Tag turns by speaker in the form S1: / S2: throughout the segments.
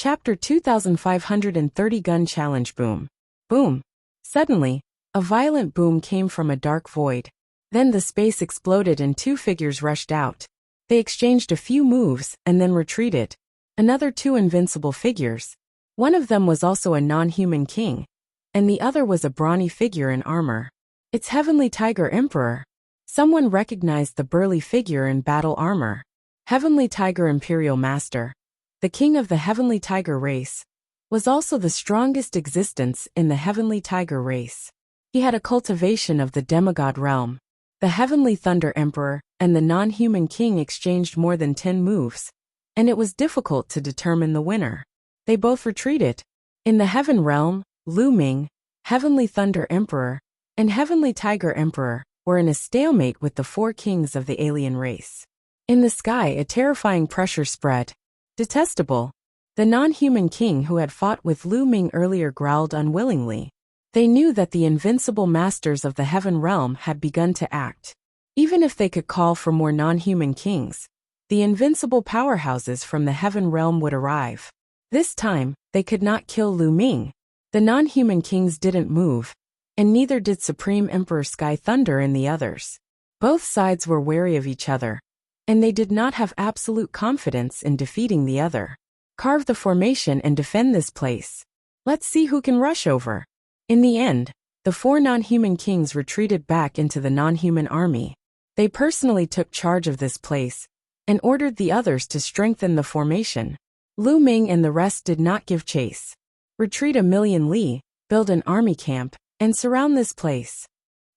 S1: Chapter 2530 Gun Challenge. Boom. Boom. Suddenly, a violent boom came from a dark void. Then the space exploded and two figures rushed out. They exchanged a few moves and then retreated. Another two invincible figures. One of them was also a non-human king, and the other was a brawny figure in armor. It's Heavenly Tiger Emperor. Someone recognized the burly figure in battle armor. Heavenly Tiger Imperial Master, the king of the Heavenly Tiger race, was also the strongest existence in the Heavenly Tiger race. He had a cultivation of the demigod realm. The Heavenly Thunder Emperor and the non-human king exchanged more than 10 moves, and it was difficult to determine the winner. They both retreated. In the Heaven realm, Lu Ming, Heavenly Thunder Emperor, and Heavenly Tiger Emperor were in a stalemate with the four kings of the alien race. In the sky, a terrifying pressure spread. Detestable. The non-human king who had fought with Lu Ming earlier growled unwillingly. They knew that the invincible masters of the Heaven realm had begun to act. Even if they could call for more non-human kings, the invincible powerhouses from the Heaven realm would arrive. This time, they could not kill Lu Ming. The non-human kings didn't move, and neither did Supreme Emperor Sky Thunder and the others. Both sides were wary of each other, and they did not have absolute confidence in defeating the other. Carve the formation and defend this place. Let's see who can rush over. In the end, the four non-human kings retreated back into the non-human army. They personally took charge of this place and ordered the others to strengthen the formation. Lu Ming and the rest did not give chase. Retreat 1,000,000 li, build an army camp, and surround this place.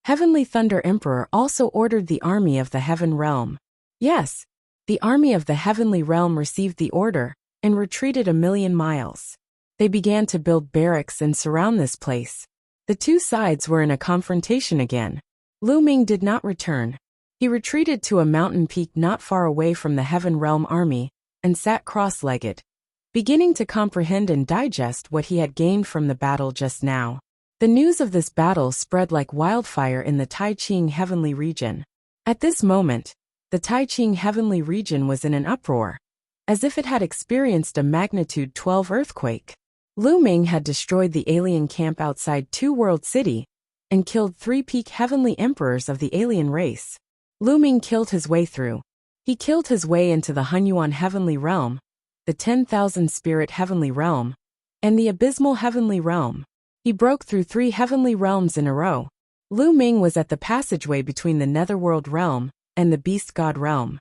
S1: Heavenly Thunder Emperor also ordered the army of the Heaven realm. Yes, the army of the Heavenly realm received the order and retreated 1,000,000 miles. They began to build barracks and surround this place. The two sides were in a confrontation again. Lu Ming did not return. He retreated to a mountain peak not far away from the Heaven realm army and sat cross-legged, beginning to comprehend and digest what he had gained from the battle just now. The news of this battle spread like wildfire in the Taiqing Heavenly region. At this moment, the Taiqing Heavenly region was in an uproar, as if it had experienced a magnitude 12 earthquake. Lu Ming had destroyed the alien camp outside Two World City and killed 3 peak heavenly emperors of the alien race. Lu Ming killed his way through. He killed his way into the Hunyuan Heavenly realm, the 10,000 Spirit Heavenly realm, and the Abysmal Heavenly realm. He broke through 3 heavenly realms in a row. Lu Ming was at the passageway between the Netherworld realm and the Beast God realm.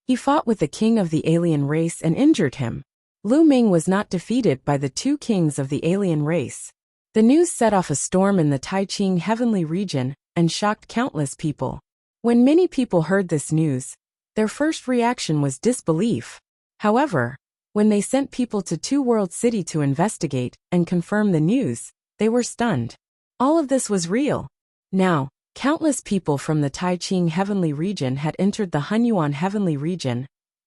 S1: He fought with the king of the alien race and injured him. Lu Ming was not defeated by the 2 kings of the alien race. The news set off a storm in the Taiqing Heavenly region and shocked countless people. When many people heard this news, their first reaction was disbelief. However, when they sent people to Two World City to investigate and confirm the news, they were stunned. All of this was real. Now, countless people from the Taiqing Heavenly region had entered the Hunyuan Heavenly region,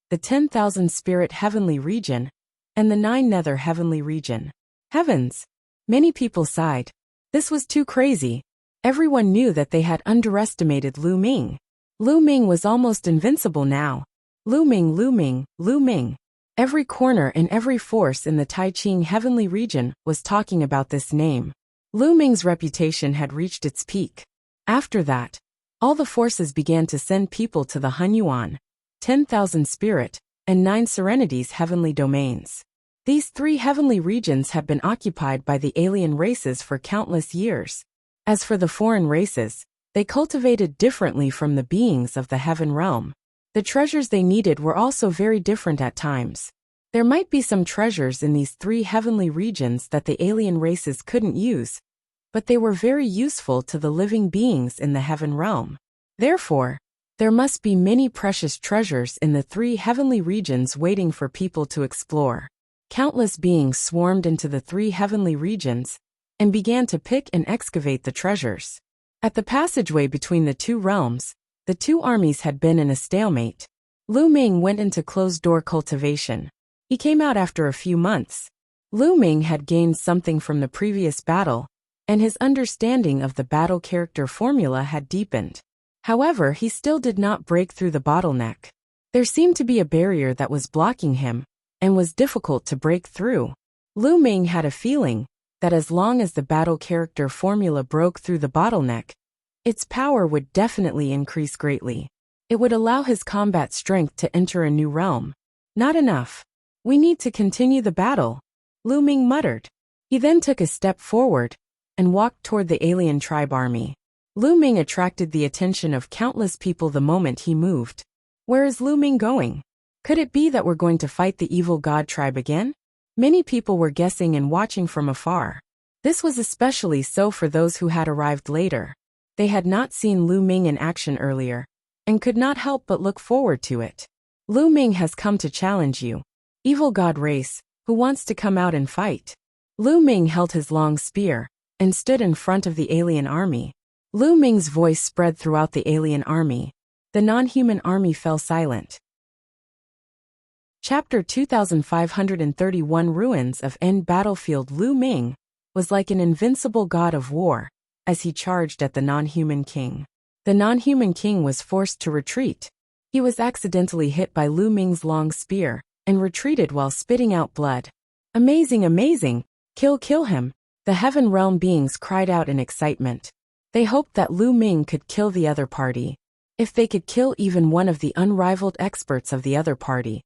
S1: the 10,000 Spirit Heavenly region, and the 9 Nether Heavenly region. Heavens! Many people sighed. This was too crazy. Everyone knew that they had underestimated Lu Ming. Lu Ming was almost invincible now. Lu Ming, Lu Ming, Lu Ming. Every corner and every force in the Taiqing Heavenly region was talking about this name. Lu Ming's reputation had reached its peak. After that, all the forces began to send people to the Hunyuan, 10,000 Spirit, and 9 Serenity's heavenly domains. These 3 heavenly regions had been occupied by the alien races for countless years. As for the foreign races, they cultivated differently from the beings of the Heaven realm. The treasures they needed were also very different at times. There might be some treasures in these 3 heavenly regions that the alien races couldn't use, but they were very useful to the living beings in the Heaven realm. Therefore, there must be many precious treasures in the 3 heavenly regions waiting for people to explore. Countless beings swarmed into the 3 heavenly regions and began to pick and excavate the treasures. At the passageway between the 2 realms, the 2 armies had been in a stalemate. Lu Ming went into closed-door cultivation. He came out after a few months. Lu Ming had gained something from the previous battle, and his understanding of the battle character formula had deepened. However, he still did not break through the bottleneck. There seemed to be a barrier that was blocking him, and was difficult to break through. Lu Ming had a feeling that as long as the battle character formula broke through the bottleneck, its power would definitely increase greatly. It would allow his combat strength to enter a new realm. Not enough. We need to continue the battle, Lu Ming muttered. He then took a step forward and walked toward the alien tribe army. Lu Ming attracted the attention of countless people the moment he moved. Where is Lu Ming going? Could it be that we're going to fight the evil god tribe again? Many people were guessing and watching from afar. This was especially so for those who had arrived later. They had not seen Lu Ming in action earlier, and could not help but look forward to it. Lu Ming has come to challenge you. Evil god race, who wants to come out and fight? Lu Ming held his long spear, and stood in front of the alien army. Lu Ming's voice spread throughout the alien army. The non-human army fell silent. Chapter 2531 Ruins of End Battlefield. Lu Ming was like an invincible god of war, as he charged at the non-human king. The non-human king was forced to retreat. He was accidentally hit by Lu Ming's long spear, and retreated while spitting out blood. Amazing, amazing! Kill him! The Heaven Realm beings cried out in excitement. They hoped that Lu Ming could kill the other party. If they could kill even one of the unrivaled experts of the other party,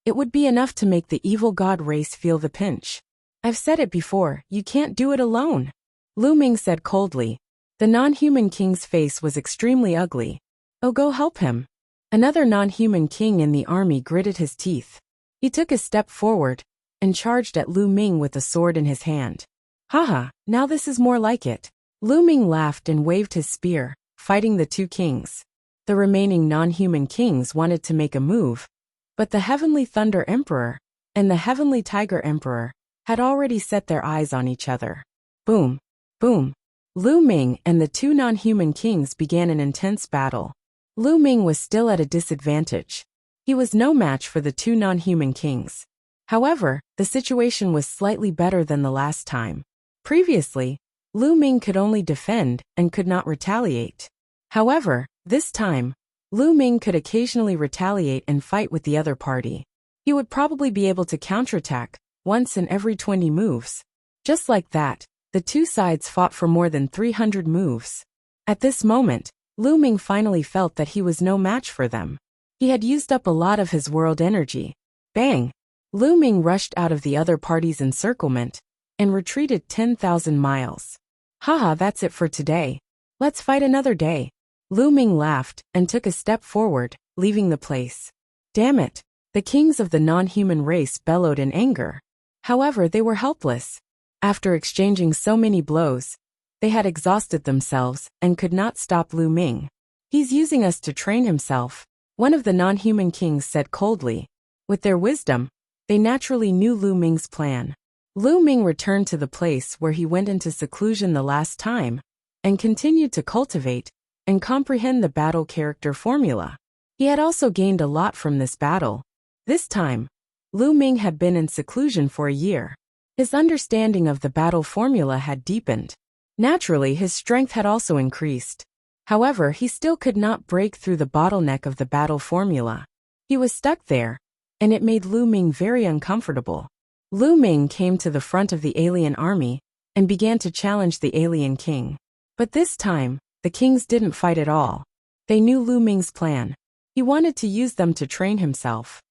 S1: it would be enough to make the evil god race feel the pinch. I've said it before, you can't do it alone, Lu Ming said coldly. The non-human king's face was extremely ugly. Oh, go help him. Another non-human king in the army gritted his teeth. He took a step forward and charged at Lu Ming with a sword in his hand. Haha, now this is more like it. Lu Ming laughed and waved his spear, fighting the two kings. The remaining non-human kings wanted to make a move, but the Heavenly Thunder Emperor and the Heavenly Tiger Emperor had already set their eyes on each other. Boom, boom. Lu Ming and the two non-human kings began an intense battle. Lu Ming was still at a disadvantage. He was no match for the two non-human kings. However, the situation was slightly better than the last time. Previously, Lu Ming could only defend and could not retaliate. However, this time, Lu Ming could occasionally retaliate and fight with the other party. He would probably be able to counterattack once in every 20 moves. Just like that, the two sides fought for more than 300 moves. At this moment, Lu Ming finally felt that he was no match for them. He had used up a lot of his world energy. Bang! Lu Ming rushed out of the other party's encirclement and retreated 10,000 miles. Haha, that's it for today. Let's fight another day. Lu Ming laughed and took a step forward, leaving the place. Damn it! The kings of the non-human race bellowed in anger. However, they were helpless. After exchanging so many blows, they had exhausted themselves and could not stop Lu Ming. He's using us to train himself, one of the non-human kings said coldly. With their wisdom, they naturally knew Lu Ming's plan. Lu Ming returned to the place where he went into seclusion the last time, and continued to cultivate and comprehend the battle character formula. He had also gained a lot from this battle. This time, Lu Ming had been in seclusion for a year. His understanding of the battle formula had deepened. Naturally, his strength had also increased. However, he still could not break through the bottleneck of the battle formula. He was stuck there, and it made Lu Ming very uncomfortable. Lu Ming came to the front of the alien army and began to challenge the alien king. But this time, the kings didn't fight at all. They knew Lu Ming's plan. He wanted to use them to train himself.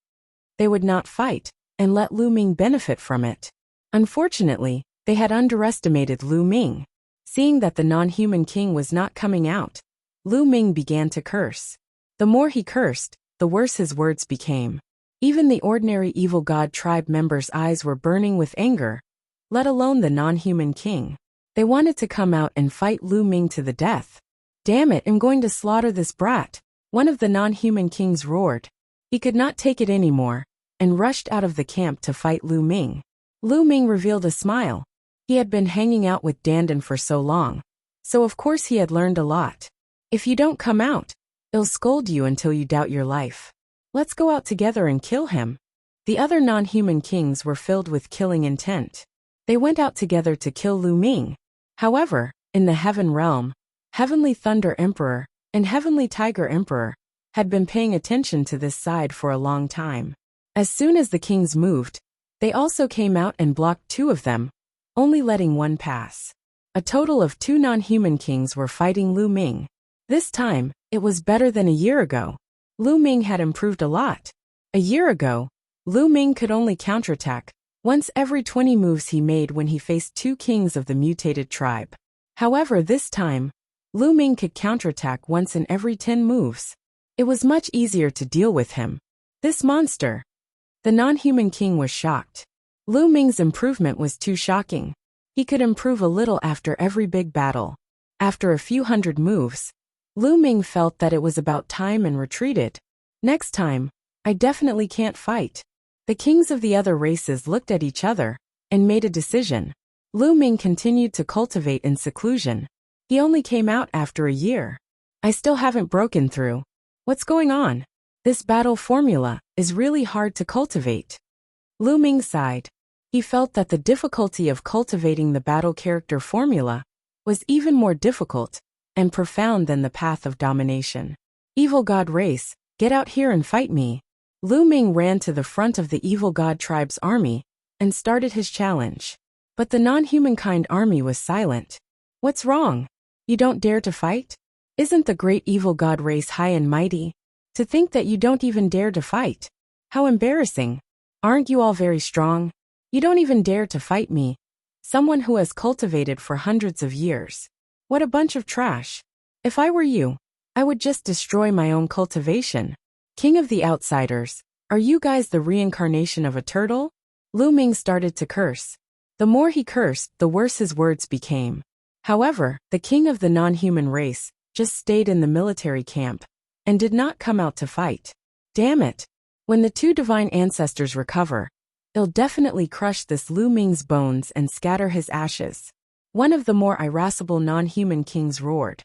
S1: They would not fight and let Lu Ming benefit from it. Unfortunately, they had underestimated Lu Ming. Seeing that the non-human king was not coming out, Lu Ming began to curse. The more he cursed, the worse his words became. Even the ordinary evil god tribe members' eyes were burning with anger, let alone the non-human king. They wanted to come out and fight Lu Ming to the death. Damn it, I'm going to slaughter this brat, one of the non-human kings roared. He could not take it anymore, and rushed out of the camp to fight Lu Ming. Lu Ming revealed a smile. He had been hanging out with Dandan for so long, so of course he had learned a lot. If you don't come out, he'll scold you until you doubt your life. Let's go out together and kill him. The other non-human kings were filled with killing intent. They went out together to kill Lu Ming. However, in the Heaven Realm, Heavenly Thunder Emperor and Heavenly Tiger Emperor had been paying attention to this side for a long time. As soon as the kings moved, they also came out and blocked 2 of them, only letting 1 pass. A total of 2 non-human kings were fighting Lu Ming. This time, it was better than a year ago. Lu Ming had improved a lot. A year ago, Lu Ming could only counterattack once every 20 moves he made when he faced 2 kings of the mutated tribe. However, this time, Lu Ming could counterattack once in every 10 moves. It was much easier to deal with him. This monster. The non-human king was shocked. Lu Ming's improvement was too shocking. He could improve a little after every big battle. After a few hundred moves, Lu Ming felt that it was about time and retreated. Next time, I definitely can't fight. The kings of the other races looked at each other and made a decision. Lu Ming continued to cultivate in seclusion. He only came out after a year. I still haven't broken through. What's going on? This battle formula is really hard to cultivate. Lu Ming sighed. He felt that the difficulty of cultivating the battle character formula was even more difficult and profound than the path of domination. Evil God race, get out here and fight me. Lu Ming ran to the front of the evil god tribe's army and started his challenge. But the non-humankind army was silent. What's wrong? You don't dare to fight? Isn't the great evil god race high and mighty? To think that you don't even dare to fight. How embarrassing. Aren't you all very strong? You don't even dare to fight me. Someone who has cultivated for hundreds of years. What a bunch of trash. If I were you, I would just destroy my own cultivation. King of the outsiders, are you guys the reincarnation of a turtle? Lu Ming started to curse. The more he cursed, the worse his words became. However, the king of the non-human race just stayed in the military camp and did not come out to fight. Damn it. When the 2 divine ancestors recover, they'll definitely crush this Lu Ming's bones and scatter his ashes. One of the more irascible non-human kings roared.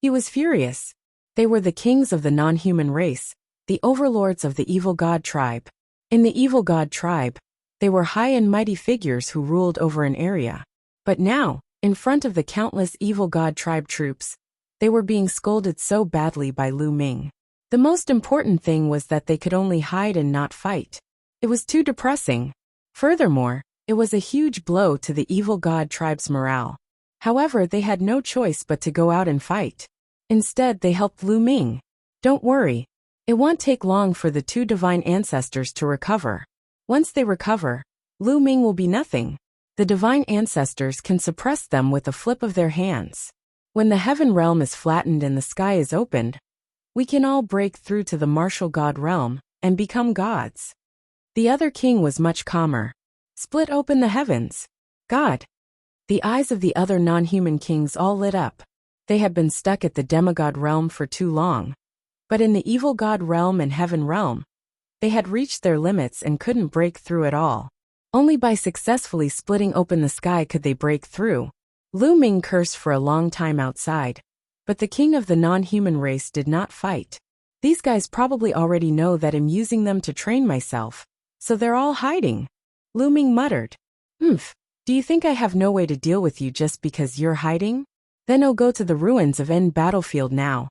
S1: He was furious. They were the kings of the non-human race, the overlords of the evil god tribe. In the evil god tribe, they were high and mighty figures who ruled over an area. But now, in front of the countless evil god tribe troops, they were being scolded so badly by Lu Ming. The most important thing was that they could only hide and not fight. It was too depressing. Furthermore, it was a huge blow to the evil god tribe's morale. However, they had no choice but to go out and fight. Instead, they helped Lu Ming. Don't worry. It won't take long for the 2 divine ancestors to recover. Once they recover, Lu Ming will be nothing. The divine ancestors can suppress them with a flip of their hands. When the heaven realm is flattened and the sky is opened, we can all break through to the martial god realm and become gods. The other king was much calmer. Split open the heavens. God. The eyes of the other non-human kings all lit up. They had been stuck at the demigod realm for too long. But in the evil god realm and heaven realm, they had reached their limits and couldn't break through at all. Only by successfully splitting open the sky could they break through. Lu Ming cursed for a long time outside, but the king of the non-human race did not fight. These guys probably already know that I'm using them to train myself, so they're all hiding. Lu Ming muttered. Do you think I have no way to deal with you just because you're hiding? Then I'll go to the ruins of End battlefield now.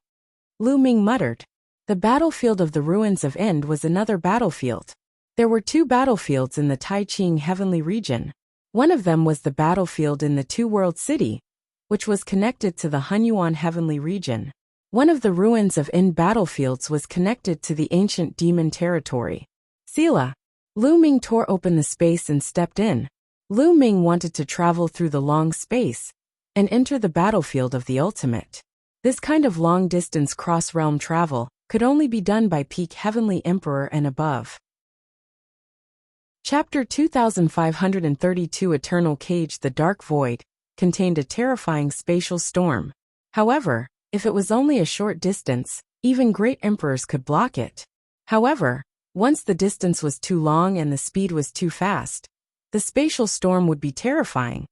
S1: Lu Ming muttered. The battlefield of the ruins of End was another battlefield. There were 2 battlefields in the Taiqing heavenly region. One of them was the battlefield in the 2-world city, which was connected to the Hunyuan heavenly region. One of the ruins of End battlefields was connected to the ancient demon territory. Sela. Lu Ming tore open the space and stepped in. Lu Ming wanted to travel through the long space and enter the battlefield of the ultimate. This kind of long-distance cross-realm travel could only be done by peak heavenly emperor and above. Chapter 2532 Eternal Cage. The Dark Void contained a terrifying spatial storm. However, if it was only a short distance, even great emperors could block it. However, once the distance was too long and the speed was too fast, the spatial storm would be terrifying,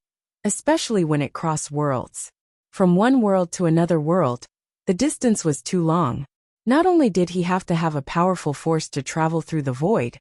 S1: especially when it crossed worlds. From one world to another world, the distance was too long. Not only did he have to have a powerful force to travel through the void,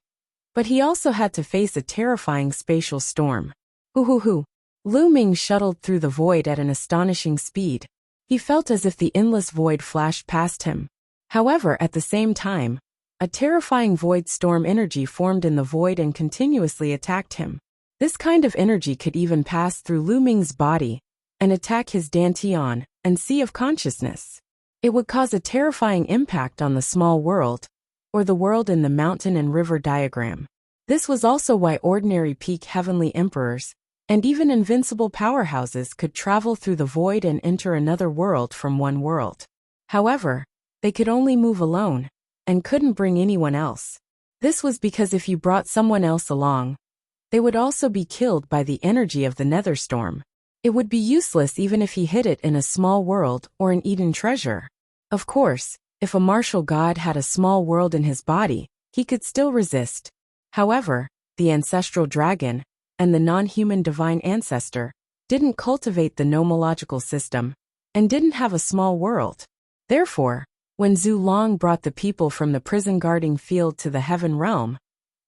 S1: but he also had to face a terrifying spatial storm. Hoo. Lu Ming shuttled through the void at an astonishing speed. He felt as if the endless void flashed past him. However, at the same time, A terrifying void storm energy formed in the void and continuously attacked him. This kind of energy could even pass through Lu Ming's body and attack his dantian and sea of consciousness. It would cause a terrifying impact on the small world, or the world in the mountain and river diagram. This was also why ordinary peak heavenly emperors, and even invincible powerhouses could travel through the void and enter another world from one world. However, they could only move alone, and couldn't bring anyone else. This was because if you brought someone else along, they would also be killed by the energy of the nether storm. It would be useless even if he hid it in a small world or an Eden treasure. Of course, if a martial god had a small world in his body, he could still resist. However, the ancestral dragon, and the non-human divine ancestor, didn't cultivate the nomological system, and didn't have a small world. Therefore, when Zhu Long brought the people from the prison-guarding field to the heaven realm,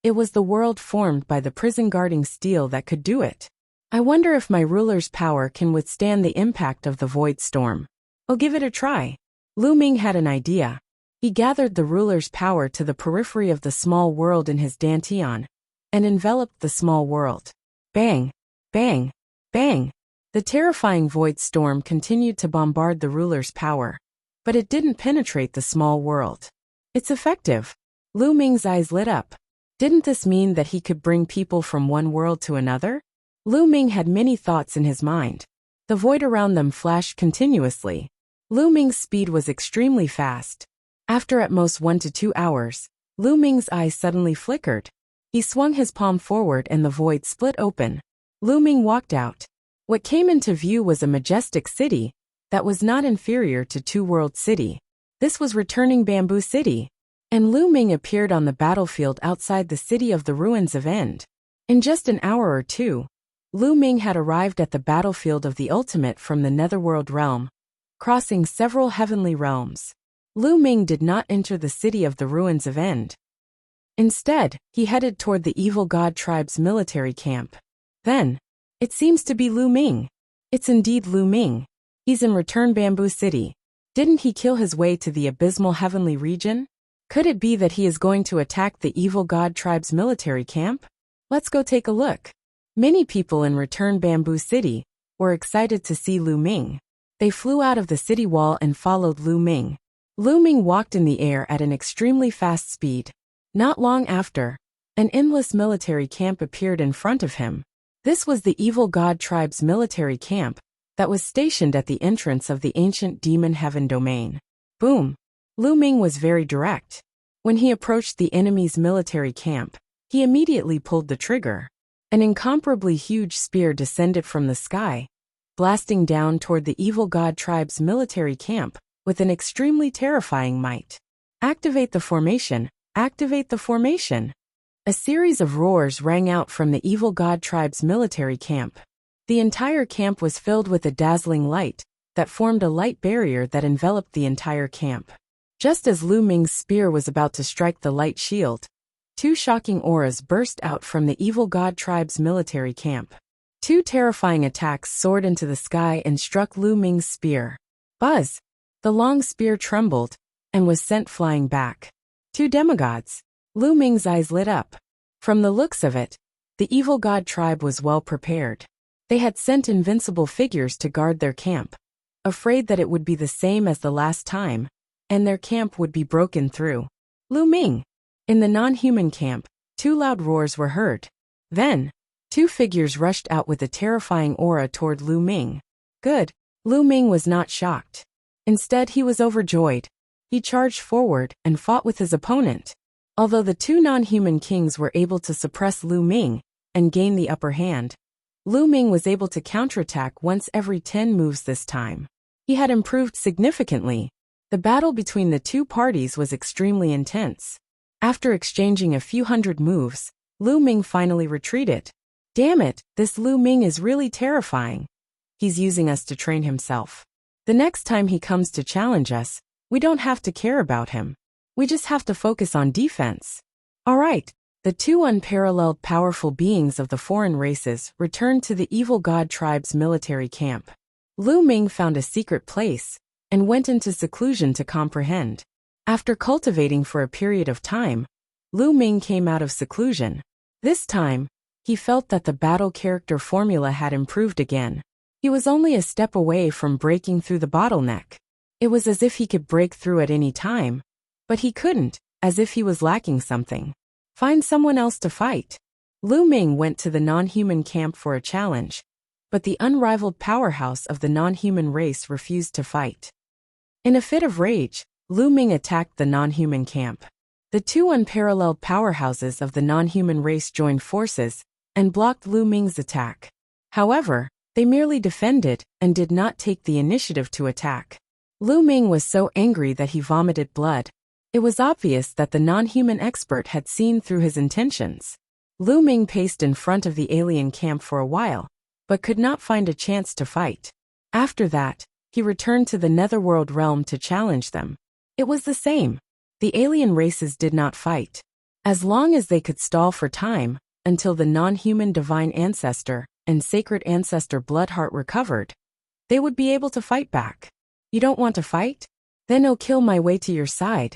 S1: it was the world formed by the prison-guarding steel that could do it. I wonder if my ruler's power can withstand the impact of the void storm. I'll give it a try. Lu Ming had an idea. He gathered the ruler's power to the periphery of the small world in his dantian, and enveloped the small world. Bang! Bang! Bang! The terrifying void storm continued to bombard the ruler's power, but it didn't penetrate the small world. It's effective. Lu Ming's eyes lit up. Didn't this mean that he could bring people from one world to another? Lu Ming had many thoughts in his mind. The void around them flashed continuously. Lu Ming's speed was extremely fast. After at most 1 to 2 hours, Lu Ming's eyes suddenly flickered. He swung his palm forward and the void split open. Lu Ming walked out. What came into view was a majestic city that was not inferior to Two World City. This was returning Bamboo City, and Lu Ming appeared on the battlefield outside the city of the ruins of End. In just an hour or two, Lu Ming had arrived at the battlefield of the ultimate from the Netherworld realm, crossing several heavenly realms. Lu Ming did not enter the city of the ruins of End. Instead, he headed toward the evil god tribe's military camp. Then, it seems to be Lu Ming. It's indeed Lu Ming. He's in Return Bamboo City. Didn't he kill his way to the abysmal heavenly region? Could it be that he is going to attack the evil god tribe's military camp? Let's go take a look. Many people in Return Bamboo City were excited to see Lu Ming. They flew out of the city wall and followed Lu Ming. Lu Ming walked in the air at an extremely fast speed. Not long after, an endless military camp appeared in front of him. This was the evil god tribe's military camp that was stationed at the entrance of the ancient demon heaven domain. Boom! Lu Ming was very direct. When he approached the enemy's military camp, he immediately pulled the trigger. An incomparably huge spear descended from the sky, blasting down toward the evil god tribe's military camp with an extremely terrifying might. Activate the formation! Activate the formation! A series of roars rang out from the evil god tribe's military camp. The entire camp was filled with a dazzling light that formed a light barrier that enveloped the entire camp. Just as Lu Ming's spear was about to strike the light shield, two shocking auras burst out from the evil god tribe's military camp. Two terrifying attacks soared into the sky and struck Lu Ming's spear. Buzz! The long spear trembled and was sent flying back. Two demigods! Lu Ming's eyes lit up. From the looks of it, the evil god tribe was well prepared. They had sent invincible figures to guard their camp, afraid that it would be the same as the last time, and their camp would be broken through. Lu Ming! In the non-human camp, two loud roars were heard. Then, two figures rushed out with a terrifying aura toward Lu Ming. Good! Lu Ming was not shocked. Instead, he was overjoyed. He charged forward and fought with his opponent. Although the two non-human kings were able to suppress Lu Ming and gain the upper hand, Lu Ming was able to counterattack once every 10 moves this time. He had improved significantly. The battle between the two parties was extremely intense. After exchanging a few hundred moves, Lu Ming finally retreated. Damn it, this Lu Ming is really terrifying. He's using us to train himself. The next time he comes to challenge us, we don't have to care about him. We just have to focus on defense. Alright, the two unparalleled powerful beings of the foreign races returned to the evil god tribe's military camp. Lu Ming found a secret place and went into seclusion to comprehend. After cultivating for a period of time, Lu Ming came out of seclusion. This time, he felt that the battle character formula had improved again. He was only a step away from breaking through the bottleneck. It was as if he could break through at any time, but he couldn't, as if he was lacking something. Find someone else to fight. Lu Ming went to the non-human camp for a challenge, but the unrivaled powerhouse of the non-human race refused to fight. In a fit of rage, Lu Ming attacked the non-human camp. The two unparalleled powerhouses of the non-human race joined forces and blocked Lu Ming's attack. However, they merely defended and did not take the initiative to attack. Lu Ming was so angry that he vomited blood. It was obvious that the non-human expert had seen through his intentions. Lu Ming paced in front of the alien camp for a while, but could not find a chance to fight. After that, he returned to the netherworld realm to challenge them. It was the same. The alien races did not fight. As long as they could stall for time, until the non-human divine ancestor and sacred ancestor Bloodheart recovered, they would be able to fight back. You don't want to fight? Then I'll kill my way to your side.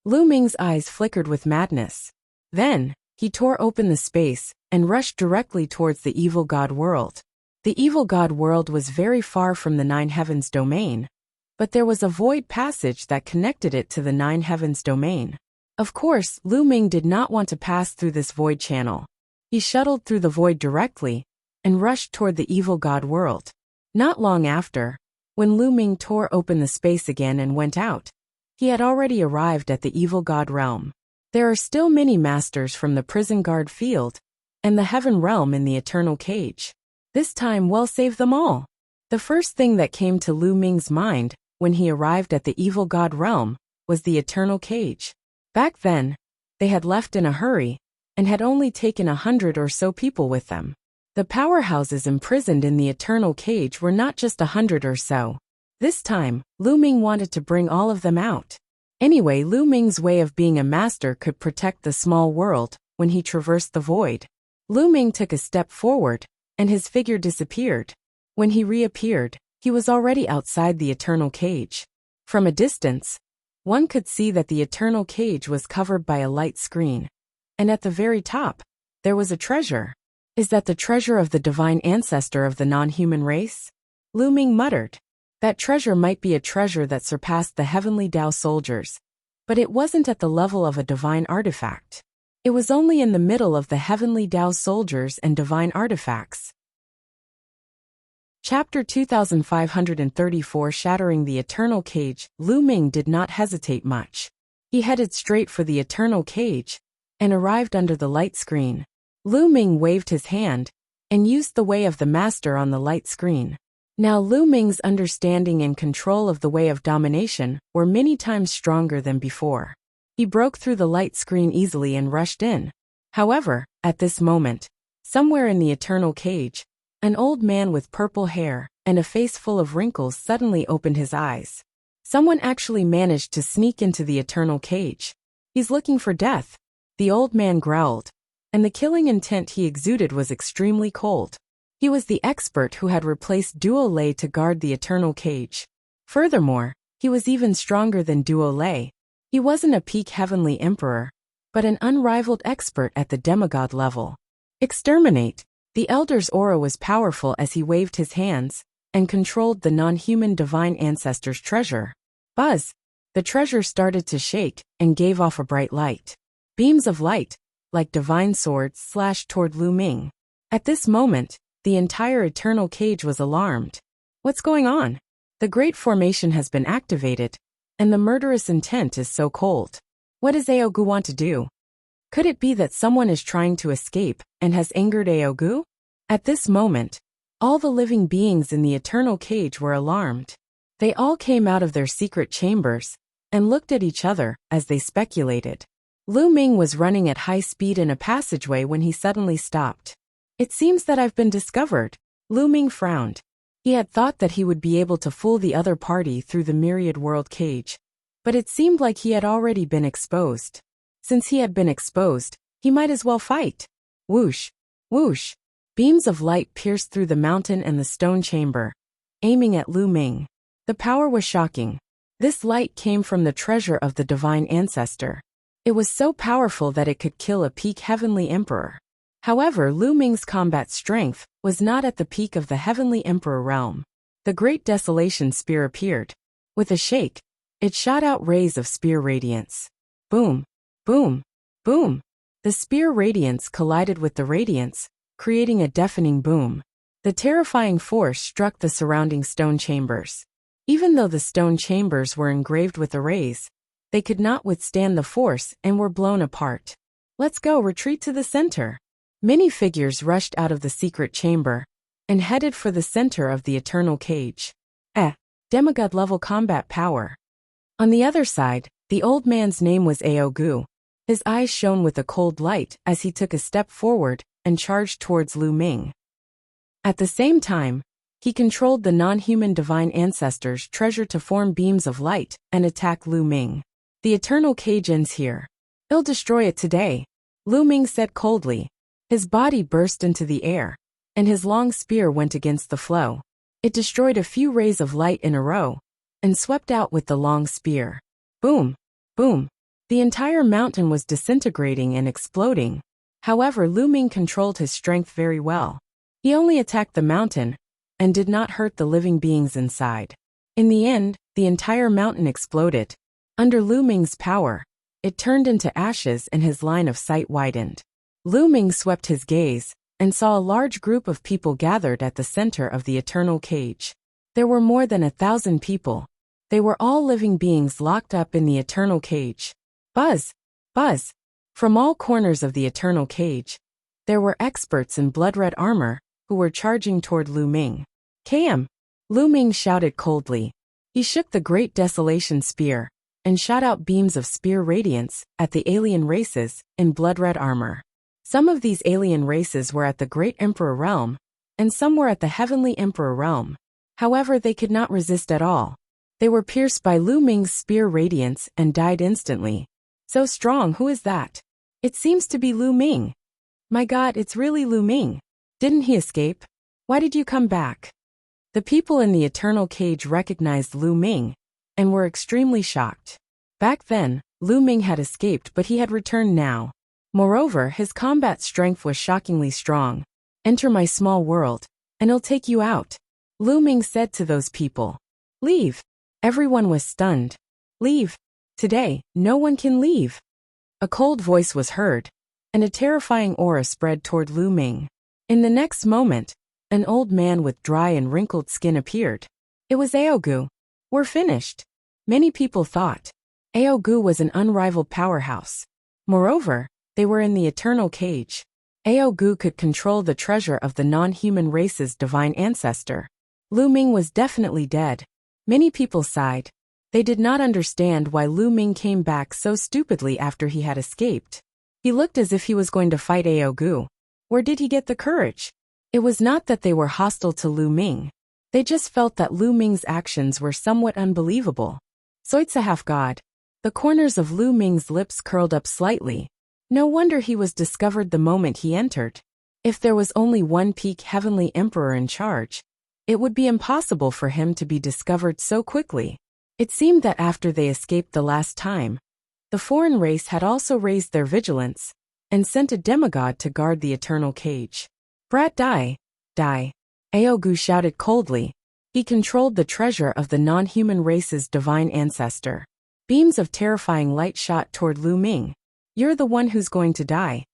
S1: Lu Ming's eyes flickered with madness. Then, he tore open the space and rushed directly towards the evil god world. The evil god world was very far from the Nine Heavens domain, but there was a void passage that connected it to the Nine Heavens domain. Of course, Lu Ming did not want to pass through this void channel. He shuttled through the void directly and rushed toward the evil god world. Not long after, when Lu Ming tore open the space again and went out, he had already arrived at the evil god realm. There are still many masters from the prison guard field and the heaven realm in the eternal cage. This time will save them all. The first thing that came to Lu Ming's mind when he arrived at the evil god realm was the eternal cage. Back then, they had left in a hurry and had only taken 100 or so people with them. The powerhouses imprisoned in the eternal cage were not just 100 or so. This time, Lu Ming wanted to bring all of them out. Anyway, Lu Ming's way of being a master could protect the small world when he traversed the void. Lu Ming took a step forward, and his figure disappeared. When he reappeared, he was already outside the eternal cage. From a distance, one could see that the eternal cage was covered by a light screen, and at the very top, there was a treasure. Is that the treasure of the divine ancestor of the non-human race? Lu Ming muttered. That treasure might be a treasure that surpassed the heavenly Tao soldiers, but it wasn't at the level of a divine artifact. It was only in the middle of the heavenly Tao soldiers and divine artifacts. Chapter 2534 Shattering the Eternal Cage. Lu Ming did not hesitate much. He headed straight for the eternal cage and arrived under the light screen. Lu Ming waved his hand and used the way of the master on the light screen. Now Lu Ming's understanding and control of the way of domination were many times stronger than before. He broke through the light screen easily and rushed in. However, at this moment, somewhere in the eternal cage, an old man with purple hair and a face full of wrinkles suddenly opened his eyes. Someone actually managed to sneak into the eternal cage. He's looking for death, the old man growled, and the killing intent he exuded was extremely cold. He was the expert who had replaced Duo Lei to guard the eternal cage. Furthermore, he was even stronger than Duo Lei. He wasn't a peak heavenly emperor, but an unrivaled expert at the demigod level. Exterminate! The elder's aura was powerful as he waved his hands and controlled the non-human divine ancestor's treasure. Buzz! The treasure started to shake and gave off a bright light. Beams of light, like divine swords, slashed toward Lu Ming. At this moment, the entire eternal cage was alarmed. What's going on? The Great Formation has been activated, and the murderous intent is so cold. What does Aogu want to do? Could it be that someone is trying to escape and has angered Aogu? At this moment, all the living beings in the eternal cage were alarmed. They all came out of their secret chambers and looked at each other as they speculated. Lu Ming was running at high speed in a passageway when he suddenly stopped. It seems that I've been discovered. Lu Ming frowned. He had thought that he would be able to fool the other party through the Myriad world cage, but it seemed like he had already been exposed. Since he had been exposed, he might as well fight. Whoosh! Whoosh! Beams of light pierced through the mountain and the stone chamber, aiming at Lu Ming. The power was shocking. This light came from the treasure of the divine ancestor. It was so powerful that it could kill a peak heavenly emperor. However, Lu Ming's combat strength was not at the peak of the heavenly emperor realm. The great desolation spear appeared. With a shake, it shot out rays of spear radiance. Boom, boom, boom. The spear radiance collided with the radiance, creating a deafening boom. The terrifying force struck the surrounding stone chambers. Even though the stone chambers were engraved with arrays, they could not withstand the force and were blown apart. Let's go, retreat to the center. Many figures rushed out of the secret chamber and headed for the center of the eternal cage. Demigod-level combat power. On the other side, the old man's name was Aogu. His eyes shone with a cold light as he took a step forward and charged towards Lu Ming. At the same time, he controlled the non-human divine ancestor's treasure to form beams of light and attack Lu Ming. The eternal cage ends here. I'll destroy it today, Lu Ming said coldly. His body burst into the air, and his long spear went against the flow. It destroyed a few rays of light in a row, and swept out with the long spear. Boom, boom. The entire mountain was disintegrating and exploding. However, Lu Ming controlled his strength very well. He only attacked the mountain, and did not hurt the living beings inside. In the end, the entire mountain exploded. Under Lu Ming's power, it turned into ashes and his line of sight widened. Lu Ming swept his gaze, and saw a large group of people gathered at the center of the eternal cage. There were more than 1,000 people. They were all living beings locked up in the eternal cage. Buzz! Buzz! From all corners of the eternal cage, there were experts in blood-red armor who were charging toward Lu Ming. KM! Lu Ming shouted coldly. He shook the great desolation spear and shot out beams of spear radiance at the alien races in blood-red armor. Some of these alien races were at the Great Emperor realm, and some were at the Heavenly Emperor realm. However, they could not resist at all. They were pierced by Lu Ming's spear radiance and died instantly. So strong, who is that? It seems to be Lu Ming. My God, it's really Lu Ming. Didn't he escape? Why did you come back? The people in the eternal cage recognized Lu Ming and were extremely shocked. Back then, Lu Ming had escaped, but he had returned now. Moreover, his combat strength was shockingly strong. Enter my small world, and I'll take you out, Lu Ming said to those people. Leave. Everyone was stunned. Leave. Today, no one can leave. A cold voice was heard, and a terrifying aura spread toward Lu Ming. In the next moment, an old man with dry and wrinkled skin appeared. It was Aogu. We're finished. Many people thought. Aogu was an unrivaled powerhouse. Moreover, they were in the eternal cage. Aogu could control the treasure of the non-human race's divine ancestor. Lu Ming was definitely dead. Many people sighed. They did not understand why Lu Ming came back so stupidly after he had escaped. He looked as if he was going to fight Aogu. Where did he get the courage? It was not that they were hostile to Lu Ming. They just felt that Lu Ming's actions were somewhat unbelievable. Zoitsa half-god. The corners of Lu Ming's lips curled up slightly. No wonder he was discovered the moment he entered. If there was only one peak heavenly emperor in charge, it would be impossible for him to be discovered so quickly. It seemed that after they escaped the last time, the foreign race had also raised their vigilance and sent a demigod to guard the eternal cage. Brat die, die. Aogu shouted coldly. He controlled the treasure of the non-human race's divine ancestor. Beams of terrifying light shot toward Lu Ming. You're the one who's going to die.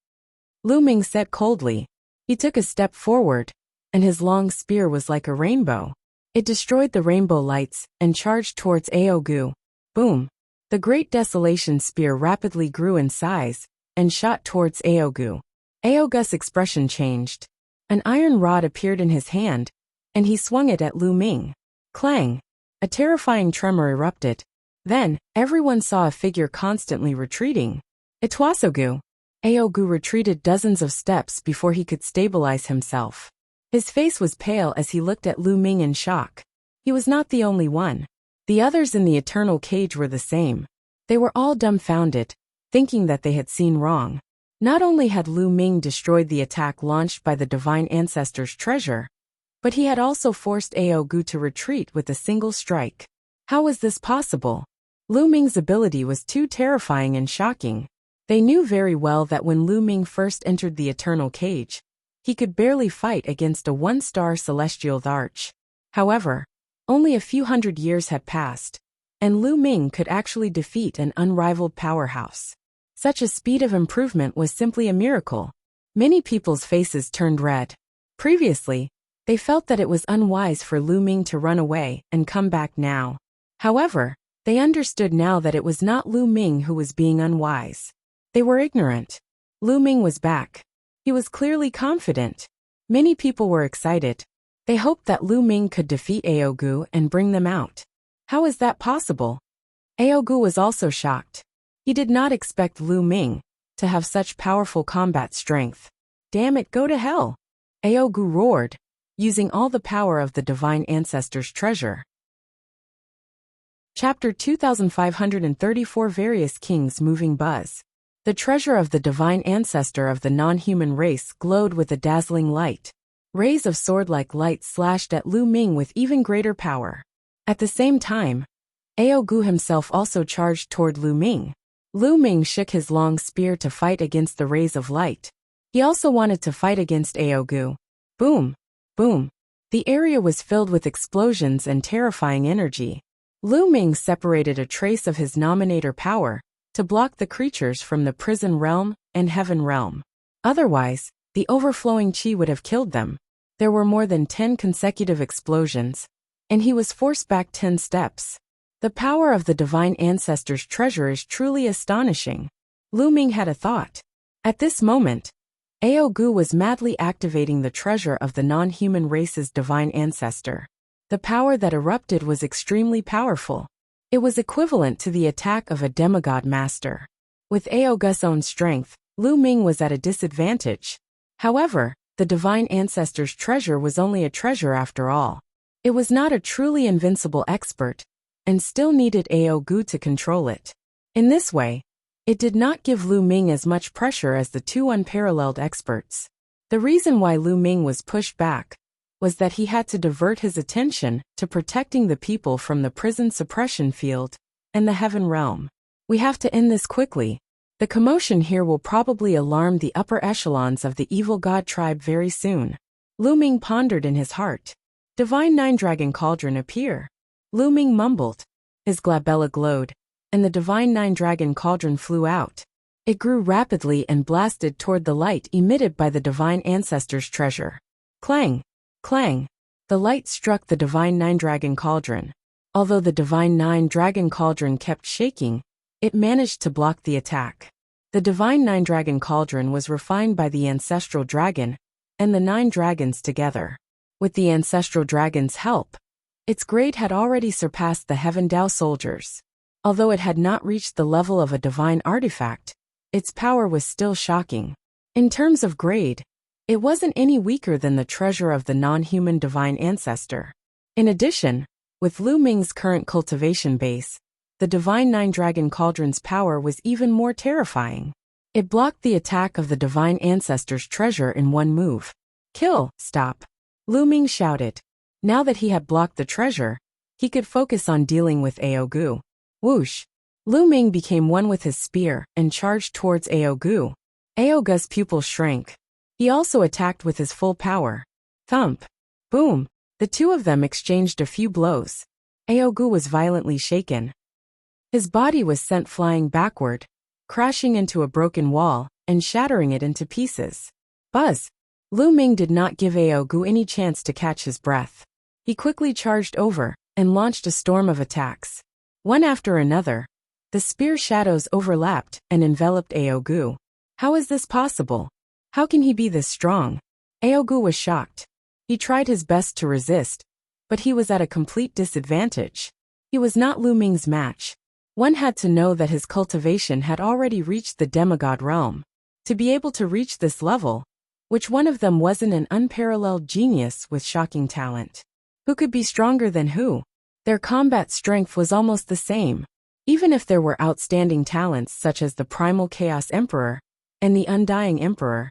S1: Lu Ming said coldly. He took a step forward, and his long spear was like a rainbow. It destroyed the rainbow lights and charged towards Aogu. Boom. The great desolation spear rapidly grew in size and shot towards Aogu. Aogu's expression changed. An iron rod appeared in his hand, and he swung it at Lu Ming. Clang! A terrifying tremor erupted. Then, everyone saw a figure constantly retreating. Itwasogu. Aogu retreated dozens of steps before he could stabilize himself. His face was pale as he looked at Lu Ming in shock. He was not the only one. The others in the eternal cage were the same. They were all dumbfounded, thinking that they had seen wrong. Not only had Lu Ming destroyed the attack launched by the divine ancestor's treasure, but he had also forced Aogu to retreat with a single strike. How was this possible? Lu Ming's ability was too terrifying and shocking. They knew very well that when Lu Ming first entered the Eternal Cage, he could barely fight against a one-star celestial arch. However, only a few hundred years had passed, and Lu Ming could actually defeat an unrivaled powerhouse. Such a speed of improvement was simply a miracle. Many people's faces turned red. Previously, they felt that it was unwise for Lu Ming to run away and come back now. However, they understood now that it was not Lu Ming who was being unwise. They were ignorant. Lu Ming was back. He was clearly confident. Many people were excited. They hoped that Lu Ming could defeat Aogu and bring them out. How is that possible? Aogu was also shocked. He did not expect Lu Ming to have such powerful combat strength. Damn it, go to hell! Aogu roared, using all the power of the Divine Ancestor's treasure. Chapter 2534 Various Kings Moving Buzz. The treasure of the Divine Ancestor of the non-human race glowed with a dazzling light. Rays of sword-like light slashed at Lu Ming with even greater power. At the same time, Aogu himself also charged toward Lu Ming. Lu Ming shook his long spear to fight against the rays of light. He also wanted to fight against Aogu. Boom! Boom! The area was filled with explosions and terrifying energy. Lu Ming separated a trace of his nominator power to block the creatures from the prison realm and heaven realm. Otherwise, the overflowing chi would have killed them. There were more than 10 consecutive explosions, and he was forced back 10 steps. The power of the Divine Ancestor's treasure is truly astonishing. Lu Ming had a thought. At this moment, Aogu was madly activating the treasure of the non-human race's Divine Ancestor. The power that erupted was extremely powerful. It was equivalent to the attack of a demigod master. With Aogu's own strength, Lu Ming was at a disadvantage. However, the Divine Ancestor's treasure was only a treasure after all. It was not a truly invincible expert, and still needed Aogu to control it. In this way, it did not give Lu Ming as much pressure as the two unparalleled experts. The reason why Lu Ming was pushed back was that he had to divert his attention to protecting the people from the prison suppression field and the heaven realm. We have to end this quickly. The commotion here will probably alarm the upper echelons of the evil god tribe very soon. Lu Ming pondered in his heart. Divine Nine Dragon Cauldron appear. Lu Ming mumbled. His glabella glowed, and the Divine Nine Dragon Cauldron flew out. It grew rapidly and blasted toward the light emitted by the Divine Ancestor's treasure. Clang! Clang! The light struck the Divine Nine Dragon Cauldron. Although the Divine Nine Dragon Cauldron kept shaking, it managed to block the attack. The Divine Nine Dragon Cauldron was refined by the Ancestral Dragon and the 9 dragons together. With the Ancestral Dragon's help, its grade had already surpassed the Heaven Dao soldiers. Although it had not reached the level of a divine artifact, its power was still shocking. In terms of grade, it wasn't any weaker than the treasure of the non-human Divine Ancestor. In addition, with Lu Ming's current cultivation base, the Divine Nine Dragon Cauldron's power was even more terrifying. It blocked the attack of the Divine Ancestor's treasure in one move. Kill! Stop! Lu Ming shouted. Now that he had blocked the treasure, he could focus on dealing with Aogu. Whoosh! Lu Ming became one with his spear and charged towards Aogu. Aogu's pupil shrank. He also attacked with his full power. Thump! Boom! The two of them exchanged a few blows. Aogu was violently shaken. His body was sent flying backward, crashing into a broken wall and shattering it into pieces. Buzz! Lu Ming did not give Aogu any chance to catch his breath. He quickly charged over and launched a storm of attacks. One after another, the spear shadows overlapped and enveloped Aogu. How is this possible? How can he be this strong? Aogu was shocked. He tried his best to resist, but he was at a complete disadvantage. He was not Lu Ming's match. One had to know that his cultivation had already reached the demigod realm. To be able to reach this level, which one of them wasn't an unparalleled genius with shocking talent? Who could be stronger than who? Their combat strength was almost the same. Even if there were outstanding talents such as the Primal Chaos Emperor and the Undying Emperor,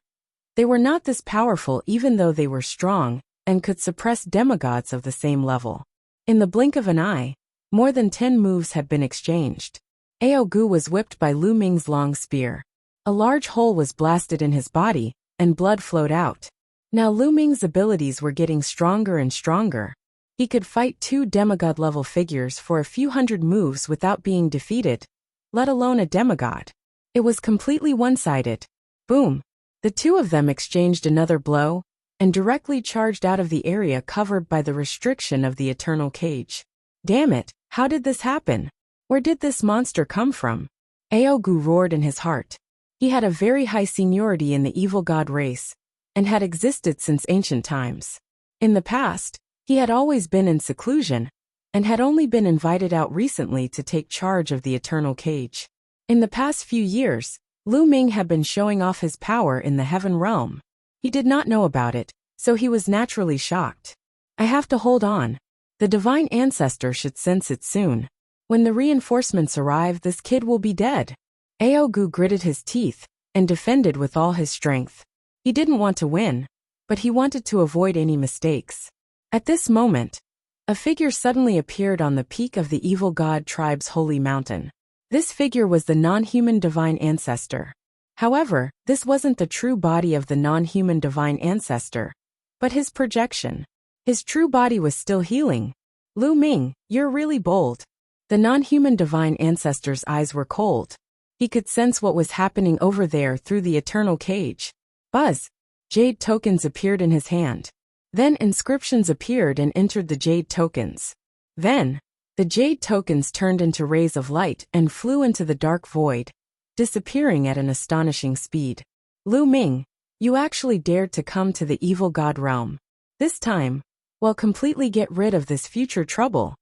S1: they were not this powerful even though they were strong and could suppress demigods of the same level. In the blink of an eye, More than 10 moves had been exchanged. Aogu was whipped by Lu Ming's long spear. A large hole was blasted in his body, and blood flowed out. Now Lu Ming's abilities were getting stronger and stronger. He could fight 2 demigod-level figures for a few hundred moves without being defeated, let alone a demigod. It was completely one-sided. Boom! The two of them exchanged another blow, and directly charged out of the area covered by the restriction of the eternal cage. Damn it, how did this happen? Where did this monster come from? Aogu roared in his heart. He had a very high seniority in the evil god race, and had existed since ancient times. In the past, he had always been in seclusion, and had only been invited out recently to take charge of the eternal cage. In the past few years, Lu Ming had been showing off his power in the heaven realm. He did not know about it, so he was naturally shocked. I have to hold on. The divine ancestor should sense it soon. When the reinforcements arrive, this kid will be dead. Aogu gritted his teeth, and defended with all his strength. He didn't want to win, but he wanted to avoid any mistakes. At this moment, a figure suddenly appeared on the peak of the evil god tribe's holy mountain. This figure was the non-human divine ancestor. However, this wasn't the true body of the non-human divine ancestor, but his projection. His true body was still healing. Lu Ming, you're really bold. The non-human divine ancestor's eyes were cold. He could sense what was happening over there through the eternal cage. Buzz! Jade tokens appeared in his hand. Then inscriptions appeared and entered the jade tokens. Then, the jade tokens turned into rays of light and flew into the dark void, disappearing at an astonishing speed. Lu Ming, you actually dared to come to the evil god realm. This time, well, completely get rid of this future trouble.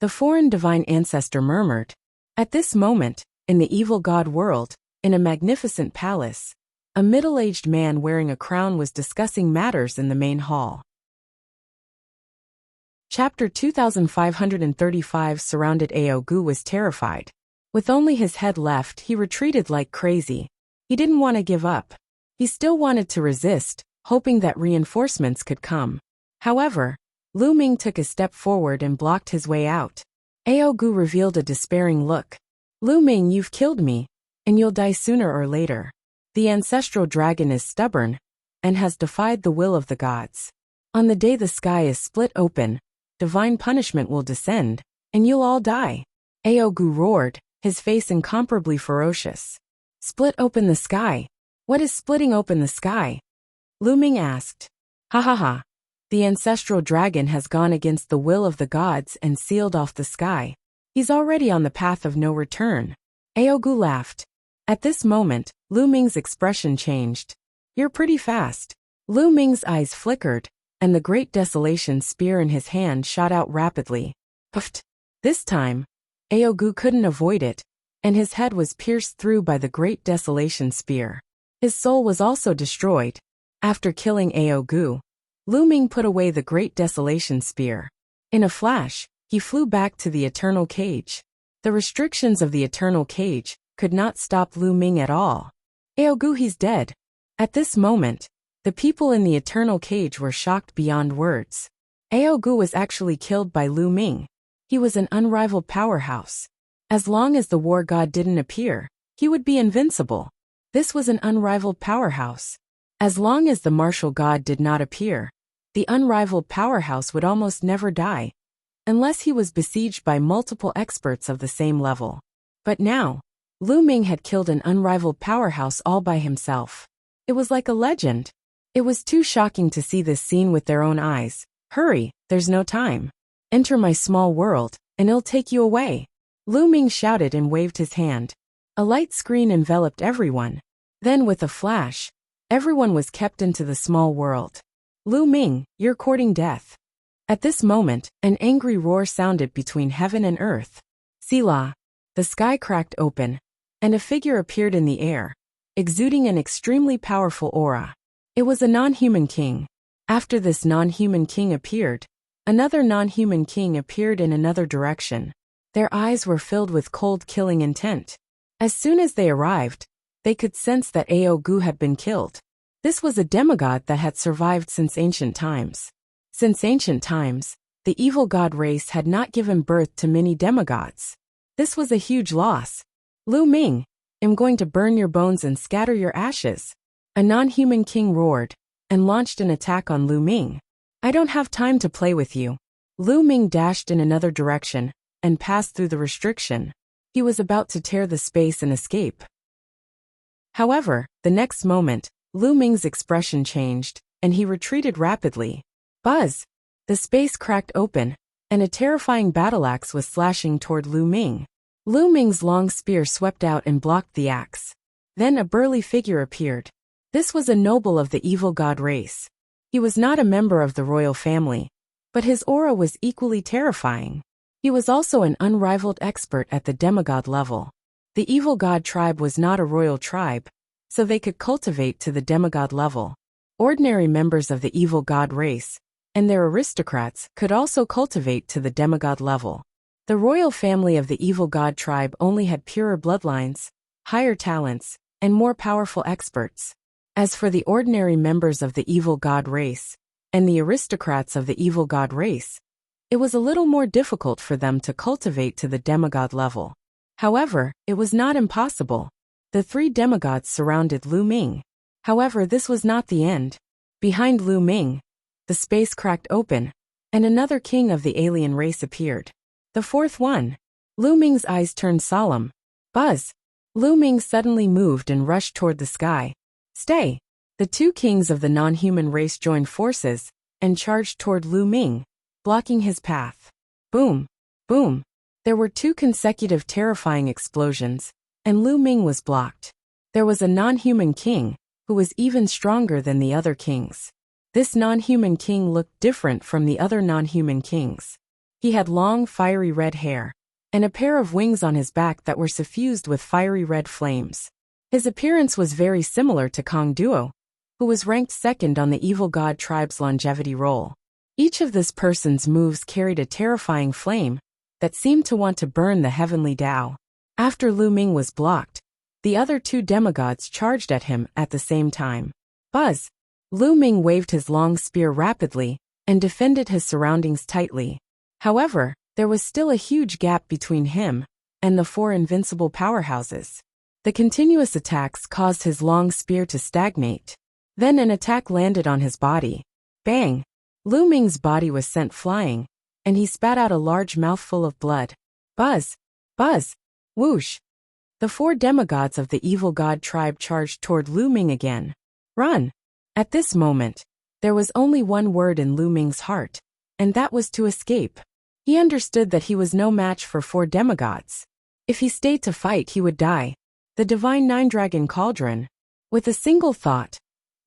S1: The foreign divine ancestor murmured. At this moment, in the evil god world, in a magnificent palace, a middle-aged man wearing a crown was discussing matters in the main hall. Chapter 2535 surrounded Aogu was terrified. With only his head left, he retreated like crazy. He didn't want to give up. He still wanted to resist, hoping that reinforcements could come. However, Lu Ming took a step forward and blocked his way out. Aogu revealed a despairing look. Lu Ming, you've killed me, and you'll die sooner or later. The ancestral dragon is stubborn, and has defied the will of the gods. On the day the sky is split open, divine punishment will descend, and you'll all die. Aogu roared, his face incomparably ferocious. Split open the sky? What is splitting open the sky? Lu Ming asked. Ha ha ha. The ancestral dragon has gone against the will of the gods and sealed off the sky. He's already on the path of no return. Aogu laughed. At this moment, Lu Ming's expression changed. You're pretty fast. Lu Ming's eyes flickered, and the great desolation spear in his hand shot out rapidly. Puffed. This time, Aogu couldn't avoid it, and his head was pierced through by the great desolation spear. His soul was also destroyed. After killing Aogu, Lu Ming put away the great desolation spear. In a flash, he flew back to the eternal cage. The restrictions of the eternal cage could not stop Lu Ming at all. Aogu, he's dead. At this moment, the people in the eternal cage were shocked beyond words. Aogu was actually killed by Lu Ming. He was an unrivaled powerhouse. As long as the war god didn't appear, he would be invincible. This was an unrivaled powerhouse. As long as the martial god did not appear, the unrivaled powerhouse would almost never die, unless he was besieged by multiple experts of the same level. But now, Lu Ming had killed an unrivaled powerhouse all by himself. It was like a legend. It was too shocking to see this scene with their own eyes. Hurry, there's no time. Enter my small world, and it'll take you away. Lu Ming shouted and waved his hand. A light screen enveloped everyone. Then with a flash, everyone was kept into the small world. Lu Ming, you're courting death. At this moment, an angry roar sounded between heaven and earth. Selah. The sky cracked open, and a figure appeared in the air, exuding an extremely powerful aura. It was a non-human king. After this non-human king appeared, another non-human king appeared in another direction. Their eyes were filled with cold killing intent. As soon as they arrived, they could sense that Aogu had been killed. This was a demigod that had survived since ancient times. Since ancient times, The evil god race had not given birth to many demigods. This was a huge loss. Lu Ming, I'm going to burn your bones and scatter your ashes. A non-human king roared and launched an attack on Lu Ming. I don't have time to play with you. Lu Ming dashed in another direction and passed through the restriction. He was about to tear the space and escape. However, the next moment, Lu Ming's expression changed, and he retreated rapidly. Buzz! The space cracked open, and a terrifying battle axe was slashing toward Lu Ming. Lu Ming's long spear swept out and blocked the axe. Then a burly figure appeared. This was a noble of the evil god race. He was not a member of the royal family, but his aura was equally terrifying. He was also an unrivaled expert at the demigod level. The evil god tribe was not a royal tribe, so they could cultivate to the demigod level. Ordinary members of the evil god race and their aristocrats could also cultivate to the demigod level. The royal family of the evil god tribe only had purer bloodlines, higher talents, and more powerful experts. As for the ordinary members of the evil god race and the aristocrats of the evil god race, it was a little more difficult for them to cultivate to the demigod level. However, it was not impossible. The three demigods surrounded Lu Ming. However, this was not the end. Behind Lu Ming, the space cracked open, and another king of the alien race appeared. The fourth one. Lu Ming's eyes turned solemn. Buzz! Lu Ming suddenly moved and rushed toward the sky. Stay! The two kings of the non-human race joined forces and charged toward Lu Ming, blocking his path. Boom! Boom! There were two consecutive terrifying explosions, and Lu Ming was blocked. There was a non-human king, who was even stronger than the other kings. This non-human king looked different from the other non-human kings. He had long, fiery red hair, and a pair of wings on his back that were suffused with fiery red flames. His appearance was very similar to Kong Duo, who was ranked second on the evil god tribe's longevity roll. Each of this person's moves carried a terrifying flame that seemed to want to burn the heavenly Tao. After Lu Ming was blocked, the other two demigods charged at him at the same time. Buzz! Lu Ming waved his long spear rapidly and defended his surroundings tightly. However, there was still a huge gap between him and the four invincible powerhouses. The continuous attacks caused his long spear to stagnate. Then an attack landed on his body. Bang! Lu Ming's body was sent flying, and he spat out a large mouthful of blood. Buzz! Buzz! Whoosh! The four demigods of the evil god tribe charged toward Lu Ming again. Run! At this moment, there was only one word in Lu Ming's heart, and that was to escape. He understood that he was no match for four demigods. If he stayed to fight, he would die. The Divine Nine-Dragon Cauldron. With a single thought,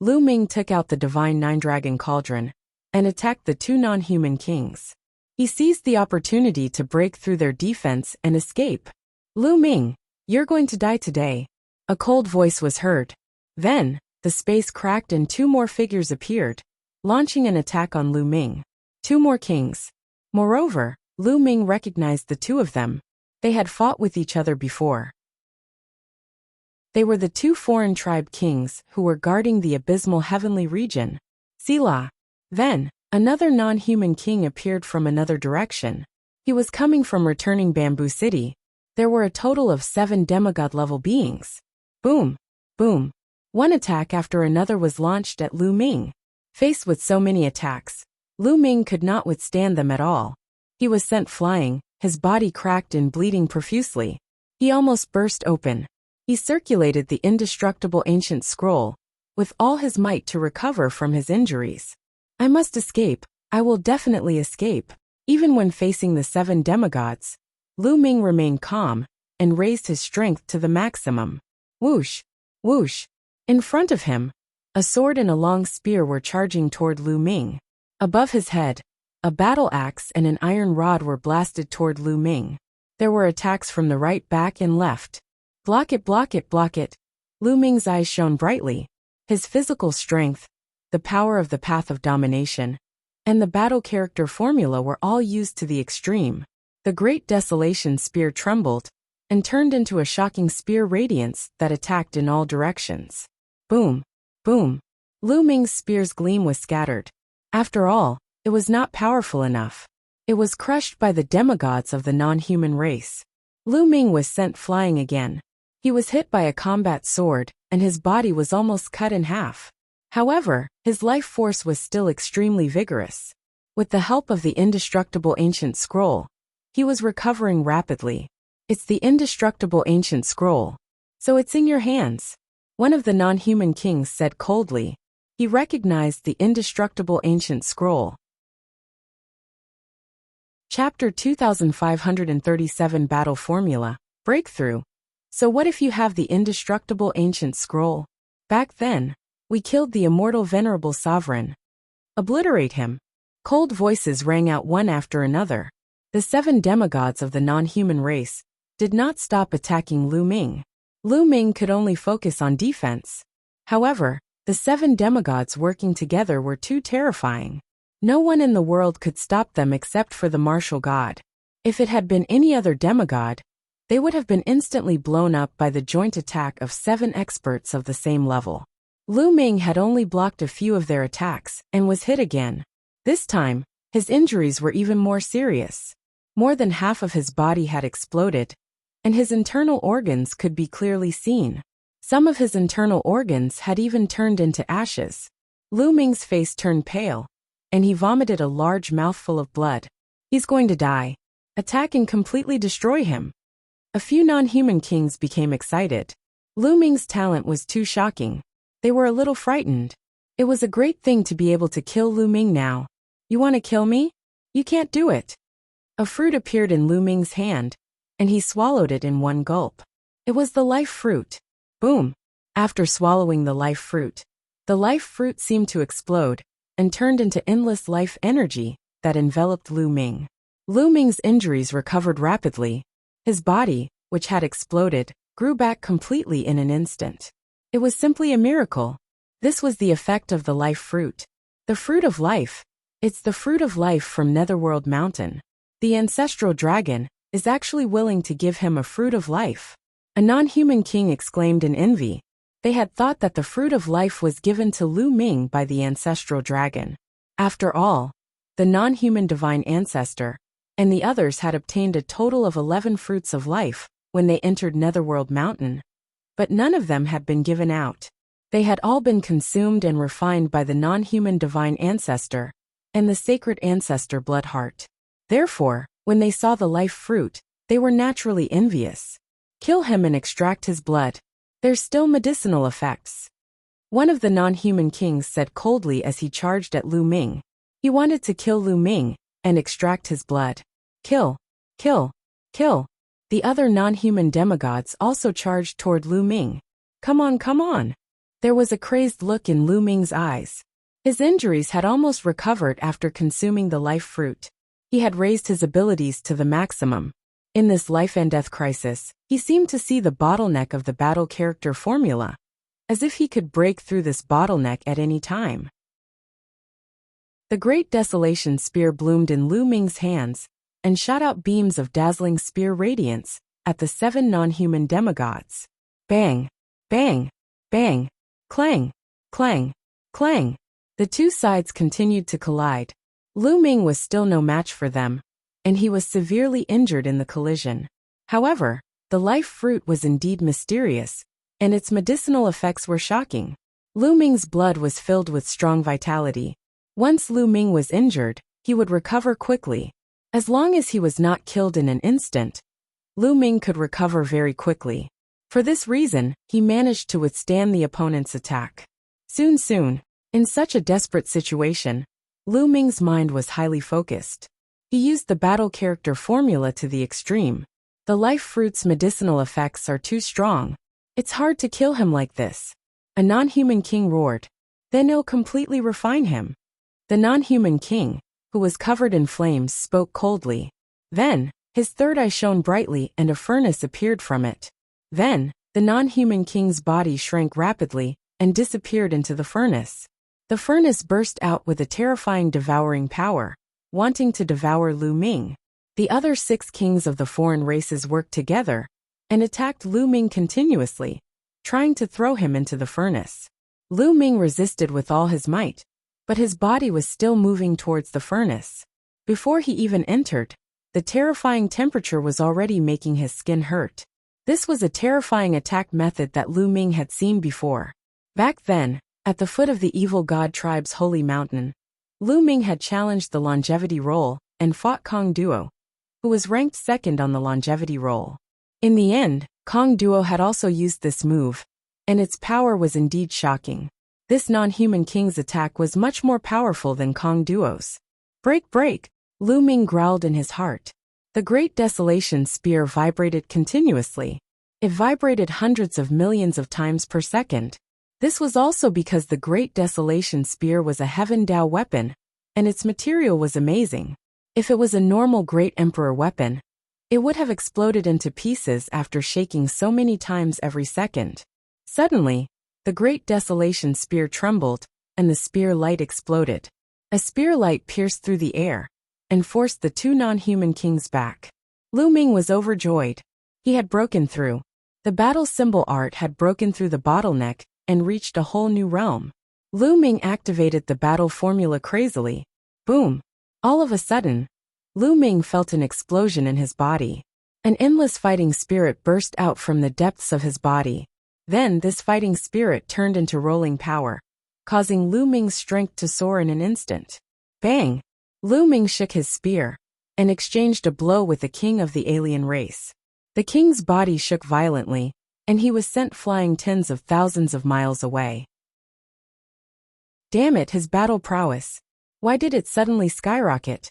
S1: Lu Ming took out the Divine Nine-Dragon Cauldron and attacked the two non-human kings. He seized the opportunity to break through their defense and escape. Lu Ming, you're going to die today. A cold voice was heard. Then, the space cracked and two more figures appeared, launching an attack on Lu Ming. Two more kings. Moreover, Lu Ming recognized the two of them. They had fought with each other before. They were the two foreign tribe kings who were guarding the abysmal heavenly region. Sila. Then, another non-human king appeared from another direction. He was coming from returning Bamboo City. There were a total of 7 demigod-level beings. Boom! Boom! One attack after another was launched at Lu Ming. Faced with so many attacks, Lu Ming could not withstand them at all. He was sent flying, his body cracked and bleeding profusely. He almost burst open. He circulated the indestructible ancient scroll with all his might to recover from his injuries. I must escape. I will definitely escape. Even when facing the 7 demigods, Lu Ming remained calm and raised his strength to the maximum. Whoosh! Whoosh! In front of him, a sword and a long spear were charging toward Lu Ming. Above his head, a battle axe and an iron rod were blasted toward Lu Ming. There were attacks from the right, back, and left. Block it, block it, block it. Lu Ming's eyes shone brightly. His physical strength, the power of the path of domination, and the battle character formula were all used to the extreme. The Great Desolation spear trembled and turned into a shocking spear radiance that attacked in all directions. Boom! Boom! Lu Ming's spear's gleam was scattered. After all, it was not powerful enough. It was crushed by the demigods of the non-human race. Lu Ming was sent flying again. He was hit by a combat sword, and his body was almost cut in half. However, his life force was still extremely vigorous. With the help of the indestructible ancient scroll, he was recovering rapidly. It's the indestructible ancient scroll. So it's in your hands. One of the non-human kings said coldly. He recognized the indestructible ancient scroll. Chapter 2537 Battle Formula, Breakthrough. So what if you have the indestructible ancient scroll? Back then, we killed the immortal venerable sovereign. Obliterate him. Cold voices rang out one after another. The 7 demigods of the non-human race did not stop attacking Lu Ming. Lu Ming could only focus on defense. However, the 7 demigods working together were too terrifying. No one in the world could stop them except for the martial god. If it had been any other demigod, they would have been instantly blown up by the joint attack of 7 experts of the same level. Lu Ming had only blocked a few of their attacks and was hit again. This time, his injuries were even more serious. More than half of his body had exploded, and his internal organs could be clearly seen. Some of his internal organs had even turned into ashes. Lu Ming's face turned pale, and he vomited a large mouthful of blood. He's going to die. Attack and completely destroy him. A few non-human kings became excited. Lu Ming's talent was too shocking. They were a little frightened. It was a great thing to be able to kill Lu Ming now. You want to kill me? You can't do it. A fruit appeared in Lu Ming's hand, and he swallowed it in one gulp. It was the life fruit. Boom! After swallowing the life fruit seemed to explode and turned into endless life energy that enveloped Lu Ming. Lu Ming's injuries recovered rapidly. His body, which had exploded, grew back completely in an instant. It was simply a miracle. This was the effect of the life fruit. The fruit of life. It's the fruit of life from Netherworld Mountain. The ancestral dragon is actually willing to give him a fruit of life. A non-human king exclaimed in envy. They had thought that the fruit of life was given to Lu Ming by the ancestral dragon. After all, the non-human divine ancestor and the others had obtained a total of 11 fruits of life when they entered Netherworld Mountain. But none of them had been given out. They had all been consumed and refined by the non-human divine ancestor and the sacred ancestor Bloodheart. Therefore, when they saw the life fruit, they were naturally envious. Kill him and extract his blood. There's still medicinal effects. One of the non-human kings said coldly as he charged at Lu Ming. He wanted to kill Lu Ming and extract his blood. Kill, kill, kill. The other non-human demigods also charged toward Lu Ming. Come on, come on. There was a crazed look in Lu Ming's eyes. His injuries had almost recovered after consuming the life fruit. He had raised his abilities to the maximum. In this life and death crisis, he seemed to see the bottleneck of the battle character formula, as if he could break through this bottleneck at any time. The Great Desolation Spear bloomed in Lu Ming's hands and shot out beams of dazzling spear radiance at the 7 non-human demigods. Bang, bang, bang, clang, clang, clang. The 2 sides continued to collide. Lu Ming was still no match for them, and he was severely injured in the collision. However, the life fruit was indeed mysterious, and its medicinal effects were shocking. Lu Ming's blood was filled with strong vitality. Once Lu Ming was injured, he would recover quickly. As long as he was not killed in an instant, Lu Ming could recover very quickly. For this reason, he managed to withstand the opponent's attack. Soon, in such a desperate situation, Lu Ming's mind was highly focused. He used the battle character formula to the extreme. The life fruit's medicinal effects are too strong. It's hard to kill him like this. A non-human king roared. Then it'll completely refine him. The non-human king, who was covered in flames, spoke coldly. Then, his third eye shone brightly and a furnace appeared from it. Then, the non-human king's body shrank rapidly and disappeared into the furnace. The furnace burst out with a terrifying devouring power, wanting to devour Lu Ming. The other 6 kings of the foreign races worked together and attacked Lu Ming continuously, trying to throw him into the furnace. Lu Ming resisted with all his might, but his body was still moving towards the furnace. Before he even entered, the terrifying temperature was already making his skin hurt. This was a terrifying attack method that Lu Ming had seen before. Back then, at the foot of the evil god tribe's holy mountain, Lu Ming had challenged the longevity roll and fought Kong Duo, who was ranked second on the longevity roll. In the end, Kong Duo had also used this move, and its power was indeed shocking. This non-human king's attack was much more powerful than Kong Duo's. Break, break! Lu Ming growled in his heart. The Great Desolation Spear vibrated continuously. It vibrated hundreds of millions of times per second. This was also because the Great Desolation Spear was a Heaven Dao weapon, and its material was amazing. If it was a normal Great Emperor weapon, it would have exploded into pieces after shaking so many times every second. Suddenly, the Great Desolation Spear trembled, and the spear light exploded. A spear light pierced through the air and forced the two non-human kings back. Lu Ming was overjoyed. He had broken through. The battle symbol art had broken through the bottleneck and reached a whole new realm. Lu Ming activated the battle formula crazily. Boom! All of a sudden, Lu Ming felt an explosion in his body. An endless fighting spirit burst out from the depths of his body. Then this fighting spirit turned into rolling power, causing Lu Ming's strength to soar in an instant. Bang! Lu Ming shook his spear and exchanged a blow with the king of the alien race. The king's body shook violently, and he was sent flying tens of thousands of miles away. Damn it, his battle prowess. Why did it suddenly skyrocket?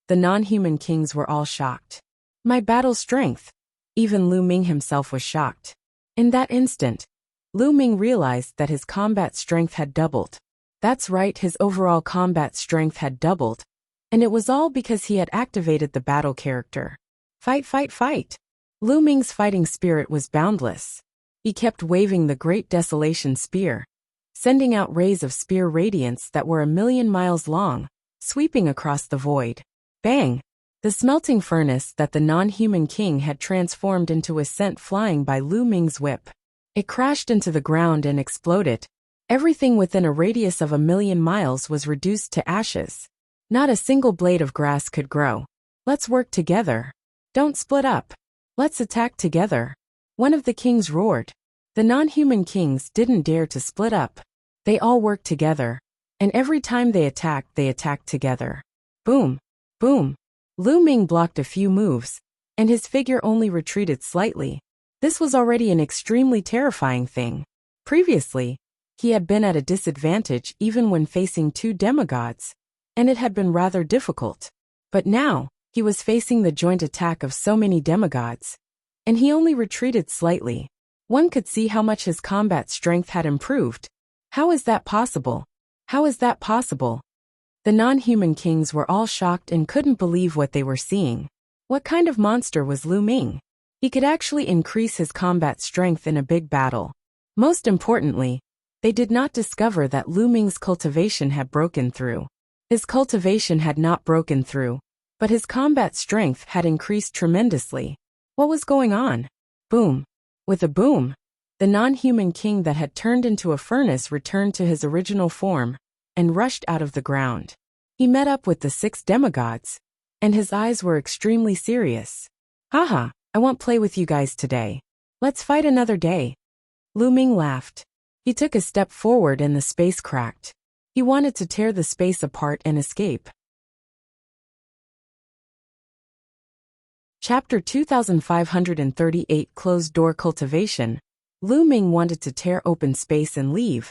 S1: The non-human kings were all shocked. My battle strength. Even Lu Ming himself was shocked. In that instant, Lu Ming realized that his combat strength had doubled. That's right, his overall combat strength had doubled. And it was all because he had activated the battle character. Fight, fight, fight! Lu Ming's fighting spirit was boundless. He kept waving the Great Desolation Spear, sending out rays of spear radiance that were 1,000,000 miles long, sweeping across the void. Bang! The smelting furnace that the non-human king had transformed into was sent flying by Lu Ming's whip. It crashed into the ground and exploded. Everything within a radius of 1,000,000 miles was reduced to ashes. Not a single blade of grass could grow. Let's work together. Don't split up. Let's attack together. One of the kings roared. The non-human kings didn't dare to split up. They all worked together, and every time they attacked together. Boom! Boom! Lu Ming blocked a few moves, and his figure only retreated slightly. This was already an extremely terrifying thing. Previously, he had been at a disadvantage even when facing two demigods, and it had been rather difficult. But now, he was facing the joint attack of so many demigods, and he only retreated slightly. One could see how much his combat strength had improved. How is that possible? How is that possible? The non-human kings were all shocked and couldn't believe what they were seeing. What kind of monster was Lu Ming? He could actually increase his combat strength in a big battle. Most importantly, they did not discover that Lu Ming's cultivation had broken through. His cultivation had not broken through, but his combat strength had increased tremendously. What was going on? Boom! With a boom, the non-human king that had turned into a furnace returned to his original form and rushed out of the ground. He met up with the 6 demigods, and his eyes were extremely serious. Haha, I won't play with you guys today. Let's fight another day. Lu Ming laughed. He took a step forward and the space cracked. He wanted to tear the space apart and escape. Chapter 2538 Closed Door Cultivation. Lu Ming wanted to tear open space and leave,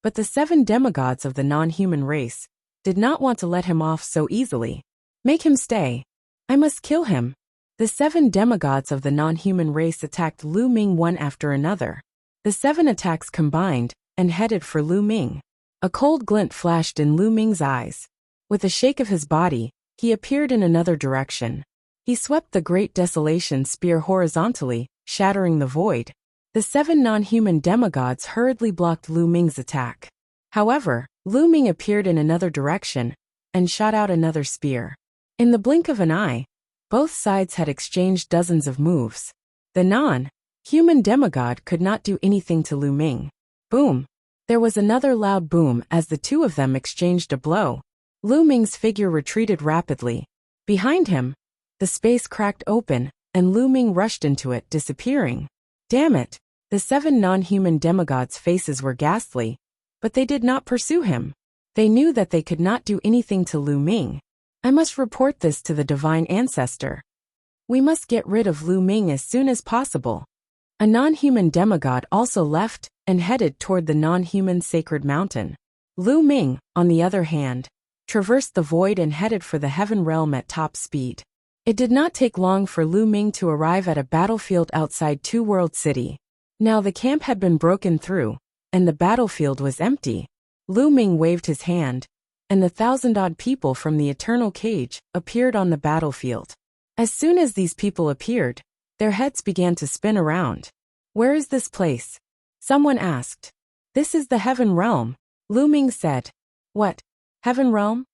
S1: but the 7 demigods of the non-human race did not want to let him off so easily. Make him stay. I must kill him. The 7 demigods of the non-human race attacked Lu Ming one after another. The 7 attacks combined and headed for Lu Ming. A cold glint flashed in Lu Ming's eyes. With a shake of his body, he appeared in another direction. He swept the Great Desolation Spear horizontally, shattering the void. The 7 non-human demigods hurriedly blocked Lu Ming's attack. However, Lu Ming appeared in another direction and shot out another spear. In the blink of an eye, both sides had exchanged dozens of moves. The non-human demigod could not do anything to Lu Ming. Boom! There was another loud boom as the two of them exchanged a blow. Lu Ming's figure retreated rapidly, Behind him, the space cracked open, and Lu Ming rushed into it, disappearing. Damn it! The 7 non-human demigods' faces were ghastly, but they did not pursue him. They knew that they could not do anything to Lu Ming. I must report this to the divine ancestor. We must get rid of Lu Ming as soon as possible. A non-human demigod also left and headed toward the non-human sacred mountain. Lu Ming, on the other hand, traversed the void and headed for the heaven realm at top speed. It did not take long for Lu Ming to arrive at a battlefield outside Two World City. Now the camp had been broken through, and the battlefield was empty. Lu Ming waved his hand, and the 1,000-odd people from the Eternal Cage appeared on the battlefield. As soon as these people appeared, their heads began to spin around. Where is this place? Someone asked. This is the Heaven Realm, Lu Ming said. What? Heaven Realm?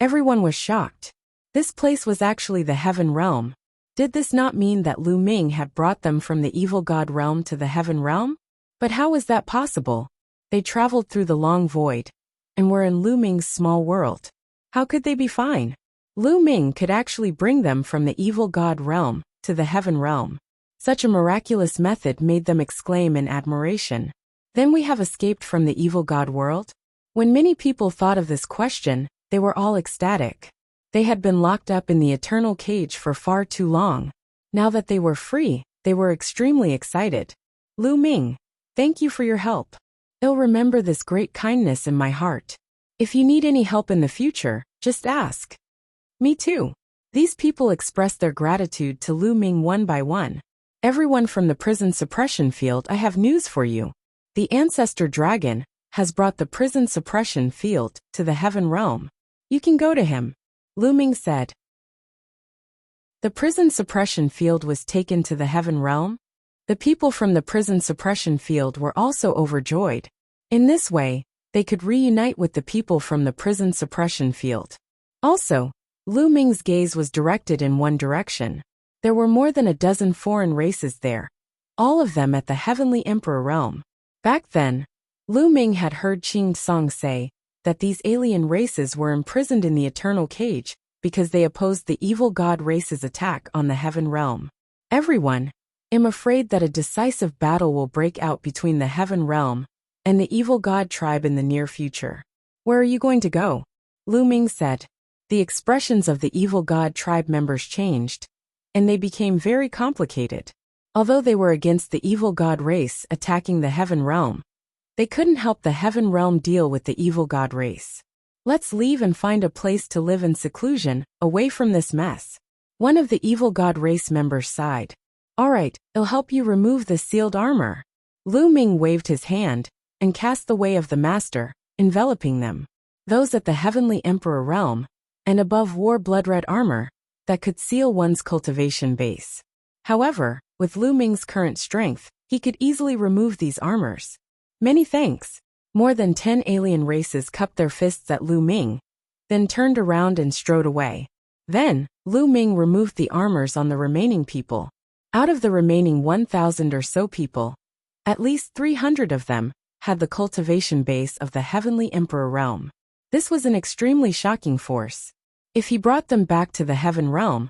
S1: Everyone was shocked. This place was actually the Heaven Realm. Did this not mean that Lu Ming had brought them from the evil god realm to the Heaven Realm? But how was that possible? They traveled through the long void, and were in Lu Ming's small world. How could they be fine? Lu Ming could actually bring them from the evil god realm to the Heaven Realm. Such a miraculous method made them exclaim in admiration. Then we have escaped from the evil god world? When many people thought of this question, they were all ecstatic. They had been locked up in the Eternal Cage for far too long. Now that they were free, they were extremely excited. Lu Ming, thank you for your help. I'll remember this great kindness in my heart. If you need any help in the future, just ask. Me too. These people expressed their gratitude to Lu Ming one by one. Everyone from the prison suppression field, I have news for you. The ancestor dragon has brought the prison suppression field to the Heaven Realm. You can go to him, Lu Ming said. The prison suppression field was taken to the Heaven Realm. The people from the prison suppression field were also overjoyed. In this way, they could reunite with the people from the prison suppression field. Also, Lu Ming's gaze was directed in one direction. There were more than a dozen foreign races there, all of them at the Heavenly Emperor realm. Back then, Lu Ming had heard Qing Song say that these alien races were imprisoned in the Eternal Cage because they opposed the evil god race's attack on the Heaven Realm. Everyone, I'm afraid that a decisive battle will break out between the Heaven Realm and the evil god tribe in the near future. Where are you going to go? Lu Ming said. The expressions of the evil god tribe members changed, and they became very complicated. Although they were against the evil god race attacking the Heaven Realm, they couldn't help the Heaven Realm deal with the evil god race. Let's leave and find a place to live in seclusion, away from this mess. One of the evil god race members sighed. All right, I'll help you remove the sealed armor. Lu Ming waved his hand and cast the way of the master, enveloping them. Those at the Heavenly Emperor realm, and above wore blood-red armor that could seal one's cultivation base. However, with Lu Ming's current strength, he could easily remove these armors. Many thanks. More than 10 alien races cupped their fists at Lu Ming, then turned around and strode away. Then, Lu Ming removed the armors on the remaining people. Out of the remaining 1,000 or so people, at least 300 of them had the cultivation base of the Heavenly Emperor realm. This was an extremely shocking force. If he brought them back to the Heaven Realm,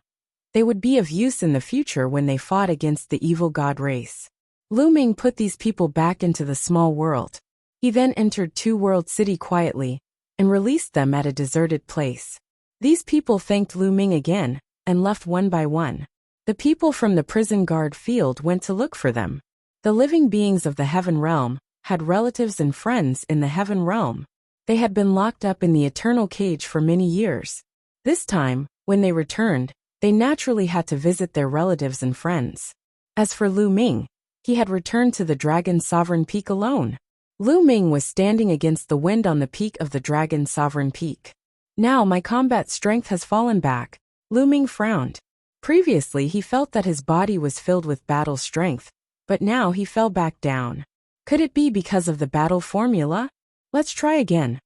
S1: they would be of use in the future when they fought against the evil god race. Lu Ming put these people back into the small world. He then entered Two World City quietly and released them at a deserted place. These people thanked Lu Ming again and left one by one. The people from the prison guard field went to look for them. The living beings of the Heaven Realm had relatives and friends in the Heaven Realm. They had been locked up in the Eternal Cage for many years. This time, when they returned, they naturally had to visit their relatives and friends. As for Lu Ming, he had returned to the Dragon Sovereign Peak alone. Lu Ming was standing against the wind on the peak of the Dragon Sovereign Peak. Now my combat strength has fallen back. Lu Ming frowned. Previously he felt that his body was filled with battle strength, but now he fell back down. Could it be because of the battle formula? Let's try again.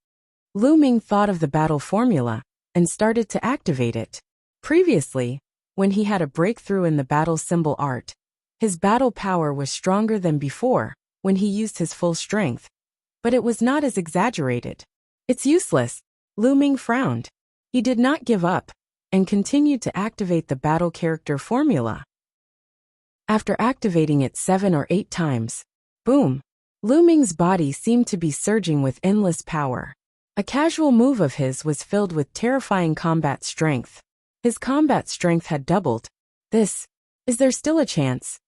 S1: Lu Ming thought of the battle formula and started to activate it. Previously, when he had a breakthrough in the battle symbol art, his battle power was stronger than before when he used his full strength, but it was not as exaggerated. It's useless. Lu Ming frowned. He did not give up. and continued to activate the battle character formula. After activating it 7 or 8 times, boom! Lu Ming's body seemed to be surging with endless power. A casual move of his was filled with terrifying combat strength. His combat strength had doubled. Is there still a chance?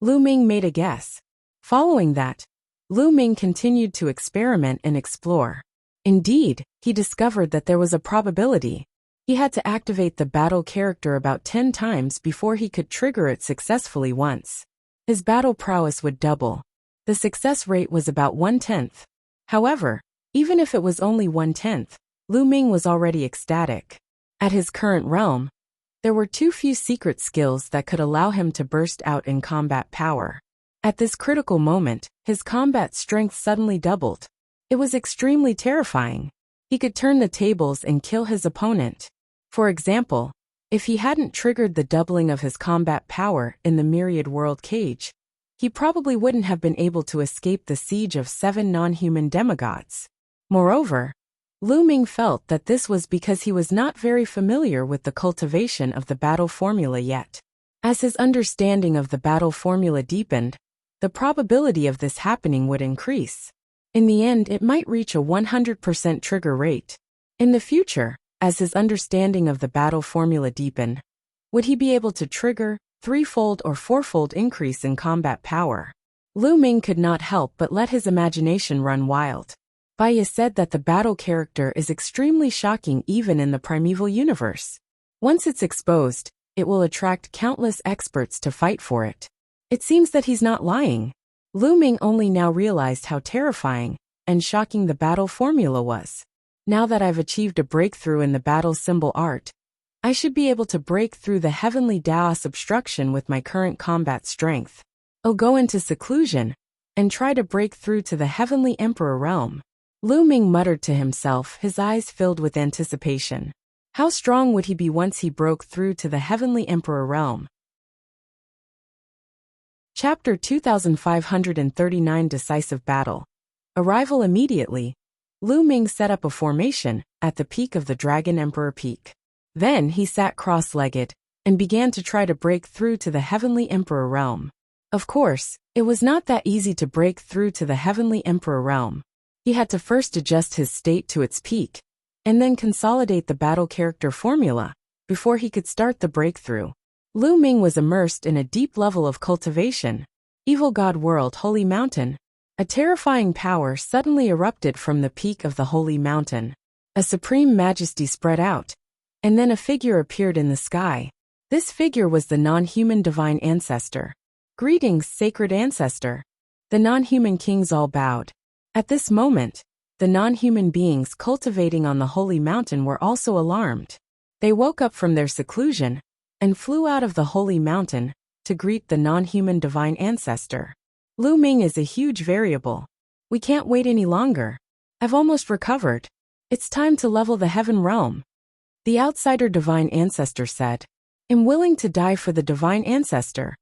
S1: Lu Ming made a guess. Following that, Lu Ming continued to experiment and explore. Indeed, he discovered that there was a probability. He had to activate the battle character about 10 times before he could trigger it successfully once. His battle prowess would double. The success rate was about 1/10. However, even if it was only 1/10, Lu Ming was already ecstatic. At his current realm, there were too few secret skills that could allow him to burst out in combat power. At this critical moment, his combat strength suddenly doubled. It was extremely terrifying. He could turn the tables and kill his opponent. For example, if he hadn't triggered the doubling of his combat power in the Myriad world cage, he probably wouldn't have been able to escape the siege of 7 non-human demigods. Moreover, Lu Ming felt that this was because he was not very familiar with the cultivation of the battle formula yet. As his understanding of the battle formula deepened, the probability of this happening would increase. In the end, it might reach a 100% trigger rate. In the future, as his understanding of the battle formula deepened, would he be able to trigger 3-fold or 4-fold increase in combat power? Lu Ming could not help but let his imagination run wild. Baiya said that the battle character is extremely shocking even in the primeval universe. Once it's exposed, it will attract countless experts to fight for it. It seems that he's not lying. Lu Ming only now realized how terrifying and shocking the battle formula was. Now that I've achieved a breakthrough in the battle symbol art, I should be able to break through the heavenly Daos obstruction with my current combat strength. I'll go into seclusion and try to break through to the heavenly emperor realm. Lu Ming muttered to himself, his eyes filled with anticipation. How strong would he be once he broke through to the heavenly emperor realm? Chapter 2539 Decisive Battle. Arrival immediately. Lu Ming set up a formation at the peak of the Dragon Emperor Peak. Then he sat cross-legged and began to try to break through to the Heavenly Emperor realm. Of course, it was not that easy to break through to the Heavenly Emperor realm. He had to first adjust his state to its peak, and then consolidate the battle character formula before he could start the breakthrough. Lu Ming was immersed in a deep level of cultivation. Evil God World Holy Mountain. A terrifying power suddenly erupted from the peak of the Holy Mountain. A supreme majesty spread out, and then a figure appeared in the sky. This figure was the non-human divine ancestor. Greetings, sacred ancestor. The non-human kings all bowed. At this moment, the non-human beings cultivating on the Holy Mountain were also alarmed. They woke up from their seclusion and flew out of the Holy Mountain to greet the non-human divine ancestor. Lu Ming is a huge variable. We can't wait any longer. I've almost recovered. It's time to level the heaven realm. The outsider divine ancestor said, I'm willing to die for the divine ancestor.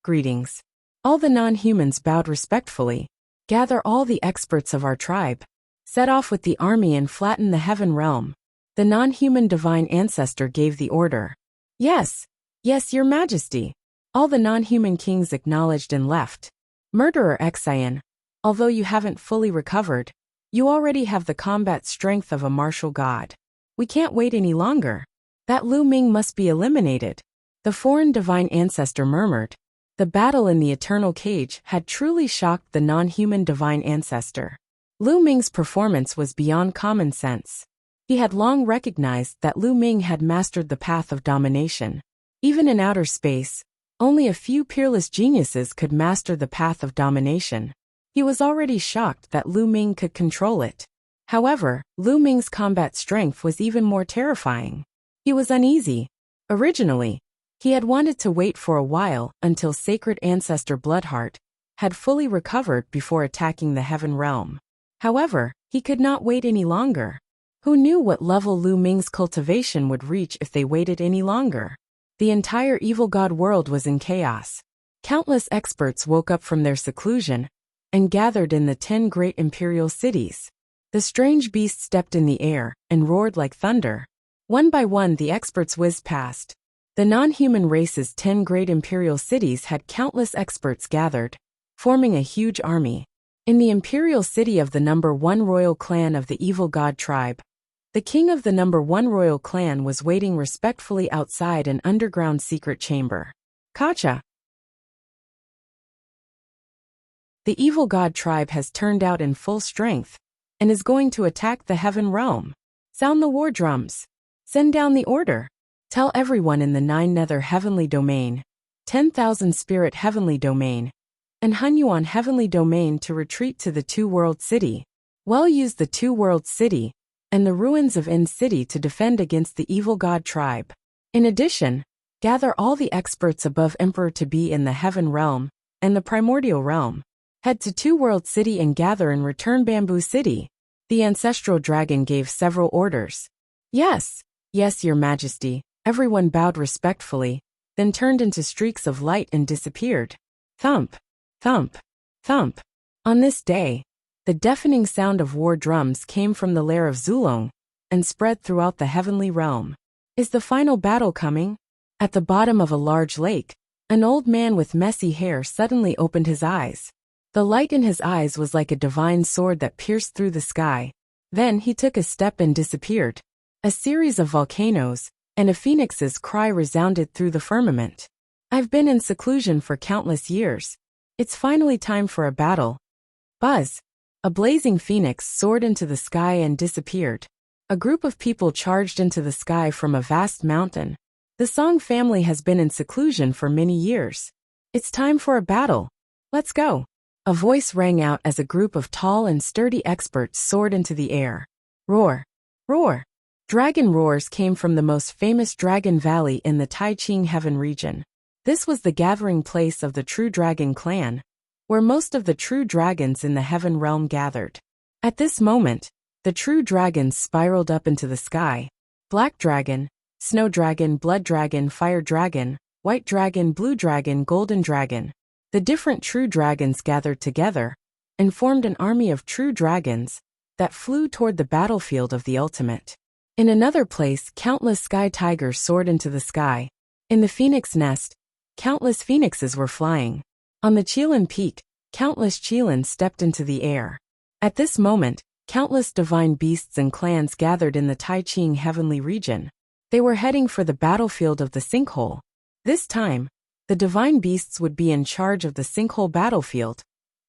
S1: Greetings. All the non-humans bowed respectfully. Gather all the experts of our tribe. Set off with the army and flatten the heaven realm. The non-human divine ancestor gave the order. Yes, your majesty. All the non-human kings acknowledged and left. Murderer Xian, although you haven't fully recovered, you already have the combat strength of a martial god. We can't wait any longer. That Lu Ming must be eliminated. The foreign divine ancestor murmured. The battle in the eternal cage had truly shocked the non-human divine ancestor. Lu Ming's performance was beyond common sense. He had long recognized that Lu Ming had mastered the path of domination. Even in outer space, only a few peerless geniuses could master the path of domination. He was already shocked that Lu Ming could control it. However, Lu Ming's combat strength was even more terrifying. He was uneasy. Originally, he had wanted to wait for a while until Sacred Ancestor Bloodheart had fully recovered before attacking the Heaven Realm. However, he could not wait any longer. Who knew what level Lu Ming's cultivation would reach if they waited any longer? The entire evil god world was in chaos. Countless experts woke up from their seclusion and gathered in the 10 great imperial cities. The strange beast stepped in the air and roared like thunder. One by one the experts whizzed past. The non-human race's 10 great imperial cities had countless experts gathered, forming a huge army. In the imperial city of the number 1 royal clan of the evil god tribe, the king of the number 1 royal clan was waiting respectfully outside an underground secret chamber. Kacha! The evil god tribe has turned out in full strength and is going to attack the heaven realm. Sound the war drums. Send down the order. Tell everyone in the 9 nether heavenly domain, 10,000 spirit heavenly domain, and Hunyuan heavenly domain to retreat to the 2-world city. Well, use the 2-world city and the ruins of End City to defend against the evil god tribe. In addition, gather all the experts above Emperor to be in the heaven realm and the primordial realm. Head to 2-world city and gather and return Bamboo City. The ancestral dragon gave several orders. Yes, yes, your majesty. Everyone bowed respectfully, then turned into streaks of light and disappeared. Thump, thump, thump. On this day, the deafening sound of war drums came from the lair of Zulong and spread throughout the heavenly realm. Is the final battle coming? At the bottom of a large lake, an old man with messy hair suddenly opened his eyes. The light in his eyes was like a divine sword that pierced through the sky. Then he took a step and disappeared. A series of volcanoes and a phoenix's cry resounded through the firmament. I've been in seclusion for countless years. It's finally time for a battle. Buzz! A blazing phoenix soared into the sky and disappeared. A group of people charged into the sky from a vast mountain. The Song family has been in seclusion for many years. It's time for a battle. Let's go. A voice rang out as a group of tall and sturdy experts soared into the air. Roar! Roar! Dragon roars came from the most famous Dragon Valley in the Taiching Heaven region. This was the gathering place of the True Dragon clan, where most of the true dragons in the heaven realm gathered. At this moment, the true dragons spiraled up into the sky. Black dragon, snow dragon, blood dragon, fire dragon, white dragon, blue dragon, golden dragon. The different true dragons gathered together and formed an army of true dragons that flew toward the battlefield of the ultimate. In another place, countless sky tigers soared into the sky. In the phoenix nest, countless phoenixes were flying. On the Qilin peak, countless Qilin stepped into the air. At this moment, countless divine beasts and clans gathered in the Taiching heavenly region. They were heading for the battlefield of the sinkhole. This time, the divine beasts would be in charge of the sinkhole battlefield,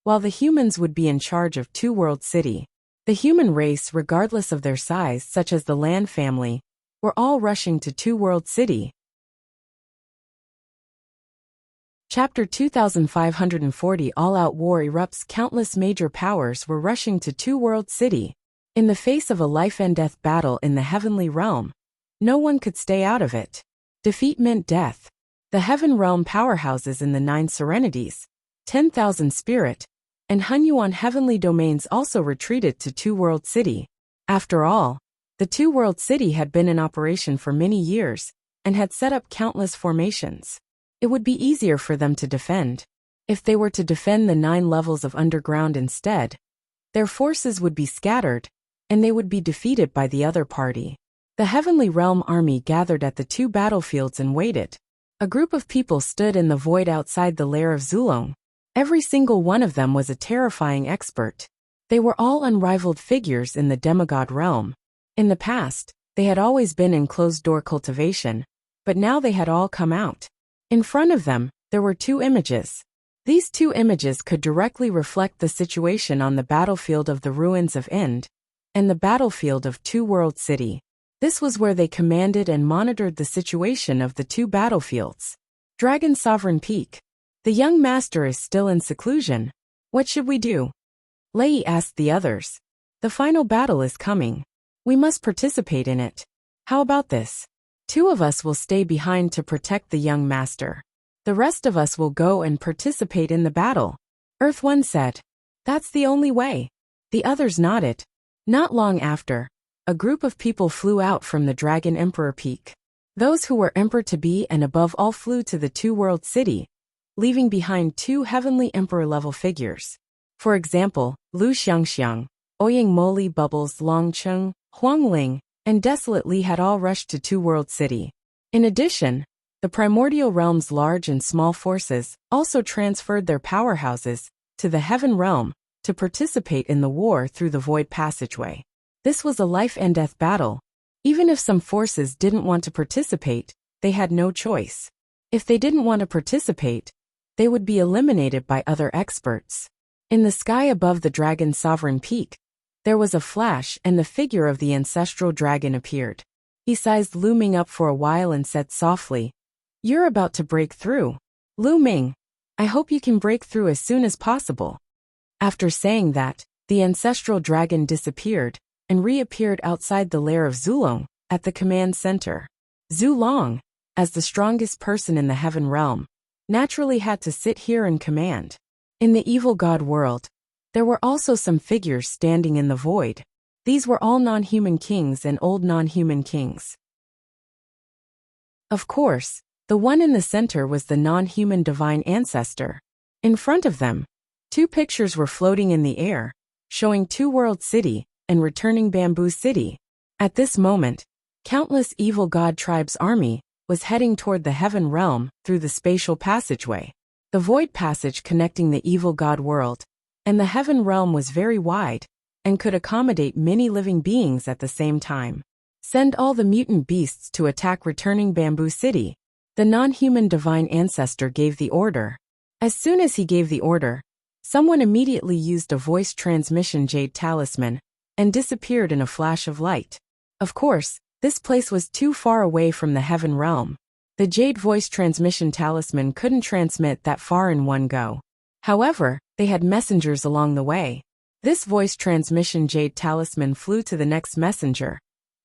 S1: while the humans would be in charge of 2-world city. The human race, regardless of their size, such as the Land family, were all rushing to 2-world city. Chapter 2540 All-out war erupts. Countless major powers were rushing to 2-world city. In the face of a life-and-death battle in the heavenly realm, no one could stay out of it. Defeat meant death. The heaven realm powerhouses in the 9 serenities, 10,000 spirit, and Hunyuan heavenly domains also retreated to 2-world city. After all, the 2-world city had been in operation for many years and had set up countless formations. It would be easier for them to defend. If they were to defend the 9 levels of underground instead, their forces would be scattered, and they would be defeated by the other party. The heavenly realm army gathered at the 2 battlefields and waited. A group of people stood in the void outside the lair of Zulong. Every single one of them was a terrifying expert. They were all unrivaled figures in the demigod realm. In the past, they had always been in closed-door cultivation, but now they had all come out. In front of them, there were 2 images. These 2 images could directly reflect the situation on the battlefield of the ruins of End and the battlefield of 2-world city. This was where they commanded and monitored the situation of the 2 battlefields. Dragon Sovereign Peak. The young master is still in seclusion. What should we do? Lei asked the others. The final battle is coming. We must participate in it. How about this? 2 of us will stay behind to protect the young master. The rest of us will go and participate in the battle. Earth One said. That's the only way. The others nodded. Not long after, a group of people flew out from the Dragon Emperor Peak. Those who were emperor-to-be and above all flew to the 2-world city, leaving behind 2 heavenly emperor-level figures. For example, Lu Xiangxiang, Ouyang Moli Bubbles Longcheng, Huangling, and desolately had all rushed to Two World City. In addition, the primordial realm's large and small forces also transferred their powerhouses to the Heaven Realm to participate in the war through the Void Passageway. This was a life-and-death battle. Even if some forces didn't want to participate, they had no choice. If they didn't want to participate, they would be eliminated by other experts. In the sky above the dragon's sovereign peak, there was a flash and the figure of the ancestral dragon appeared. He sized Lu Ming up for a while and said softly, "You're about to break through. Lu Ming, I hope you can break through as soon as possible." After saying that, the ancestral dragon disappeared and reappeared outside the lair of Zulong at the command center. Zulong, as the strongest person in the Heaven Realm, naturally had to sit here and command. In the evil god world, there were also some figures standing in the void. These were all non-human kings and old non-human kings. Of course, the one in the center was the non-human divine ancestor. In front of them, two pictures were floating in the air, showing Two World City and returning Bamboo City. At this moment, countless evil god tribes' army was heading toward the Heaven Realm through the spatial passageway. The void passage connecting the evil god world and the Heaven Realm was very wide and could accommodate many living beings at the same time. Send all the mutant beasts to attack returning Bamboo City. The non-human divine ancestor gave the order. As soon as he gave the order, someone immediately used a voice transmission jade talisman and disappeared in a flash of light. Of course, this place was too far away from the Heaven Realm. The jade voice transmission talisman couldn't transmit that far in one go. However, they had messengers along the way. This voice transmission jade talisman flew to the next messenger,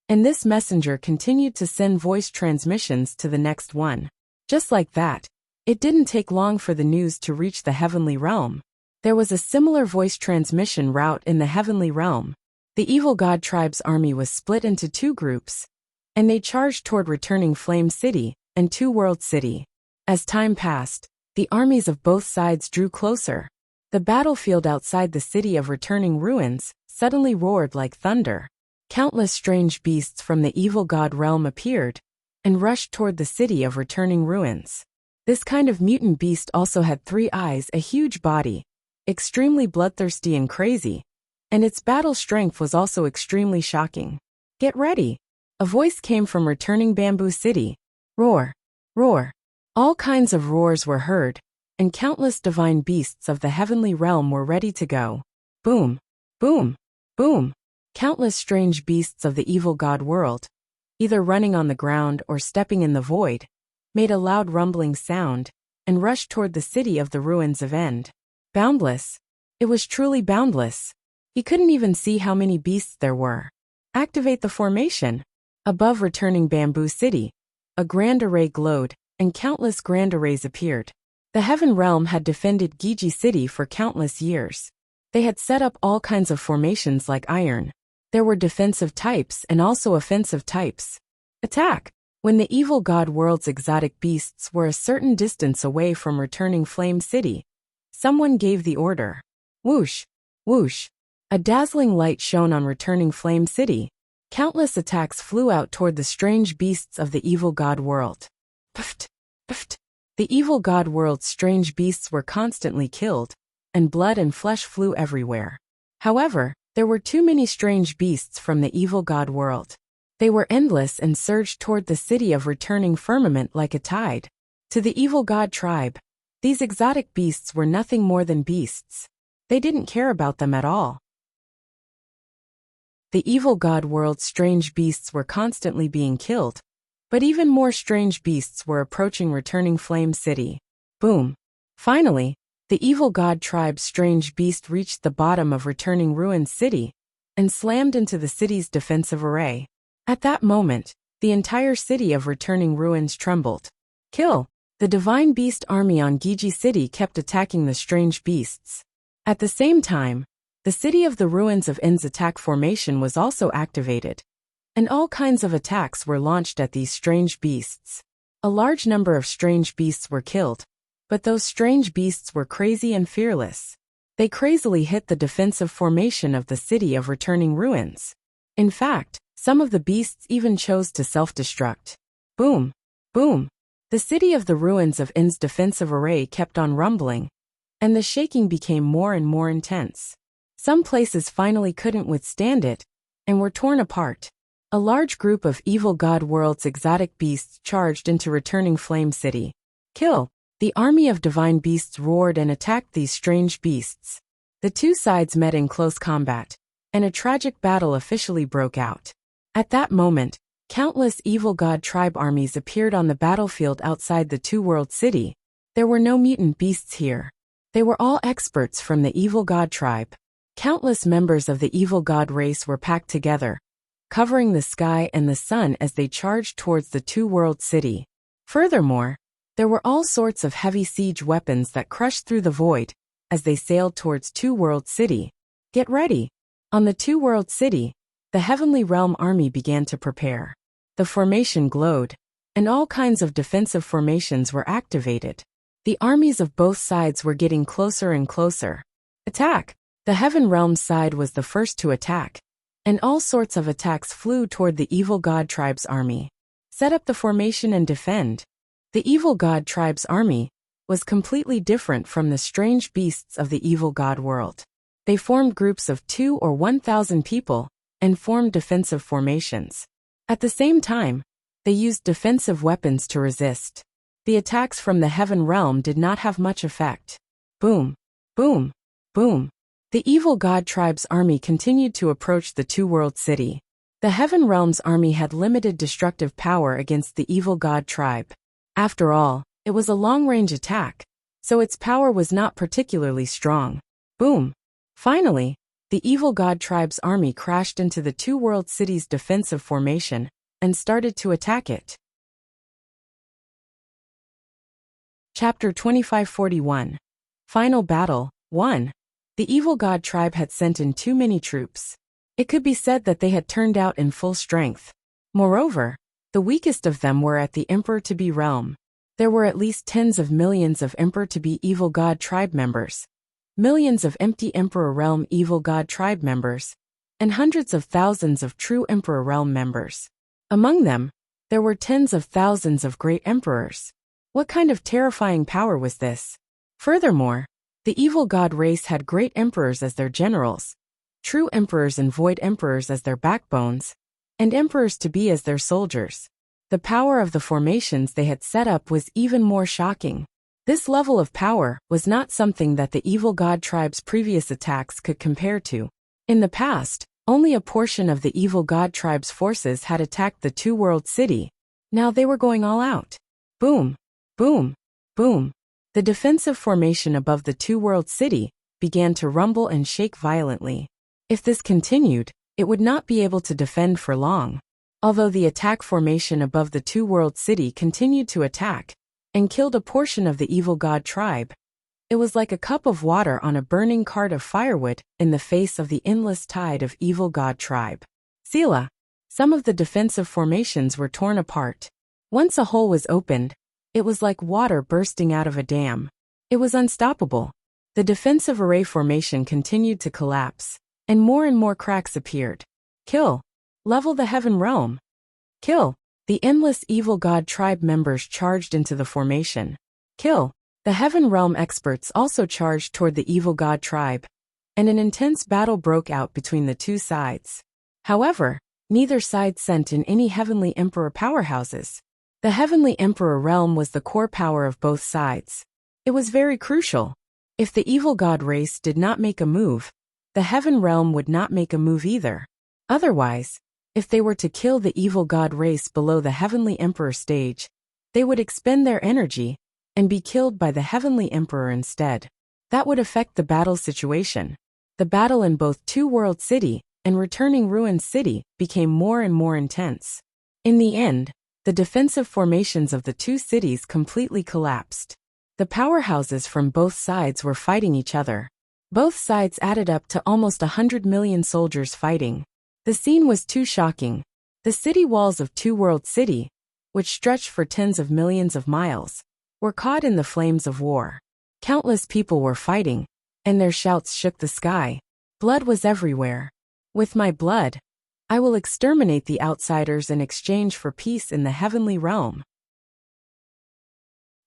S1: and this messenger continued to send voice transmissions to the next one. Just like that, it didn't take long for the news to reach the Heavenly Realm. There was a similar voice transmission route in the Heavenly Realm. The evil god tribe's army was split into two groups, and they charged toward returning Flame City and Two World City. As time passed, the armies of both sides drew closer. The battlefield outside the city of returning ruins suddenly roared like thunder. Countless strange beasts from the evil god realm appeared and rushed toward the city of returning ruins. This kind of mutant beast also had 3 eyes, a huge body, extremely bloodthirsty and crazy, and its battle strength was also extremely shocking. "Get ready!" A voice came from returning Bamboo City. Roar! Roar! All kinds of roars were heard, and countless divine beasts of the heavenly realm were ready to go. Boom! Boom! Boom! Countless strange beasts of the evil god world, either running on the ground or stepping in the void, made a loud rumbling sound and rushed toward the city of the ruins of End. Boundless. It was truly boundless. He couldn't even see how many beasts there were. Activate the formation. Above returning Bamboo City, a grand array glowed, and countless grand arrays appeared. The Heaven Realm had defended Giji City for countless years. They had set up all kinds of formations like iron. There were defensive types and also offensive types. Attack! When the evil god world's exotic beasts were a certain distance away from returning Flame City, someone gave the order. Whoosh! Whoosh! A dazzling light shone on returning Flame City. Countless attacks flew out toward the strange beasts of the evil god world. Puft! Puft! The evil god world's strange beasts were constantly killed, and blood and flesh flew everywhere. However, there were too many strange beasts from the evil god world. They were endless and surged toward the city of returning firmament like a tide. To the evil god tribe, these exotic beasts were nothing more than beasts. They didn't care about them at all. The evil god world's strange beasts were constantly being killed, but even more strange beasts were approaching returning Flame City. Boom! Finally, the evil god tribe's strange beast reached the bottom of returning Ruin City and slammed into the city's defensive array. At that moment, the entire city of returning ruins trembled. Kill! The divine beast army on Giji City kept attacking the strange beasts. At the same time, the city of the ruins of End's attack formation was also activated, and all kinds of attacks were launched at these strange beasts. A large number of strange beasts were killed, but those strange beasts were crazy and fearless. They crazily hit the defensive formation of the city of returning ruins. In fact, Some of the beasts even chose to self-destruct. Boom! Boom! The city of the ruins of In's defensive array kept on rumbling, and the shaking became more and more intense. Some places finally couldn't withstand it, and were torn apart. A large group of evil god world's exotic beasts charged into returning Flame City. Kill! The army of divine beasts roared and attacked these strange beasts. The two sides met in close combat, and a tragic battle officially broke out. At that moment, countless evil god tribe armies appeared on the battlefield outside the two-world city. There were no mutant beasts here. They were all experts from the evil god tribe. Countless members of the evil god race were packed together, covering the sky and the sun as they charged towards the two-world city. Furthermore, there were all sorts of heavy siege weapons that crushed through the void as they sailed towards two-world city. Get ready! On the two-world city, the Heavenly Realm army began to prepare. The formation glowed, and all kinds of defensive formations were activated. The armies of both sides were getting closer and closer. Attack! The Heaven Realm side was the first to attack, and all sorts of attacks flew toward the evil god tribe's army. Set up the formation and defend. The evil god tribe's army was completely different from the strange beasts of the evil god world. They formed groups of 2 or 1,000 people and formed defensive formations. At the same time, they used defensive weapons to resist. The attacks from the Heaven Realm did not have much effect. Boom! Boom! Boom! The evil god tribe's army continued to approach the two-world city. The Heaven Realm's army had limited destructive power against the evil god tribe. After all, it was a long-range attack, so its power was not particularly strong. Boom! Finally, the evil god tribe's army crashed into the two-world city's defensive formation and started to attack it. Chapter 2541. Final Battle 1. The evil god tribe had sent in too many troops. It could be said that they had turned out in full strength. Moreover, the weakest of them were at the Emperor-to-be realm. There were at least tens of millions of Emperor-to-be evil god tribe members, millions of empty Emperor realm evil god tribe members, and hundreds of thousands of true Emperor realm members. Among them, there were tens of thousands of great emperors. What kind of terrifying power was this? Furthermore, the evil god race had great emperors as their generals, true emperors and void emperors as their backbones, and emperors-to-be as their soldiers. The power of the formations they had set up was even more shocking. This level of power was not something that the evil god tribe's previous attacks could compare to. In the past, only a portion of the evil god tribe's forces had attacked the two-world city. Now they were going all out. Boom! Boom! Boom! The defensive formation above the two-world city began to rumble and shake violently. If this continued, it would not be able to defend for long. Although the attack formation above the two-world city continued to attack and killed a portion of the evil god tribe, it was like a cup of water on a burning cart of firewood in the face of the endless tide of evil god tribe. Selah! Some of the defensive formations were torn apart. Once a hole was opened, it was like water bursting out of a dam. It was unstoppable. The defensive array formation continued to collapse, and more cracks appeared. Kill! Level the Heaven Realm! Kill! The endless evil god tribe members charged into the formation. Kill! The Heaven Realm experts also charged toward the evil god tribe, and an intense battle broke out between the two sides. However, neither side sent in any heavenly emperor powerhouses. The Heavenly Emperor realm was the core power of both sides. It was very crucial. If the evil god race did not make a move, the Heaven Realm would not make a move either. Otherwise, if they were to kill the evil god race below the Heavenly Emperor stage, they would expend their energy and be killed by the Heavenly Emperor instead. That would affect the battle situation. The battle in both Two-World City and Returning Ruins City became more and more intense. In the end, the defensive formations of the two cities completely collapsed. The powerhouses from both sides were fighting each other. Both sides added up to almost 100 million soldiers fighting. The scene was too shocking. The city walls of Two-World City, which stretched for tens of millions of miles, were caught in the flames of war. Countless people were fighting, and their shouts shook the sky. Blood was everywhere. With my blood, I will exterminate the outsiders in exchange for peace in the heavenly realm.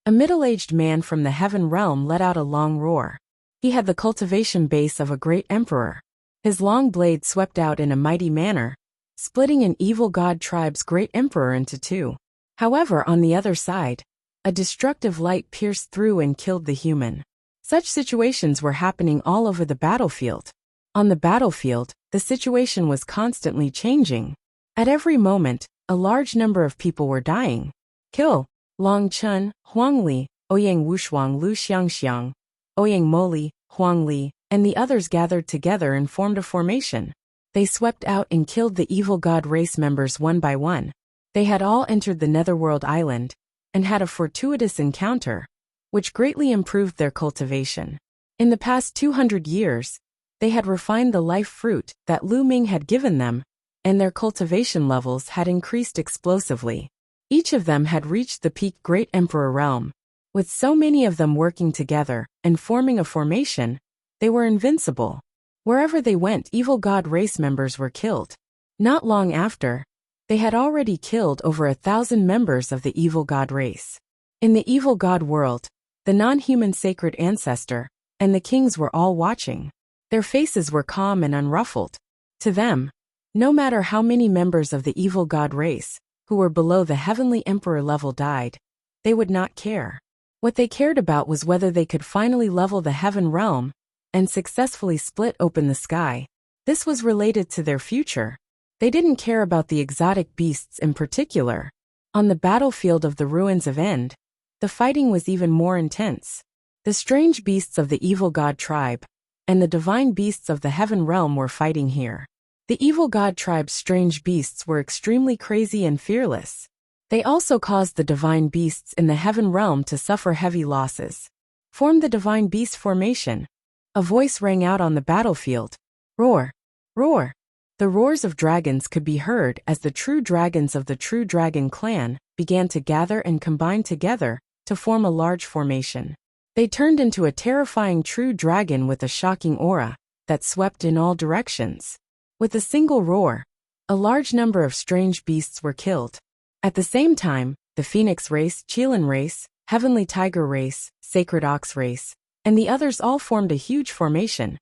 S1: A middle-aged man from the heaven realm let out a long roar. He had the cultivation base of a great emperor. His long blade swept out in a mighty manner, splitting an evil god tribe's great emperor into two. However, on the other side, a destructive light pierced through and killed the human. Such situations were happening all over the battlefield. On the battlefield, the situation was constantly changing. At every moment, a large number of people were dying. Kill Long Chun, Huang Li, Ouyang Wushuang Lu Xiangxiang, Ouyang Moli, Huang Li, and the others gathered together and formed a formation. They swept out and killed the evil god race members one by one. They had all entered the Netherworld Island and had a fortuitous encounter, which greatly improved their cultivation. In the past 200 years, they had refined the life fruit that Lu Ming had given them, and their cultivation levels had increased explosively. Each of them had reached the peak Great Emperor realm. With so many of them working together and forming a formation, they were invincible. Wherever they went, evil god race members were killed. Not long after, they had already killed over 1,000 members of the evil god race. In the evil god world, the non-human sacred ancestor and the kings were all watching. Their faces were calm and unruffled. To them, no matter how many members of the evil god race, who were below the heavenly emperor level died, they would not care. What they cared about was whether they could finally level the heaven realm and successfully split open the sky. This was related to their future. They didn't care about the exotic beasts in particular. On the battlefield of the ruins of End, the fighting was even more intense. The strange beasts of the evil god tribe and the divine beasts of the heaven realm were fighting here. The evil god tribe's strange beasts were extremely crazy and fearless. They also caused the divine beasts in the heaven realm to suffer heavy losses. Form the divine beast formation. A voice rang out on the battlefield. Roar! Roar! The roars of dragons could be heard as the true dragons of the True Dragon clan began to gather and combine together to form a large formation. They turned into a terrifying true dragon with a shocking aura that swept in all directions. With a single roar, a large number of strange beasts were killed. At the same time, the Phoenix race, Qilin race, Heavenly Tiger race, Sacred Ox race, and the others all formed a huge formation,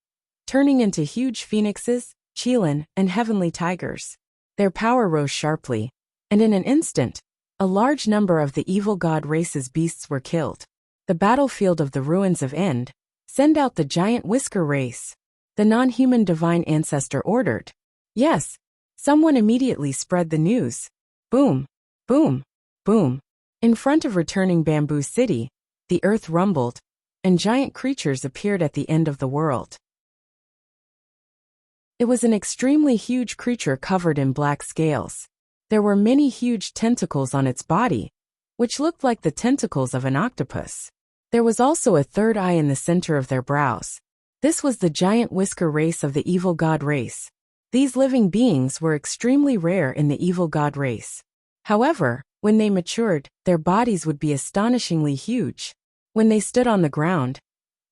S1: turning into huge phoenixes, Qilin, and Heavenly Tigers. Their power rose sharply, and in an instant, a large number of the evil god race's beasts were killed. The battlefield of the ruins of End, send out the giant whisker race. The non-human divine ancestor ordered. Yes, someone immediately spread the news. Boom, boom, boom. In front of returning Bamboo City, the earth rumbled, and giant creatures appeared at the end of the world. It was an extremely huge creature covered in black scales. There were many huge tentacles on its body, which looked like the tentacles of an octopus. There was also a third eye in the center of their brows. This was the giant whisker race of the evil god race. These living beings were extremely rare in the evil god race. However, when they matured, their bodies would be astonishingly huge. When they stood on the ground,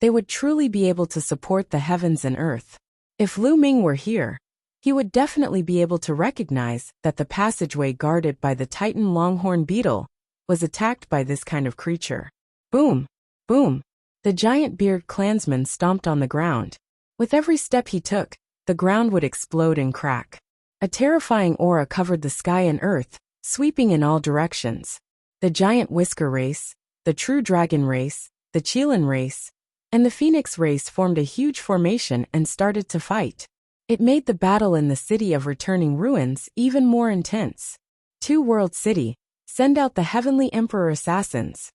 S1: they would truly be able to support the heavens and earth. If Lu Ming were here, he would definitely be able to recognize that the passageway guarded by the Titan longhorn beetle was attacked by this kind of creature. Boom! Boom! The giant beard clansman stomped on the ground. With every step he took, the ground would explode and crack. A terrifying aura covered the sky and earth, sweeping in all directions. The giant whisker race, the true dragon race, the Qilin race, and the Phoenix race formed a huge formation and started to fight. It made the battle in the city of returning ruins even more intense. Two-World City, send out the Heavenly Emperor assassins.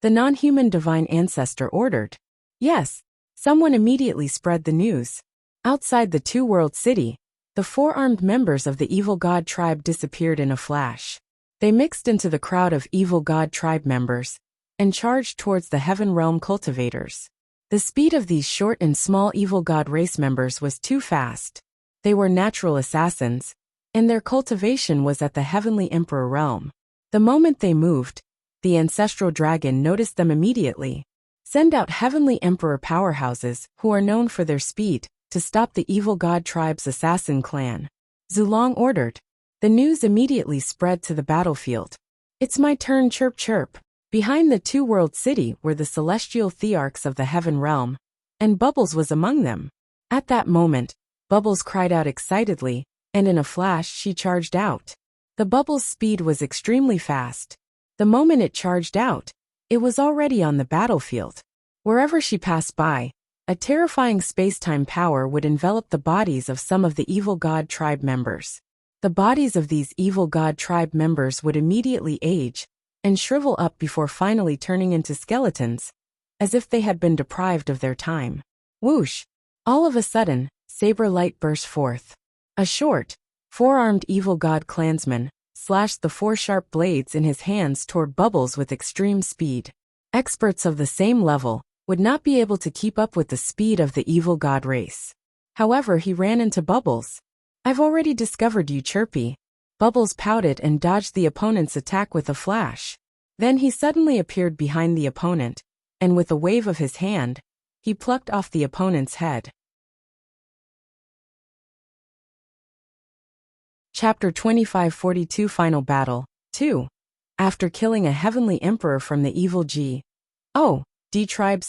S1: The non-human divine ancestor ordered. Yes, someone immediately spread the news. Outside the Two-World City, the four-armed members of the evil god tribe disappeared in a flash. They mixed into the crowd of evil god tribe members and charged towards the heaven realm cultivators. The speed of these short and small evil god race members was too fast. They were natural assassins, and their cultivation was at the heavenly emperor realm. The moment they moved, the ancestral dragon noticed them immediately. Send out heavenly emperor powerhouses who are known for their speed to stop the evil god tribe's assassin clan. Zulong ordered. The news immediately spread to the battlefield. It's my turn, chirp chirp. Behind the two-world city were the celestial thearchs of the heaven realm, and Bubbles was among them. At that moment, Bubbles cried out excitedly, and in a flash she charged out. The Bubbles' speed was extremely fast. The moment it charged out, it was already on the battlefield. Wherever she passed by, a terrifying space-time power would envelop the bodies of some of the evil god tribe members. The bodies of these evil god tribe members would immediately age and shrivel up before finally turning into skeletons, as if they had been deprived of their time. Whoosh! All of a sudden, saber light burst forth. A short, four-armed evil god clansman slashed the four sharp blades in his hands toward Bubbles with extreme speed. Experts of the same level would not be able to keep up with the speed of the evil god race. However, he ran into Bubbles. I've already discovered you, Chirpy. Bubbles pouted and dodged the opponent's attack with a flash. Then he suddenly appeared behind the opponent, and with a wave of his hand, he plucked off the opponent's head. Chapter 2542 Final Battle 2. After killing a heavenly emperor from the evil G.O.D. tribe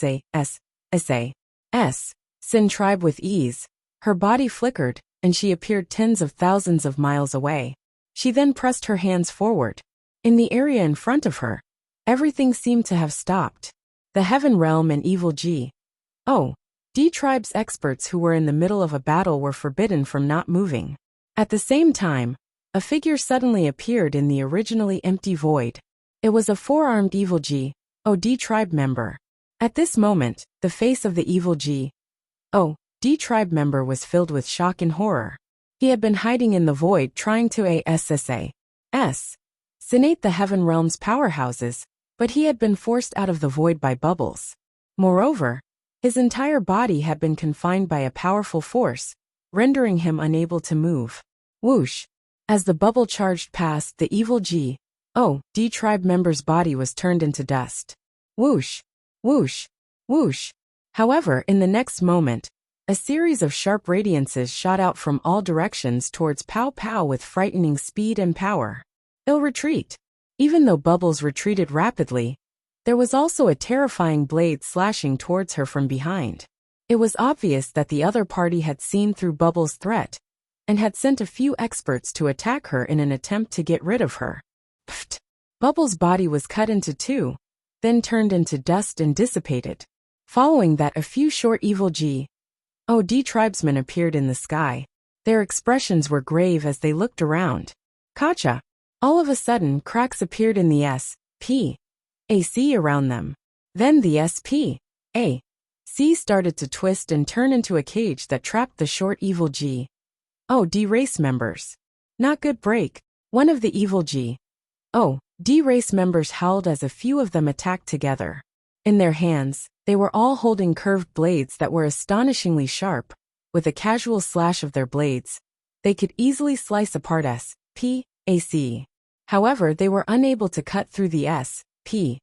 S1: Sin tribe with ease, her body flickered, and she appeared tens of thousands of miles away. She then pressed her hands forward. In the area in front of her, everything seemed to have stopped. The Heaven Realm and evil G.O.D. tribe's experts who were in the middle of a battle were forbidden from not moving. At the same time, a figure suddenly appeared in the originally empty void. It was a four-armed evil G.O.D. tribe member. At this moment, the face of the evil G.O.D. tribe member was filled with shock and horror. He had been hiding in the void trying to assassinate the Heaven Realm's powerhouses, but he had been forced out of the void by Bubbles. Moreover, his entire body had been confined by a powerful force, rendering him unable to move. Whoosh! As the bubble charged past, the evil G.O.D. tribe member's body was turned into dust. Whoosh! Whoosh! Whoosh! However, in the next moment, a series of sharp radiances shot out from all directions towards Pow Pow with frightening speed and power. Ill retreat. Even though Bubbles retreated rapidly, there was also a terrifying blade slashing towards her from behind. It was obvious that the other party had seen through Bubbles' threat and had sent a few experts to attack her in an attempt to get rid of her. Pfft! Bubbles' body was cut into two, then turned into dust and dissipated. Following that, a few short evil G.O.D. tribesmen appeared in the sky. Their expressions were grave as they looked around. Kacha! All of a sudden, cracks appeared in the S.P.A.C. around them. Then the S.P.A.C. started to twist and turn into a cage that trapped the short evil G.O.D. race members. Not good break. One of the evil G.O.D. race members howled as a few of them attacked together. In their hands, they were all holding curved blades that were astonishingly sharp. With a casual slash of their blades, they could easily slice apart S.P.A.C. However, they were unable to cut through the S.P.A.C.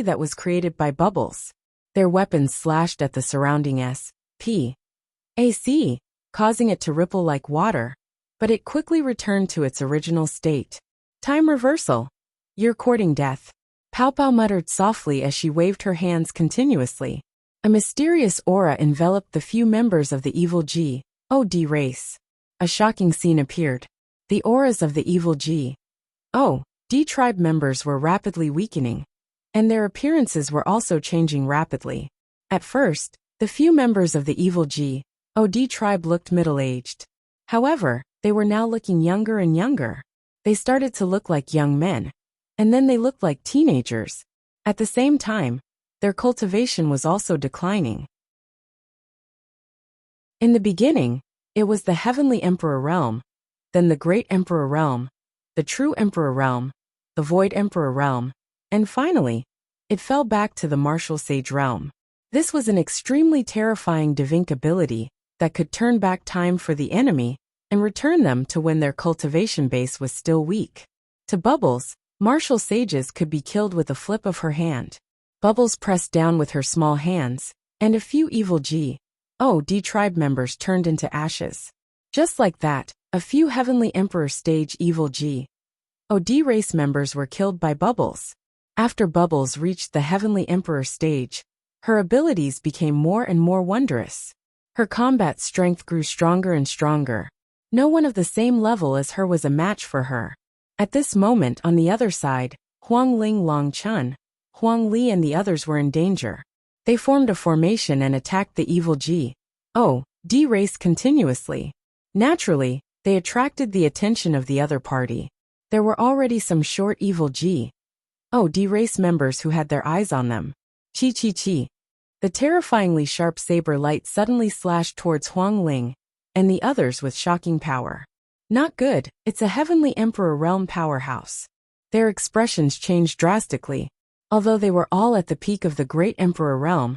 S1: that was created by Bubbles. Their weapons slashed at the surrounding S.P.A.C., causing it to ripple like water, but it quickly returned to its original state. Time reversal. You're courting death. Pow Pow muttered softly as she waved her hands continuously. A mysterious aura enveloped the few members of the evil G.O.D. race. A shocking scene appeared. The auras of the evil G.O.D. tribe members were rapidly weakening, and their appearances were also changing rapidly. At first, the few members of the evil G.O.D. tribe looked middle-aged. However, they were now looking younger and younger. They started to look like young men, and then they looked like teenagers. At the same time, their cultivation was also declining. In the beginning, it was the Heavenly Emperor realm, then the Great Emperor realm, the True Emperor realm, the Void Emperor realm, and finally, it fell back to the Martial Sage realm. This was an extremely terrifying Divink ability that could turn back time for the enemy and return them to when their cultivation base was still weak. To Bubbles, Martial Sages could be killed with a flip of her hand. Bubbles pressed down with her small hands, and a few evil G.O.D. tribe members turned into ashes. Just like that, A few Heavenly Emperor stage evil G.O.D. race members were killed by Bubbles. After Bubbles reached the Heavenly Emperor stage, her abilities became more and more wondrous. Her combat strength grew stronger and stronger. No one of the same level as her was a match for her. At this moment on the other side, Huang Ling, Long Chun, Huang Li and the others were in danger. They formed a formation and attacked the evil G.O.D. race continuously. Naturally, they attracted the attention of the other party. There were already some short evil G.O.D. race members who had their eyes on them. Chi chi chi. The terrifyingly sharp saber light suddenly slashed towards Huang Ling and the others with shocking power. Not good, it's a Heavenly Emperor realm powerhouse. Their expressions changed drastically. Although they were all at the peak of the Great Emperor realm,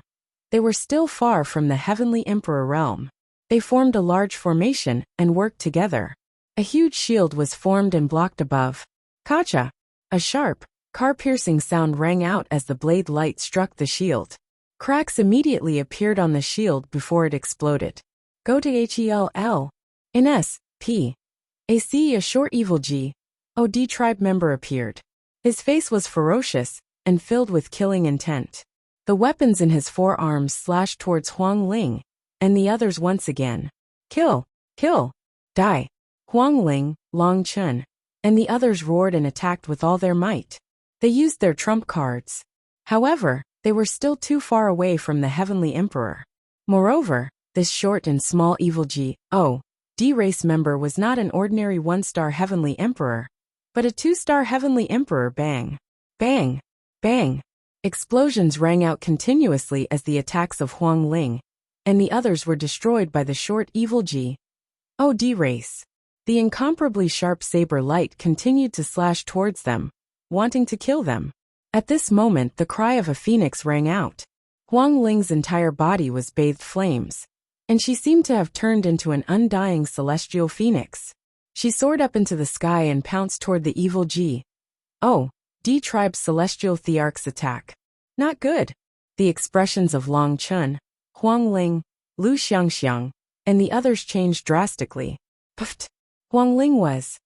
S1: they were still far from the Heavenly Emperor realm. They formed a large formation and worked together. A huge shield was formed and blocked above. Kacha! A sharp, car-piercing sound rang out as the blade light struck the shield. Cracks immediately appeared on the shield before it exploded. Go to HELL. In S.P.A.C. a short evil G.O.D. tribe member appeared. His face was ferocious and filled with killing intent. The weapons in his forearms slashed towards Huang Ling and the others once again. Kill! Kill! Die! Huang Ling, Long Chun, and the others roared and attacked with all their might. They used their trump cards. However, they were still too far away from the Heavenly Emperor. Moreover, this short and small evil G.O.D. race member was not an ordinary one-star Heavenly Emperor, but a two-star Heavenly Emperor. Bang! Bang! Bang! Explosions rang out continuously as the attacks of Huang Ling and the others were destroyed by the short evil G.O.D. race. The incomparably sharp saber light continued to slash towards them, wanting to kill them. At this moment the cry of a phoenix rang out. Huang Ling's entire body was bathed flames, and she seemed to have turned into an undying celestial phoenix. She soared up into the sky and pounced toward the evil G.O.D. tribe's celestial thearch's attack. Not good. The expressions of Long Chun, Huang Ling, Lu Xiangxiang, and the others changed drastically. Puffed. Huang Ling was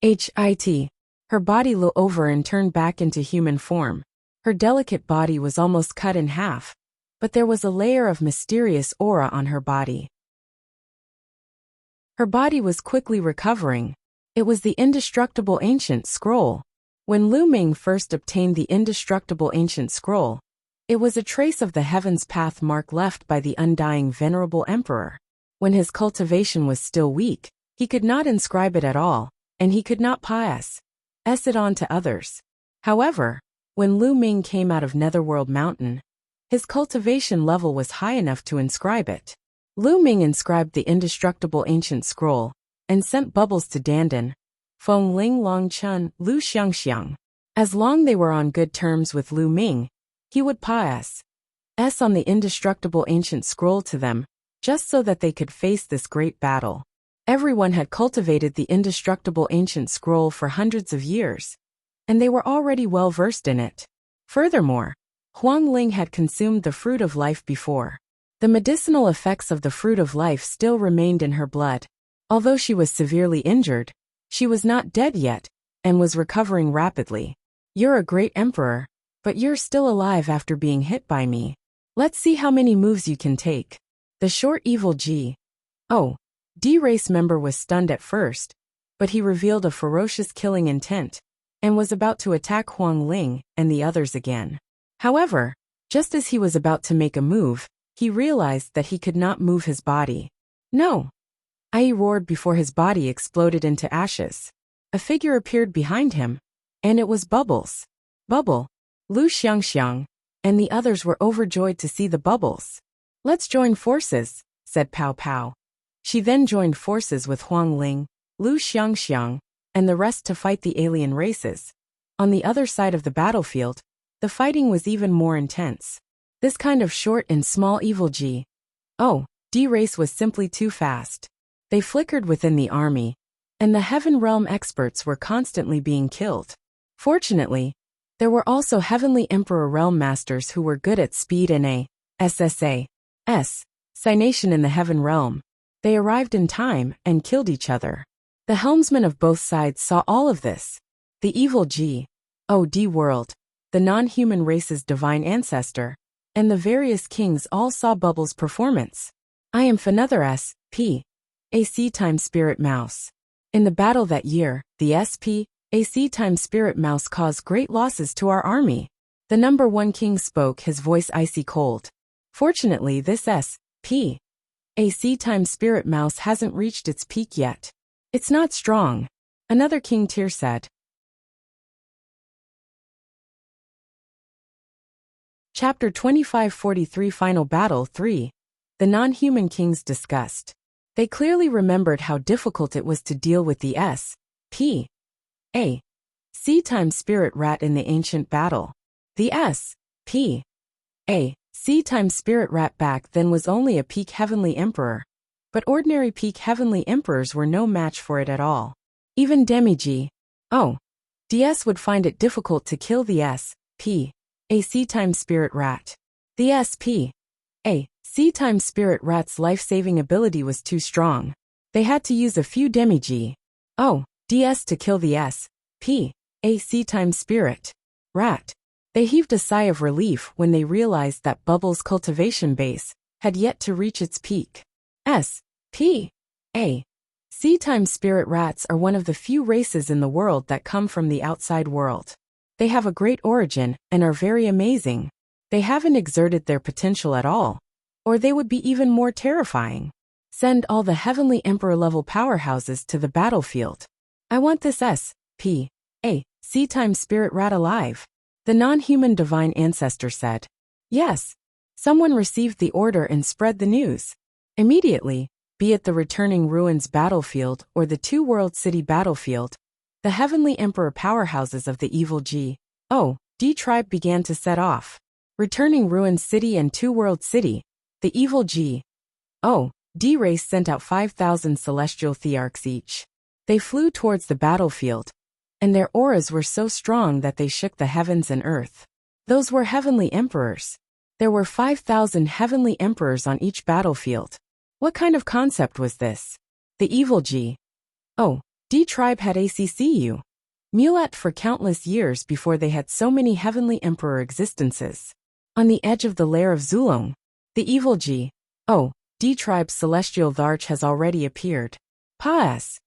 S1: hit. Her body flew over and turned back into human form. Her delicate body was almost cut in half, but there was a layer of mysterious aura on her body. Her body was quickly recovering. It was the indestructible ancient scroll. When Lu Ming first obtained the indestructible ancient scroll, it was a trace of the heaven's path mark left by the undying venerable emperor. When his cultivation was still weak, he could not inscribe it at all, and he could not pass it on to others. However, when Lu Ming came out of Netherworld Mountain, his cultivation level was high enough to inscribe it. Lu Ming inscribed the indestructible ancient scroll and sent Bubbles to Dandan, Feng Ling, Long Chun, Lu Xiangxiang. As long they were on good terms with Lu Ming, he would pass on the indestructible ancient scroll to them, just so that they could face this great battle. Everyone had cultivated the indestructible ancient scroll for hundreds of years, and they were already well versed in it. Furthermore, Huang Ling had consumed the fruit of life before. The medicinal effects of the fruit of life still remained in her blood. Although she was severely injured, she was not dead yet, and was recovering rapidly. You're a great emperor, but you're still alive after being hit by me. Let's see how many moves you can take. The short evil G.O.D. race member was stunned at first, but he revealed a ferocious killing intent, and was about to attack Huang Ling and the others again. However, just as he was about to make a move, he realized that he could not move his body. No! I roared before his body exploded into ashes. A figure appeared behind him, and it was Bubbles. Bubble, Lu Xiangxiang, and the others were overjoyed to see the Bubbles. Let's join forces, said Pow Pow. She then joined forces with Huang Ling, Lu Xiangxiang, and the rest to fight the alien races. On the other side of the battlefield, the fighting was even more intense. This kind of short and small evil G.O.D. race was simply too fast. They flickered within the army, and the Heaven Realm experts were constantly being killed. Fortunately, there were also Heavenly Emperor Realm Masters who were good at speed and a signation in the Heaven Realm. They arrived in time and killed each other. The helmsmen of both sides saw all of this. The evil G.O.D. world, the non-human race's divine ancestor, and the various kings all saw Bubble's performance. I am another S.P.A.C. time Spirit Mouse. In the battle that year, the S.P.A.C. time Spirit Mouse caused great losses to our army. The number one king spoke, his voice icy cold. Fortunately, this S.P.A.C. time Spirit Mouse hasn't reached its peak yet. It's not strong. Another king tier said. Chapter 2543 Final Battle 3. The non-human kings discussed. They clearly remembered how difficult it was to deal with the S.P.A.C. time Spirit Rat in the ancient battle. The S.P.A.C. time Spirit Rat back then was only a peak Heavenly Emperor. But ordinary peak Heavenly Emperors were no match for it at all. Even Demi-G.O.D.S would find it difficult to kill the S.P.A.C. time Spirit Rat. The S.P.A.C. time Spirit Rat's life-saving ability was too strong. They had to use a few Demi-G.O.D.S to kill the S.P.A.C. time Spirit Rat. They heaved a sigh of relief when they realized that Bubble's cultivation base had yet to reach its peak. S.P.A.C. time Spirit Rats are one of the few races in the world that come from the outside world. They have a great origin and are very amazing. They haven't exerted their potential at all, or they would be even more terrifying. Send all the Heavenly Emperor level powerhouses to the battlefield. I want this S.P.A.C. time Spirit Rat alive. The non-human divine ancestor said. Yes. Someone received the order and spread the news. Immediately, be it the returning ruins battlefield or the two-world city battlefield, the Heavenly Emperor powerhouses of the evil G.O.D. tribe began to set off. Returning ruins city and two-world city, the evil G.O.D. race sent out 5,000 celestial thearchs each. They flew towards the battlefield, and their auras were so strong that they shook the heavens and earth. Those were Heavenly Emperors. There were 5,000 Heavenly Emperors on each battlefield. What kind of concept was this? The evil G.O.D. tribe had ACCU. Mulat for countless years before they had so many Heavenly Emperor existences. On the edge of the lair of Zulong, the evil G.O.D. tribe's celestial Tharch has already appeared. Pa-S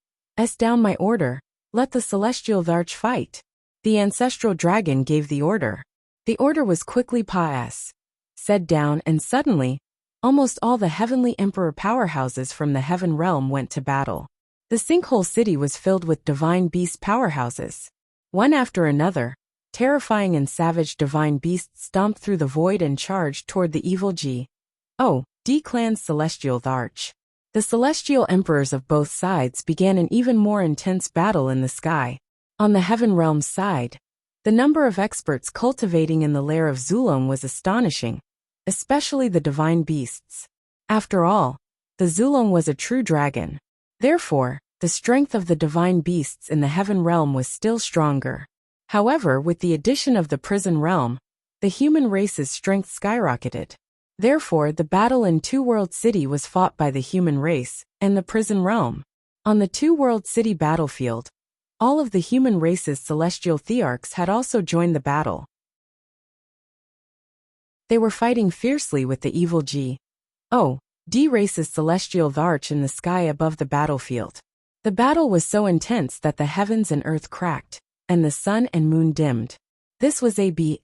S1: down my order, let the celestial Tharch fight. The ancestral dragon gave the order. The order was quickly Pa-S said down, and suddenly, almost all the Heavenly Emperor powerhouses from the Heaven Realm went to battle. The Sinkhole City was filled with divine beast powerhouses. One after another, terrifying and savage divine beasts stomped through the void and charged toward the evil G.O.D. clan's celestial Tharch. The celestial emperors of both sides began an even more intense battle in the sky. On the Heaven Realm's side, the number of experts cultivating in the lair of Zulong was astonishing, especially the divine beasts. After all, the Zulong was a true dragon. Therefore, the strength of the divine beasts in the Heaven Realm was still stronger. However, with the addition of the Prison Realm, the human race's strength skyrocketed. Therefore, the battle in Two-World City was fought by the human race and the Prison Realm. On the Two-World City battlefield, all of the human race's celestial thearchs had also joined the battle. They were fighting fiercely with the evil G.O.D. race's celestial Tharch in the sky above the battlefield. The battle was so intense that the heavens and earth cracked, and the sun and moon dimmed. This was ABLOODY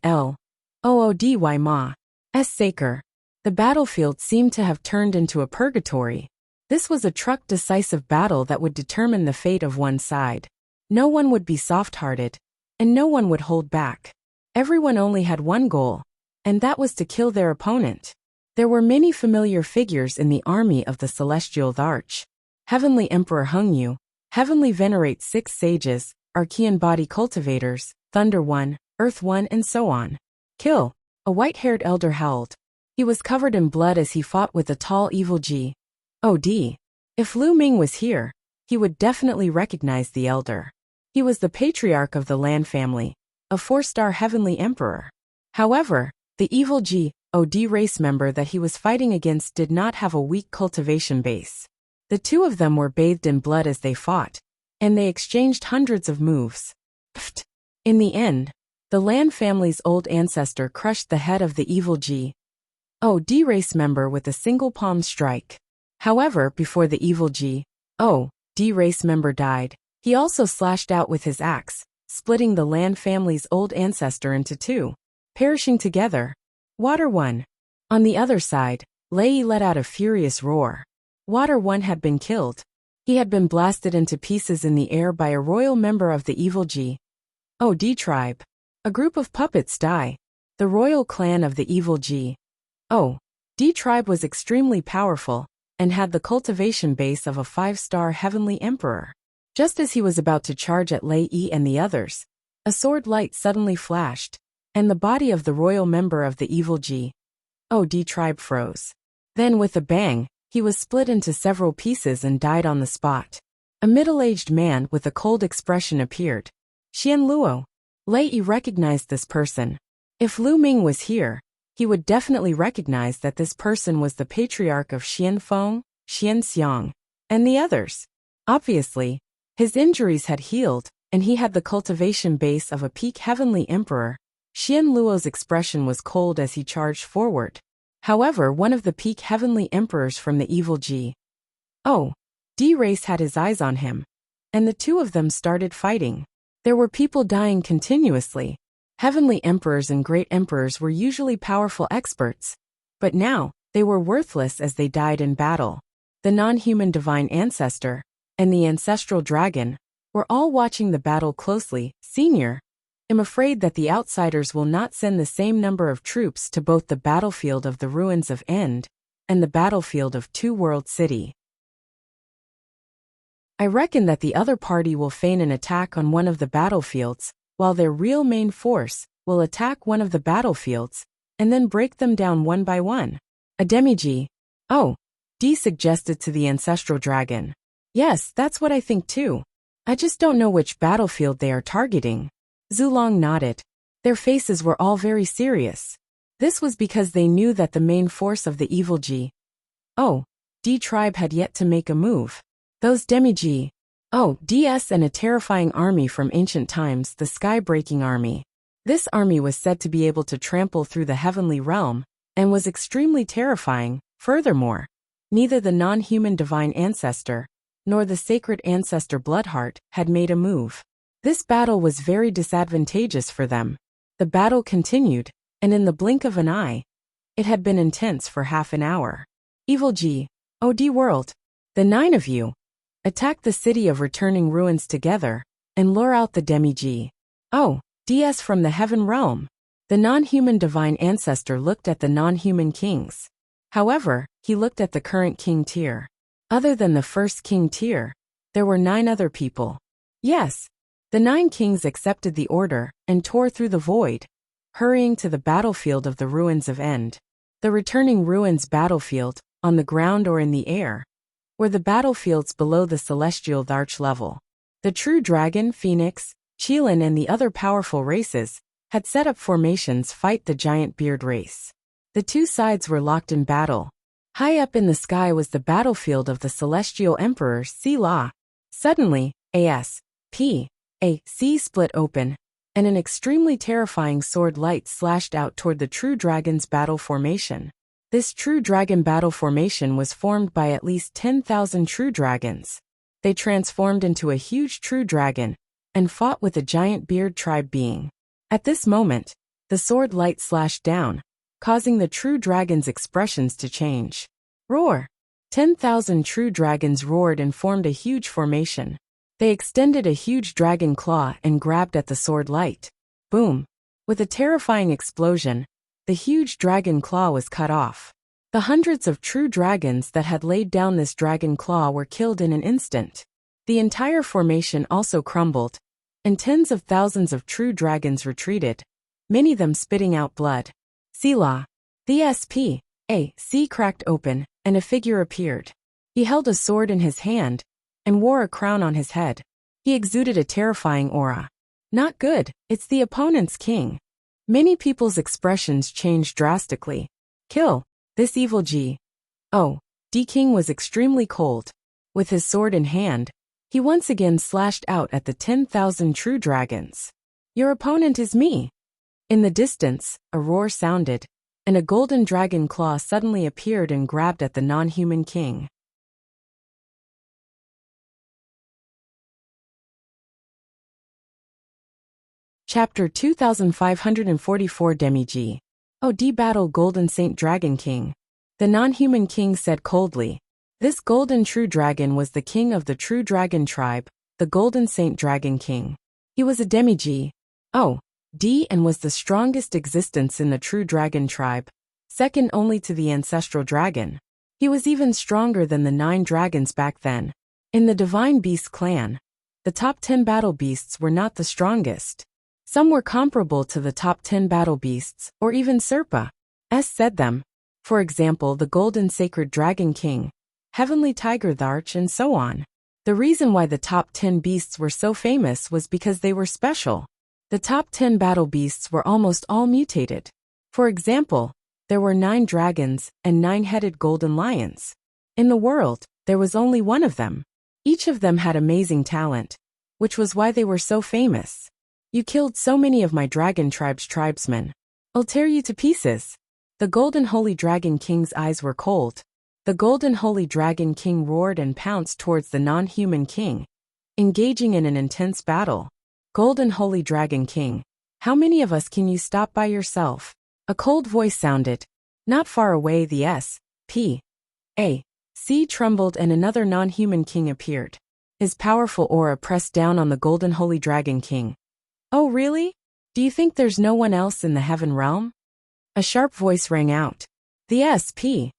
S1: Saker. The battlefield seemed to have turned into a purgatory. This was a truck decisive battle that would determine the fate of one side. No one would be soft-hearted, and no one would hold back. Everyone only had one goal, and that was to kill their opponent. There were many familiar figures in the army of the celestial Tharch. Heavenly Emperor Hungyu, Heavenly Venerate 6 sages, Archean body cultivators, Thunder 1, Earth 1, and so on. Kill! A white-haired elder howled. He was covered in blood as he fought with the tall evil G.O.D. If Lu Ming was here, he would definitely recognize the elder. He was the patriarch of the Lan family, a 4-star Heavenly Emperor. However, the evil G.O.D. race member that he was fighting against did not have a weak cultivation base. The two of them were bathed in blood as they fought, and they exchanged hundreds of moves. Pfft. In the end, the Lan family's old ancestor crushed the head of the evil G.O.D. race member with a single palm strike. However, before the evil G.O.D. race member died, he also slashed out with his axe, splitting the Lan family's old ancestor into two, perishing together. Water 1. On the other side, Lei let out a furious roar. Water 1 had been killed. He had been blasted into pieces in the air by a royal member of the evil G.O.D. tribe. A group of puppets die. The royal clan of the evil G.O.D. tribe was extremely powerful, and had the cultivation base of a 5-star heavenly emperor. Just as he was about to charge at Lei and the others, a sword light suddenly flashed, and the body of the royal member of the evil G.O.D. tribe froze. Then with a bang, he was split into several pieces and died on the spot. A middle-aged man with a cold expression appeared. Xian Luo. Lei recognized this person. If Lu Ming was here, he would definitely recognize that this person was the patriarch of Xian Feng, Xian Xiang, and the others. Obviously, his injuries had healed, and he had the cultivation base of a peak heavenly emperor. Xian Luo's expression was cold as he charged forward. However, one of the peak heavenly emperors from the evil G.O.D. race had his eyes on him, and the two of them started fighting. There were people dying continuously. Heavenly emperors and great emperors were usually powerful experts, but now, they were worthless as they died in battle. The non-human divine ancestor and the ancestral dragon were all watching the battle closely. Senior, I'm afraid that the outsiders will not send the same number of troops to both the battlefield of the ruins of End and the battlefield of Two World City. I reckon that the other party will feign an attack on one of the battlefields, while their real main force will attack one of the battlefields, and then break them down one by one. A G.O.D. suggested to the ancestral dragon. Yes, that's what I think too. I just don't know which battlefield they are targeting. Zulong nodded. Their faces were all very serious. This was because they knew that the main force of the evil G.O.D. tribe had yet to make a move. Those demi-G.O.D.s and a terrifying army from ancient times, the sky-breaking army. This army was said to be able to trample through the heavenly realm, and was extremely terrifying. Furthermore, neither the non-human divine ancestor, nor the sacred ancestor Bloodheart, had made a move. This battle was very disadvantageous for them. The battle continued, and in the blink of an eye, it had been intense for half an hour. Evil G.O.D. world, the 9 of you, attack the city of returning ruins together, and lure out the demi-G.O.D.s from the heaven realm. The non-human divine ancestor looked at the non-human kings. However, he looked at the current king tier. Other than the first king tier, there were 9 other people. Yes, the 9 kings accepted the order and tore through the void, hurrying to the battlefield of the ruins of End. The returning ruins battlefield, on the ground or in the air, were the battlefields below the celestial arch level. The true dragon, phoenix, Qilin and the other powerful races had set up formations fight the giant beard race. The two sides were locked in battle. High up in the sky was the battlefield of the celestial emperor Sila. Suddenly, A.C. split open, and an extremely terrifying sword light slashed out toward the true dragon's battle formation. This true dragon battle formation was formed by at least 10,000 true dragons. They transformed into a huge true dragon, and fought with a giant beard tribe being. At this moment, the sword light slashed down, causing the true dragon's expressions to change. Roar! 10,000 true dragons roared and formed a huge formation. They extended a huge dragon claw and grabbed at the sword light. Boom! With a terrifying explosion, the huge dragon claw was cut off. The hundreds of true dragons that had laid down this dragon claw were killed in an instant. The entire formation also crumbled, and tens of thousands of true dragons retreated, many of them spitting out blood. Selah. The S.P.A.C. cracked open, and a figure appeared. He held a sword in his hand, and wore a crown on his head. He exuded a terrifying aura. Not good, it's the opponent's king. Many people's expressions changed drastically. Kill. This evil G.O.D. king was extremely cold. With his sword in hand, He once again slashed out at the 10,000 true dragons. Your opponent is me. In the distance, a roar sounded, and a golden dragon claw suddenly appeared and grabbed at the non-human king. Chapter 2544 Demi-G. Oh, battle Golden Saint Dragon King. The non-human king said coldly. This golden true dragon was the king of the true dragon tribe, the Golden Saint Dragon King. He was a Demi-G. And was the strongest existence in the true dragon tribe, second only to the ancestral dragon. He was even stronger than the 9 dragons back then. In the Divine Beast clan, the top 10 battle beasts were not the strongest. Some were comparable to the top 10 battle beasts, or even Serpa said them. For example, the Golden Sacred Dragon King, Heavenly Tiger the Arch, and so on. The reason why the top 10 beasts were so famous was because they were special. The top 10 battle beasts were almost all mutated. For example, there were 9 dragons and 9-headed golden lions. In the world, there was only one of them. Each of them had amazing talent, which was why they were so famous. You killed so many of my dragon tribe's tribesmen. I'll tear you to pieces. The Golden Holy Dragon King's eyes were cold. The Golden Holy Dragon King roared and pounced towards the non-human king, engaging in an intense battle. Golden Holy Dragon King, how many of us can you stop by yourself? A cold voice sounded. Not far away, the S.P.A.C. trembled and another non-human king appeared. His powerful aura pressed down on the Golden Holy Dragon King. Oh really? Do you think there's no one else in the heaven realm? A sharp voice rang out. The S.P.A.C.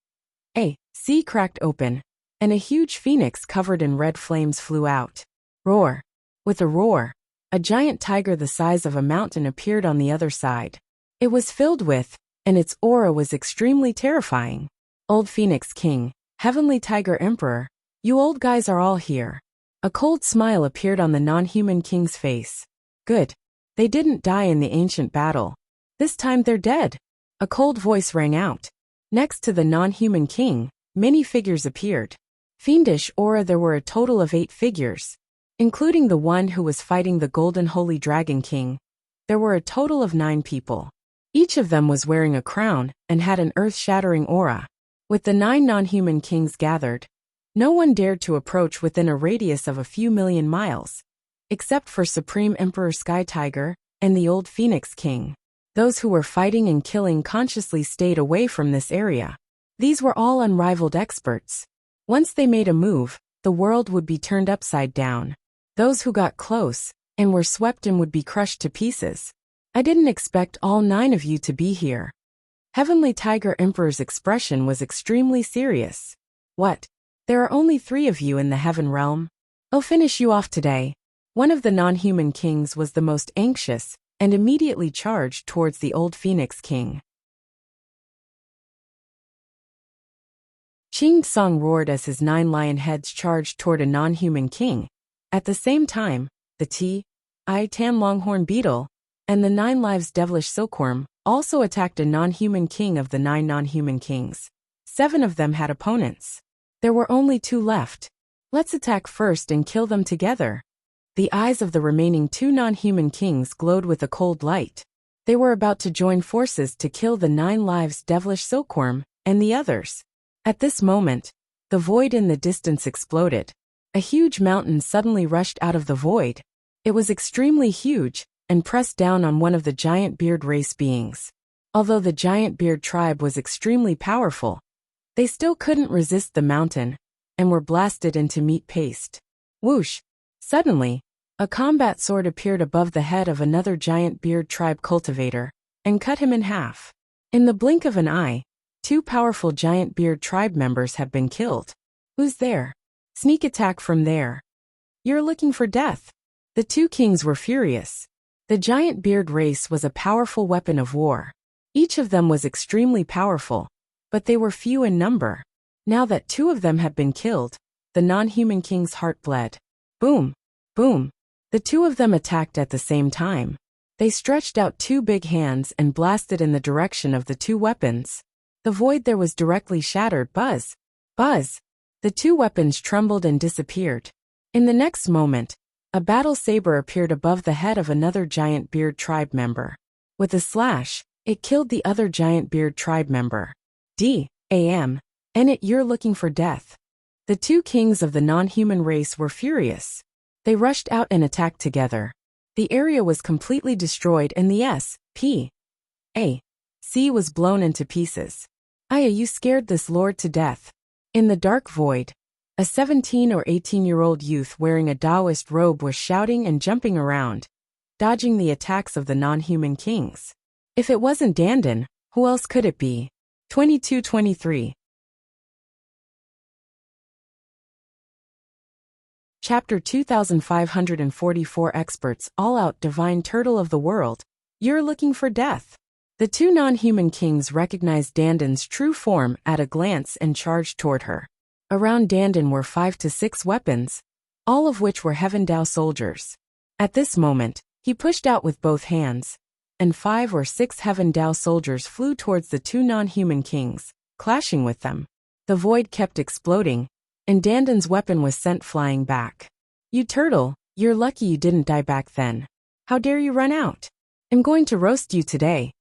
S1: cracked open, and a huge phoenix covered in red flames flew out. Roar. With a roar, a giant tiger the size of a mountain appeared on the other side. It was filled with, and its aura was extremely terrifying. Old Phoenix King, Heavenly Tiger Emperor, you old guys are all here. A cold smile appeared on the non-human king's face. Good. They didn't die in the ancient battle. This time they're dead. A cold voice rang out. Next to the non-human king, many figures appeared. Fiendish aura. There were a total of 8 figures. Including the one who was fighting the Golden Holy Dragon King, there were a total of 9 people. Each of them was wearing a crown and had an earth-shattering aura. With the 9 non-human kings gathered, no one dared to approach within a radius of a few million miles, except for Supreme Emperor Sky Tiger and the Old Phoenix King. Those who were fighting and killing consciously stayed away from this area. These were all unrivaled experts. Once they made a move, the world would be turned upside down. Those who got close and were swept in would be crushed to pieces. I didn't expect all 9 of you to be here. Heavenly Tiger Emperor's expression was extremely serious. What? There are only 3 of you in the heaven realm? I'll finish you off today. One of the non-human kings was the most anxious and immediately charged towards the Old Phoenix King. Ching Song roared as his 9 lion heads charged toward a non-human king. At the same time, the Tan Longhorn Beetle and the 9 Lives Devilish Silkworm also attacked a non-human king of the 9 non-human kings. 7 of them had opponents. There were only 2 left. Let's attack first and kill them together. The eyes of the remaining 2 non-human kings glowed with a cold light. They were about to join forces to kill the 9 Lives Devilish Silkworm and the others. At this moment, the void in the distance exploded. A huge mountain suddenly rushed out of the void. It was extremely huge and pressed down on one of the giant beard race beings. Although the giant beard tribe was extremely powerful, they still couldn't resist the mountain and were blasted into meat paste. Whoosh! Suddenly, a combat sword appeared above the head of another giant beard tribe cultivator and cut him in half. In the blink of an eye, 2 powerful giant beard tribe members have been killed. Who's there? Sneak attack from there. You're looking for death. The 2 kings were furious. The giant beard race was a powerful weapon of war. Each of them was extremely powerful, but they were few in number. Now that 2 of them had been killed, the non-human king's heart bled. Boom! Boom! The 2 of them attacked at the same time. They stretched out 2 big hands and blasted in the direction of the 2 weapons. The void there was directly shattered. Buzz! Buzz! The 2 weapons trembled and disappeared. In the next moment, a battle saber appeared above the head of another giant beard tribe member. With a slash, it killed the other giant beard tribe member. D.A.M. And you're looking for death. The two kings of the non-human race were furious. They rushed out and attacked together. The area was completely destroyed and the S.P.A.C. was blown into pieces. You scared this lord to death. In the dark void, a 17 or 18-year-old youth wearing a Taoist robe was shouting and jumping around, dodging the attacks of the non-human kings. If it wasn't Dandan, who else could it be? 22-23. Chapter 2544 Experts All Out Divine Turtle of the World. You're looking for death. The two non-human kings recognized Dandan's true form at a glance and charged toward her. Around Dandan were 5 to 6 weapons, all of which were Heaven Dao soldiers. At this moment, he pushed out with both hands, and 5 or 6 Heaven Dao soldiers flew towards the two non-human kings, clashing with them. The void kept exploding, and Dandan's weapon was sent flying back. You turtle, you're lucky you didn't die back then. How dare you run out? I'm going to roast you today.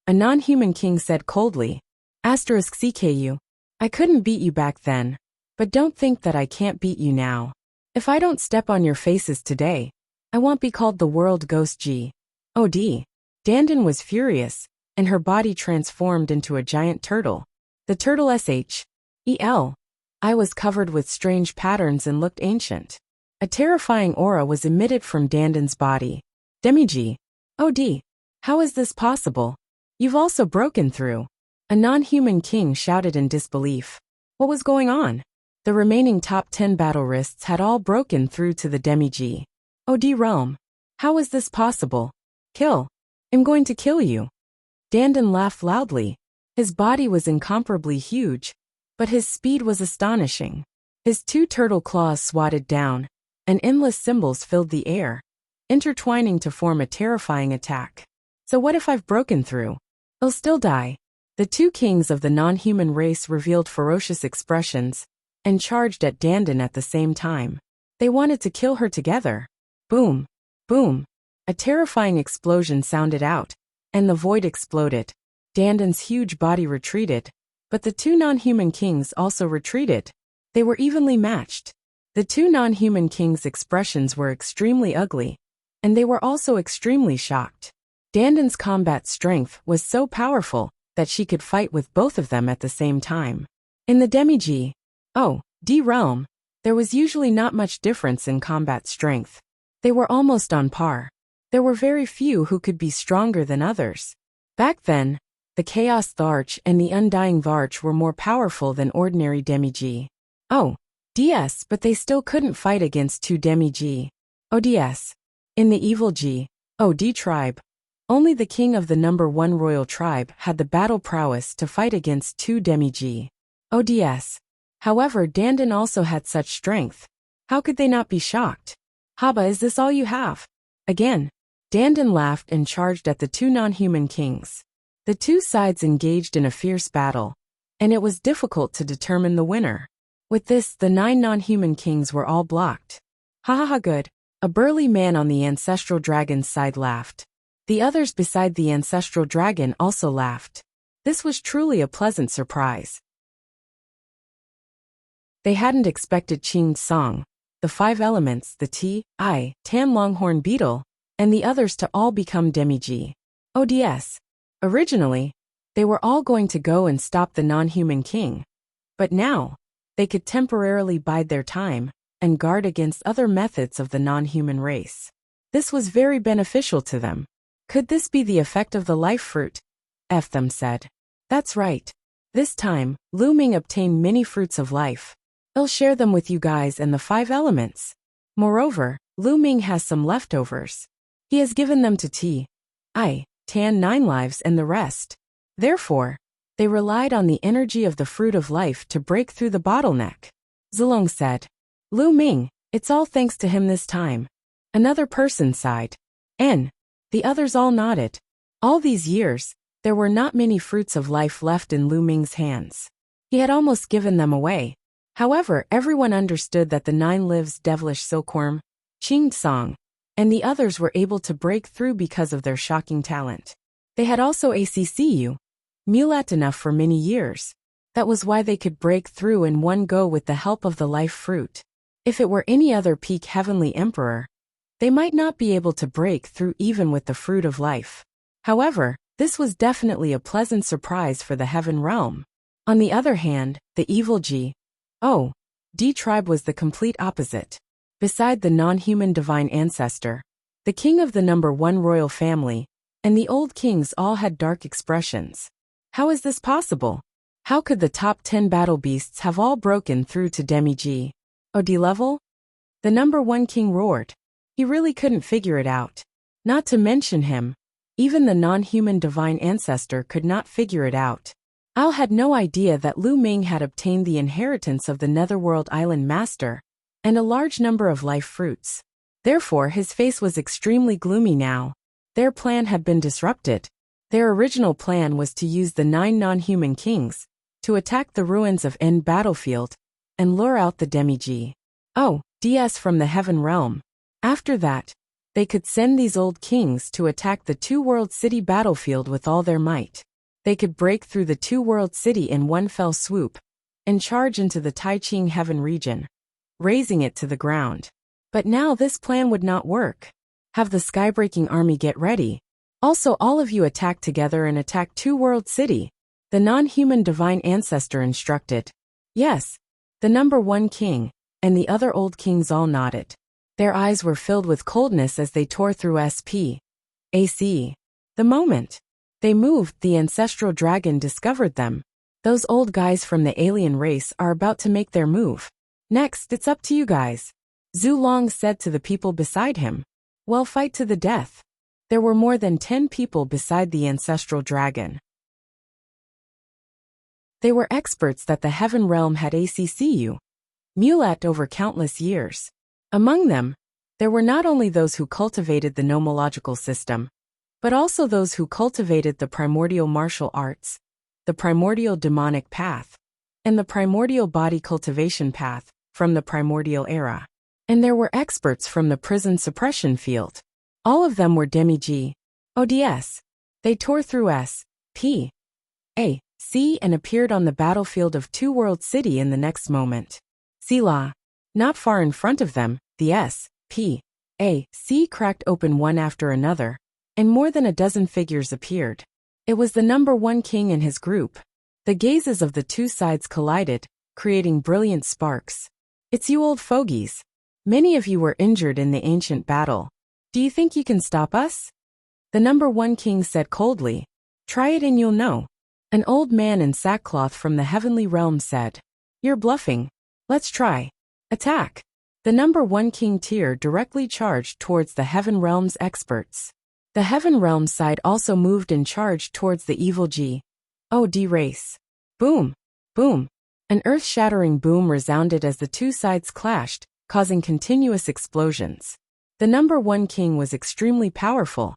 S1: A non-human king said coldly. *CKU. I couldn't beat you back then, but don't think that I can't beat you now. If I don't step on your faces today, I won't be called the world ghost G.O.D. Dandan was furious, and her body transformed into a giant turtle. The turtle S.H.E.L. I was covered with strange patterns and looked ancient. A terrifying aura was emitted from Dandan's body. Demi-G.O.D. How is this possible? You've also broken through. A non-human king shouted in disbelief. What was going on? The remaining top 10 battlerists had all broken through to the Demi-G.O.D. realm. How was this possible? Kill. I'm going to kill you. Dandan laughed loudly. His body was incomparably huge, but his speed was astonishing. His 2 turtle claws swatted down, and endless symbols filled the air, intertwining to form a terrifying attack. So what if I've broken through? I'll still die. The two kings of the non-human race revealed ferocious expressions and charged at Dandan at the same time. They wanted to kill her together. Boom! Boom! A terrifying explosion sounded out, and the void exploded. Dandan's huge body retreated, but the two non-human kings also retreated. They were evenly matched. The two non-human kings' expressions were extremely ugly, and they were also extremely shocked. Dandan's combat strength was so powerful that she could fight with both of them at the same time. In the Demi-G.O.D. realm, there was usually not much difference in combat strength. They were almost on par. There were very few who could be stronger than others. Back then, the Chaos Tharch and the Undying Tharch were more powerful than ordinary Demi-G.O.D.s, but they still couldn't fight against two Demi-G.O.D.s. In the evil G.O.D. tribe, only the king of the number 1 royal tribe had the battle prowess to fight against two Demi-G.O.D.s. However, Dandan also had such strength. How could they not be shocked? Haba, is this all you have? Again, Dandan laughed and charged at the two non-human kings. The two sides engaged in a fierce battle, and it was difficult to determine the winner. With this, the 9 non-human kings were all blocked. Ha ha ha, good. A burly man on the ancestral dragon's side laughed. The others beside the ancestral dragon also laughed. This was truly a pleasant surprise. They hadn't expected Qing's song, the 5 elements, the Tan longhorn beetle, and the others to all become Demi-G.O.D.s. Originally, they were all going to go and stop the non-human king. But now, they could temporarily bide their time and guard against other methods of the non-human race. This was very beneficial to them. Could this be the effect of the life fruit? Them said. That's right. This time, Lu Ming obtained many fruits of life. I'll share them with you guys and the 5 elements. Moreover, Lu Ming has some leftovers. He has given them to Tan 9 lives and the rest. Therefore, they relied on the energy of the fruit of life to break through the bottleneck. Zilong said. Lu Ming, it's all thanks to him this time. Another person sighed. The others all nodded. All these years, there were not many fruits of life left in Lu Ming's hands. He had almost given them away. However, everyone understood that the 9 lives devilish silkworm, Ching Song, and the others were able to break through because of their shocking talent. They had also ACCU, Myriad enough for many years. That was why they could break through in one go with the help of the life fruit. If it were any other peak heavenly emperor, they might not be able to break through even with the fruit of life. However, this was definitely a pleasant surprise for the heaven realm. On the other hand, the evil D tribe was the complete opposite. Beside the non-human divine ancestor, the king of the number 1 royal family, and the old kings all had dark expressions. How is this possible? How could the top 10 battle beasts have all broken through to demi-G OD level? The number 1 king roared. He really couldn't figure it out. Not to mention him, even the non-human divine ancestor could not figure it out. Al had no idea that Lu Ming had obtained the inheritance of the Netherworld Island Master, and a large number of life fruits. Therefore his face was extremely gloomy now. Their plan had been disrupted. Their original plan was to use the 9 non-human kings to attack the ruins of End battlefield and lure out the demi-G DS from the heaven realm. After that, they could send these old kings to attack the 2-world city battlefield with all their might. They could break through the 2-world city in one fell swoop and charge into the Taiching heaven region, razing it to the ground. But now this plan would not work. Have the skybreaking army get ready. Also, all of you attack together and attack 2-world city. The non-human divine ancestor instructed. Yes, the number 1 king and the other old kings all nodded. Their eyes were filled with coldness as they tore through SPACE. The moment they moved, the ancestral dragon discovered them. Those old guys from the alien race are about to make their move. Next, it's up to you guys, Zhu Long said to the people beside him. Well, fight to the death. There were more than 10 people beside the ancestral dragon. They were experts that the heaven realm had ACCU, Myriad over countless years. Among them, there were not only those who cultivated the nomological system, but also those who cultivated the primordial martial arts, the primordial demonic path, and the primordial body cultivation path from the primordial era. And there were experts from the prison suppression field. All of them were demi-G ODS. They tore through SPACE and appeared on the battlefield of 2-world city in the next moment. Selah. Not far in front of them, the SPACE cracked open one after another, and more than a dozen figures appeared. It was the number 1 king and his group. The gazes of the 2 sides collided, creating brilliant sparks. It's you old fogies. Many of you were injured in the ancient battle. Do you think you can stop us? The number 1 king said coldly. Try it and you'll know. An old man in sackcloth from the heavenly realm said. You're bluffing. Let's try. Attack. The number 1 king tier directly charged towards the heaven realm's experts. The heaven realm side also moved and charged towards the evil GOD race. Boom! Boom! An earth-shattering boom resounded as the 2 sides clashed, causing continuous explosions. The number 1 king was extremely powerful,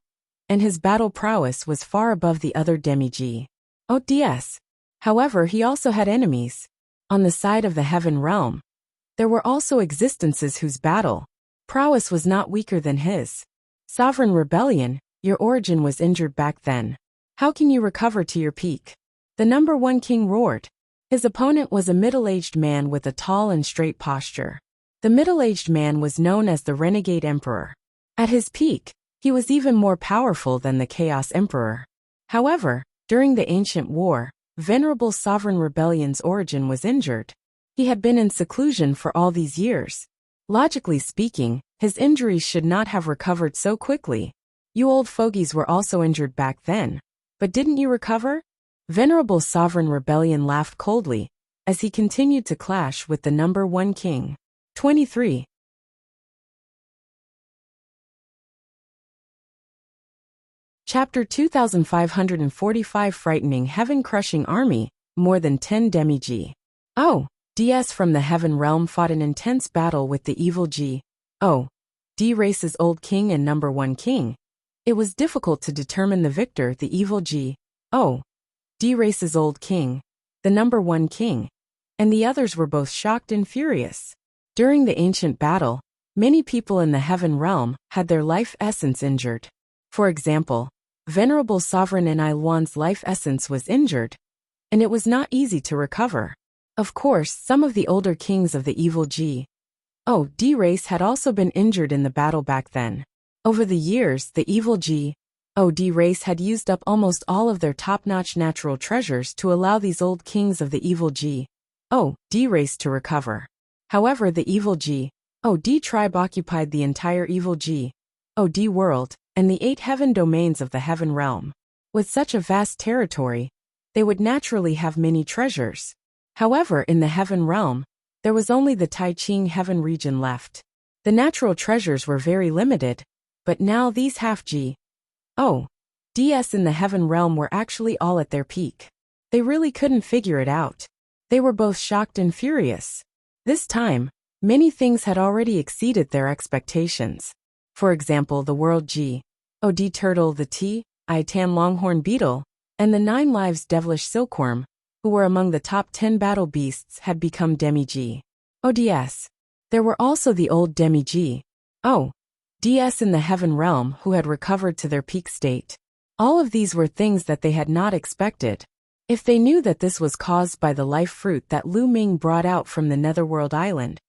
S1: and his battle prowess was far above the other demi-G ODS. However, he also had enemies. On the side of the heaven realm, there were also existences whose battle prowess was not weaker than his. Sovereign Rebellion, your origin was injured back then. How can you recover to your peak? The number 1 king roared. His opponent was a middle-aged man with a tall and straight posture. The middle-aged man was known as the Renegade Emperor. At his peak, he was even more powerful than the Chaos Emperor. However, during the Ancient War, Venerable Sovereign Rebellion's origin was injured. He had been in seclusion for all these years. Logically speaking, his injuries should not have recovered so quickly. You old fogies were also injured back then. But didn't you recover? Venerable Sovereign Rebellion laughed coldly, as he continued to clash with the number 1 king. 23. Chapter 2545 Frightening Heaven-Crushing Army, more than 10 demi-G DS from the heaven realm fought an intense battle with the evil GOD race's old king and number 1 king. It was difficult to determine the victor. The evil GOD race's old king, the number 1 king, and the others were both shocked and furious. During the ancient battle, many people in the heaven realm had their life essence injured. For example, Venerable Sovereign Enailuan's life essence was injured, and it was not easy to recover. Of course, some of the older kings of the evil G.O.D. race had also been injured in the battle back then. Over the years, the evil G.O.D. race had used up almost all of their top-notch natural treasures to allow these old kings of the evil G.O.D. race to recover. However, the evil G.O.D. tribe occupied the entire evil G.O.D. world and the 8 heaven domains of the heaven realm. With such a vast territory, they would naturally have many treasures. However, in the heaven realm, there was only the Tai Ching heaven region left. The natural treasures were very limited, but now these half G.O.D.s in the heaven realm were actually all at their peak. They really couldn't figure it out. They were both shocked and furious. This time, many things had already exceeded their expectations. For example, the world G.O.D. turtle, the T.I. longhorn beetle, and the 9 lives devilish silkworm, who were among the top 10 battle beasts, had become demi-G.O.D.s. There were also the old demi-G.O.D.s in the heaven realm who had recovered to their peak state. All of these were things that they had not expected. If they knew that this was caused by the life fruit that Lu Ming brought out from the Netherworld Island,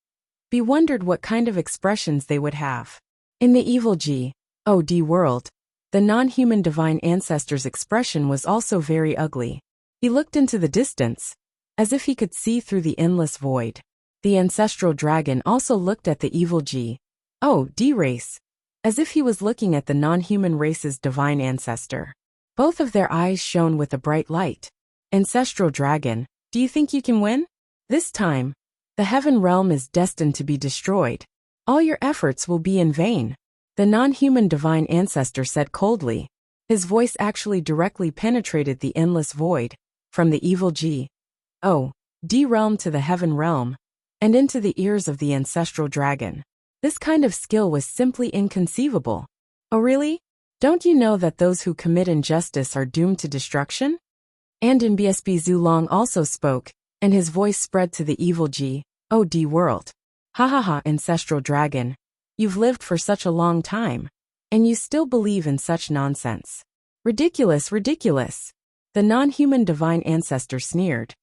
S1: be wondered what kind of expressions they would have. In the evil G.O.D. world, the non-human divine ancestor's expression was also very ugly. He looked into the distance, as if he could see through the endless void. The ancestral dragon also looked at the evil G.O.D. race, as if he was looking at the non-human race's divine ancestor. Both of their eyes shone with a bright light. Ancestral dragon, do you think you can win? This time, the heaven realm is destined to be destroyed. All your efforts will be in vain. The non-human divine ancestor said coldly. His voice actually directly penetrated the endless void, from the evil G.O.D. realm to the heaven realm, and into the ears of the ancestral dragon. This kind of skill was simply inconceivable. Oh really? Don't you know that those who commit injustice are doomed to destruction? And in BSB Zulong also spoke, and his voice spread to the evil G.O.D. world. Ha ha ha, ancestral dragon. You've lived for such a long time, and you still believe in such nonsense. Ridiculous, ridiculous. The non-human divine ancestor sneered.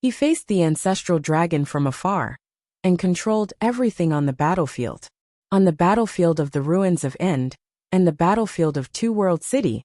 S1: He faced the ancestral dragon from afar, and controlled everything on the battlefield. On the battlefield of the ruins of End, and the battlefield of Two World City,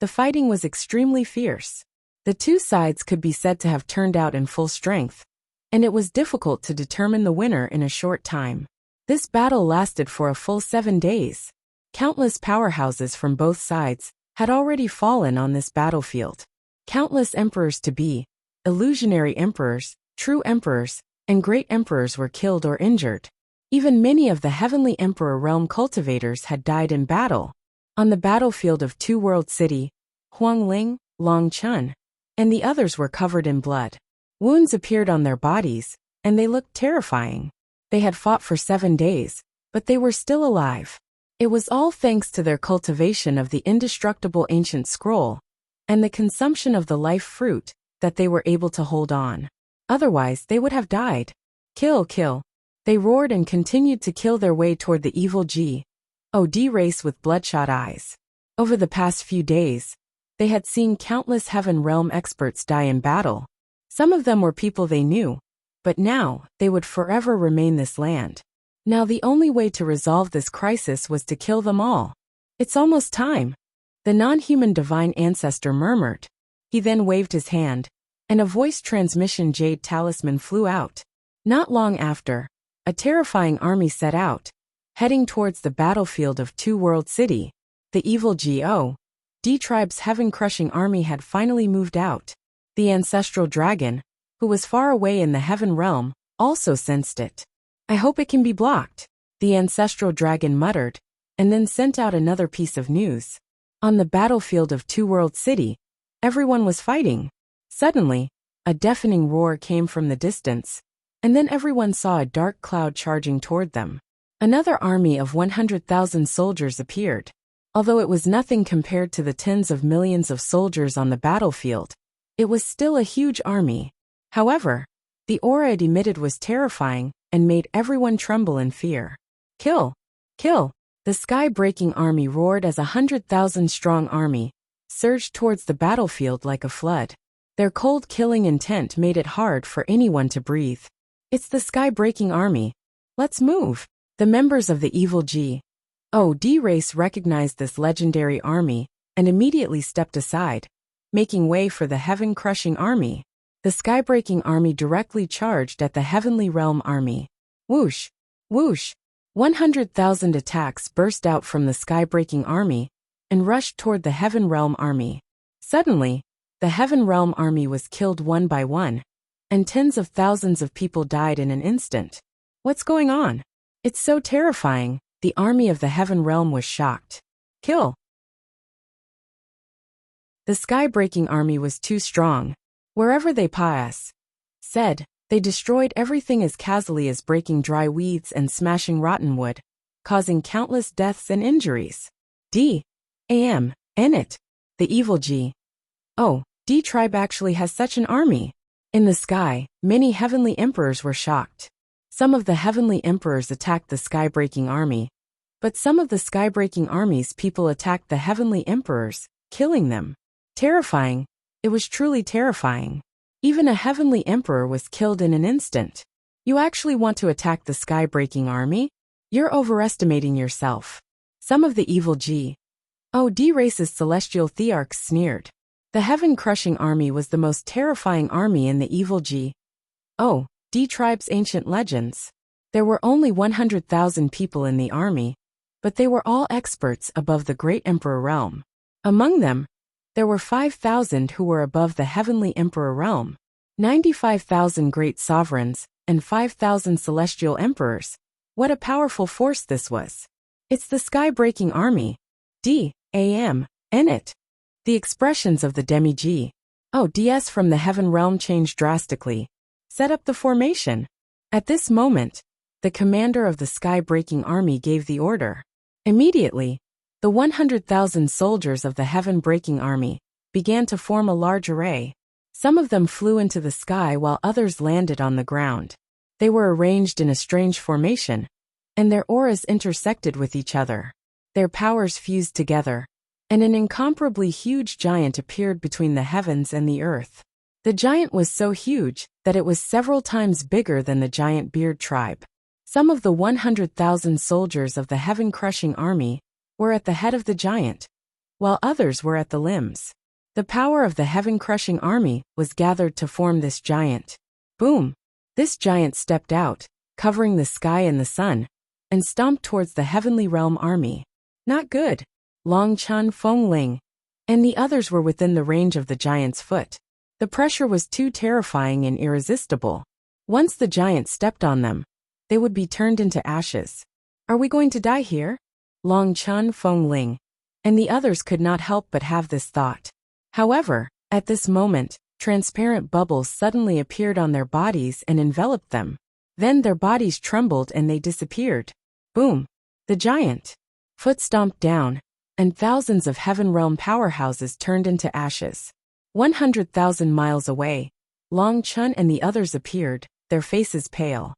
S1: the fighting was extremely fierce. The two sides could be said to have turned out in full strength, and it was difficult to determine the winner in a short time. This battle lasted for a full 7 days. Countless powerhouses from both sides had already fallen on this battlefield. Countless emperors-to-be, illusionary emperors, true emperors, and great emperors were killed or injured. Even many of the heavenly emperor realm cultivators had died in battle. On the battlefield of Two World City, Huang Ling, Long Chun, and the others were covered in blood. Wounds appeared on their bodies, and they looked terrifying. They had fought for 7 days, but they were still alive. It was all thanks to their cultivation of the indestructible ancient scroll, and the consumption of the life fruit, that they were able to hold on. Otherwise, they would have died. Kill, kill. They roared and continued to kill their way toward the evil G.O.D. race with bloodshot eyes. Over the past few days, they had seen countless heaven realm experts die in battle. Some of them were people they knew, but now, they would forever remain this land. Now the only way to resolve this crisis was to kill them all. It's almost time. The non-human divine ancestor murmured. He then waved his hand, and a voice transmission jade talisman flew out. Not long after, a terrifying army set out, heading towards the battlefield of Two World City. The evil G.O.D. tribe's heaven-crushing army had finally moved out. The ancestral dragon, who was far away in the heaven realm, also sensed it. I hope it can be blocked, the ancestral dragon muttered, and then sent out another piece of news. On the battlefield of Two World City, everyone was fighting. Suddenly, a deafening roar came from the distance, and then everyone saw a dark cloud charging toward them. Another army of 100,000 soldiers appeared. Although it was nothing compared to the tens of millions of soldiers on the battlefield, It was still a huge army. However, the aura it emitted was terrifying and made everyone tremble in fear. Kill! Kill! The sky-breaking army roared as 100,000-strong army surged towards the battlefield like a flood. Their cold killing intent made it hard for anyone to breathe. It's the sky-breaking army. Let's move! The members of the evil G.O.D. race recognized this legendary army and immediately stepped aside, making way for the heaven-crushing army. The sky-breaking army directly charged at the heavenly realm army. Whoosh! Whoosh! 100,000 attacks burst out from the sky-breaking army and rushed toward the heaven realm army. Suddenly, the heaven realm army was killed one by one, and tens of thousands of people died in an instant. What's going on? It's so terrifying. The army of the heaven realm was shocked. Kill! The sky-breaking army was too strong. Wherever they said, they destroyed everything as casually as breaking dry weeds and smashing rotten wood, causing countless deaths and injuries. D.A.M. It. The evil G.O.D. tribe actually has such an army. In the sky, many heavenly emperors were shocked. Some of the heavenly emperors attacked the sky-breaking army, but some of the sky-breaking army's people attacked the heavenly emperors, killing them. Terrifying. It was truly terrifying. Even a heavenly emperor was killed in an instant. You actually want to attack the sky-breaking army? You're overestimating yourself. Some of the evil G.O.D. race's celestial thearchs sneered. The heaven-crushing army was the most terrifying army in the evil G.O.D. tribe's ancient legends. There were only 100,000 people in the army, but they were all experts above the great emperor realm. Among them, there were 5,000 who were above the heavenly emperor realm, 95,000 great sovereigns, and 5,000 celestial emperors. What a powerful force this was. It's the sky-breaking army. D.A.M. It. The expressions of the demi-G.O.D.s from the heaven realm changed drastically. Set up the formation. At this moment, the commander of the sky-breaking army gave the order. Immediately, the 100,000 soldiers of the heaven-breaking army began to form a large array. Some of them flew into the sky while others landed on the ground. They were arranged in a strange formation, and their auras intersected with each other. Their powers fused together, and an incomparably huge giant appeared between the heavens and the earth. The giant was so huge that it was several times bigger than the giant beard tribe. Some of the 100,000 soldiers of the heaven-crushing army were at the head of the giant, while others were at the limbs. The power of the heaven-crushing army was gathered to form this giant. Boom! This giant stepped out, covering the sky and the sun, and stomped towards the heavenly realm army. Not good. Long Chun Feng Ling and the others were within the range of the giant's foot. The pressure was too terrifying and irresistible. Once the giant stepped on them, they would be turned into ashes. Are we going to die here? Long Chun Feng Ling and the others could not help but have this thought. However, at this moment, transparent bubbles suddenly appeared on their bodies and enveloped them. Then their bodies trembled and they disappeared. Boom! The giant foot stomped down, and thousands of heaven realm powerhouses turned into ashes. 100,000 miles away, Long Chun and the others appeared, their faces pale.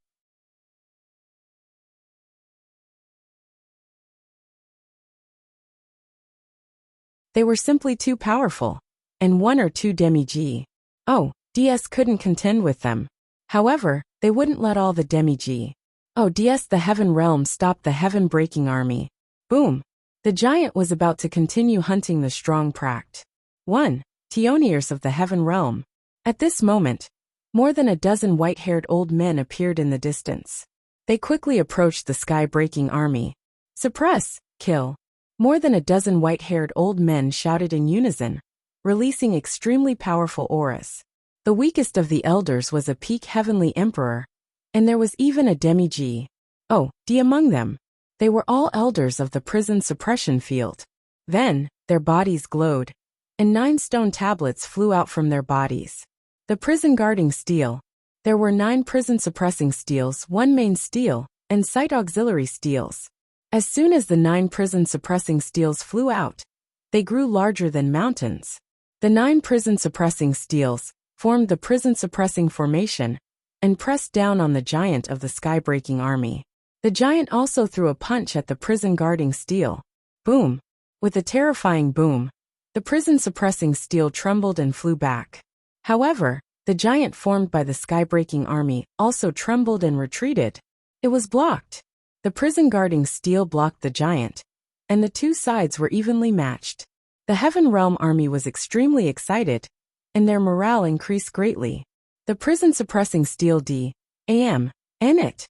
S1: They were simply too powerful, and one or two demi-G.O.D.s couldn't contend with them. However, they wouldn't let all the demi-G.O.D.s the heaven realm stop the heaven-breaking army. Boom! The giant was about to continue hunting the strong pract. 1. Tioniers of the heaven realm. At this moment, more than a dozen white-haired old men appeared in the distance. They quickly approached the sky-breaking army. Suppress! Kill! More than a dozen white-haired old men shouted in unison, releasing extremely powerful auras. The weakest of the elders was a peak heavenly emperor, and there was even a demi-G.O.D. among them. They were all elders of the prison suppression field. Then, their bodies glowed, and 9 stone tablets flew out from their bodies. The prison guarding steel. There were 9 prison suppressing steels, 1 main steel, and site auxiliary steels. As soon as the 9 prison suppressing steels flew out, they grew larger than mountains. The 9 prison-suppressing steels formed the prison-suppressing formation and pressed down on the giant of the sky-breaking army. The giant also threw a punch at the prison-guarding steel. Boom! With a terrifying boom, the prison-suppressing steel trembled and flew back. However, the giant formed by the sky-breaking army also trembled and retreated. It was blocked. The prison-guarding steel blocked the giant, and the two sides were evenly matched. The Heaven Realm army was extremely excited, and their morale increased greatly. The prison-suppressing steel D.A.M. and it.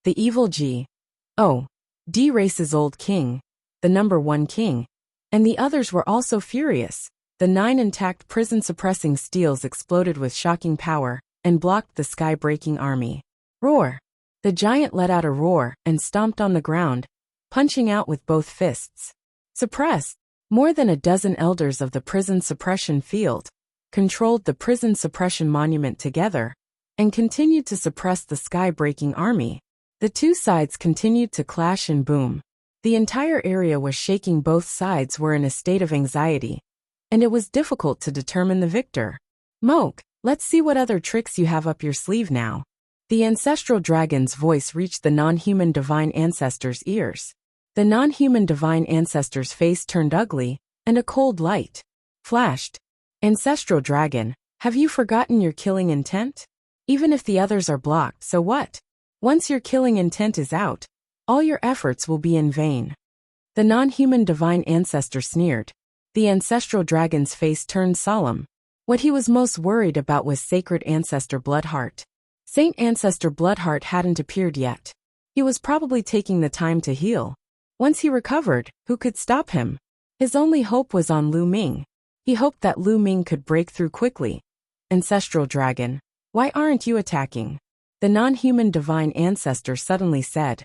S1: The evil G.O.D. race's old king, the number 1 king, and the others were also furious. The 9 intact prison-suppressing steels exploded with shocking power and blocked the sky-breaking army. Roar! The giant let out a roar and stomped on the ground, punching out with both fists. Suppress! More than a dozen elders of the prison suppression field controlled the prison suppression monument together and continued to suppress the sky-breaking army. The two sides continued to clash and boom. The entire area was shaking. Both sides were in a state of anxiety, and it was difficult to determine the victor. Moke, let's see what other tricks you have up your sleeve now. The ancestral dragon's voice reached the non-human divine ancestor's ears. The non-human divine ancestor's face turned ugly, and a cold light flashed. Ancestral dragon, have you forgotten your killing intent? Even if the others are blocked, so what? Once your killing intent is out, all your efforts will be in vain. The non-human divine ancestor sneered. The ancestral dragon's face turned solemn. What he was most worried about was sacred ancestor Bloodheart. Saint Ancestor Bloodheart hadn't appeared yet. He was probably taking the time to heal. Once he recovered, who could stop him? His only hope was on Lu Ming. He hoped that Lu Ming could break through quickly. Ancestral dragon, why aren't you attacking? The non-human divine ancestor suddenly said.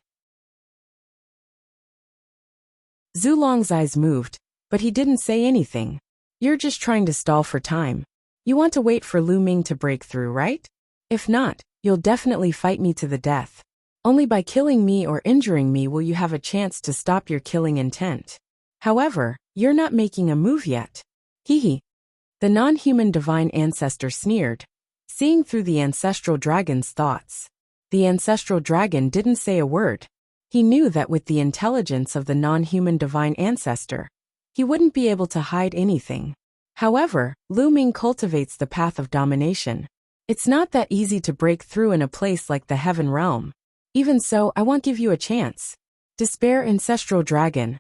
S1: Zulong's eyes moved, but he didn't say anything. You're just trying to stall for time. You want to wait for Lu Ming to break through, right? If not, you'll definitely fight me to the death. Only by killing me or injuring me will you have a chance to stop your killing intent. However, you're not making a move yet. Hee. The non-human divine ancestor sneered, seeing through the ancestral dragon's thoughts. The ancestral dragon didn't say a word. He knew that with the intelligence of the non-human divine ancestor, he wouldn't be able to hide anything. However, Lu Ming cultivates the path of domination. It's not that easy to break through in a place like the Heaven Realm. Even so, I won't give you a chance. Despair, ancestral dragon.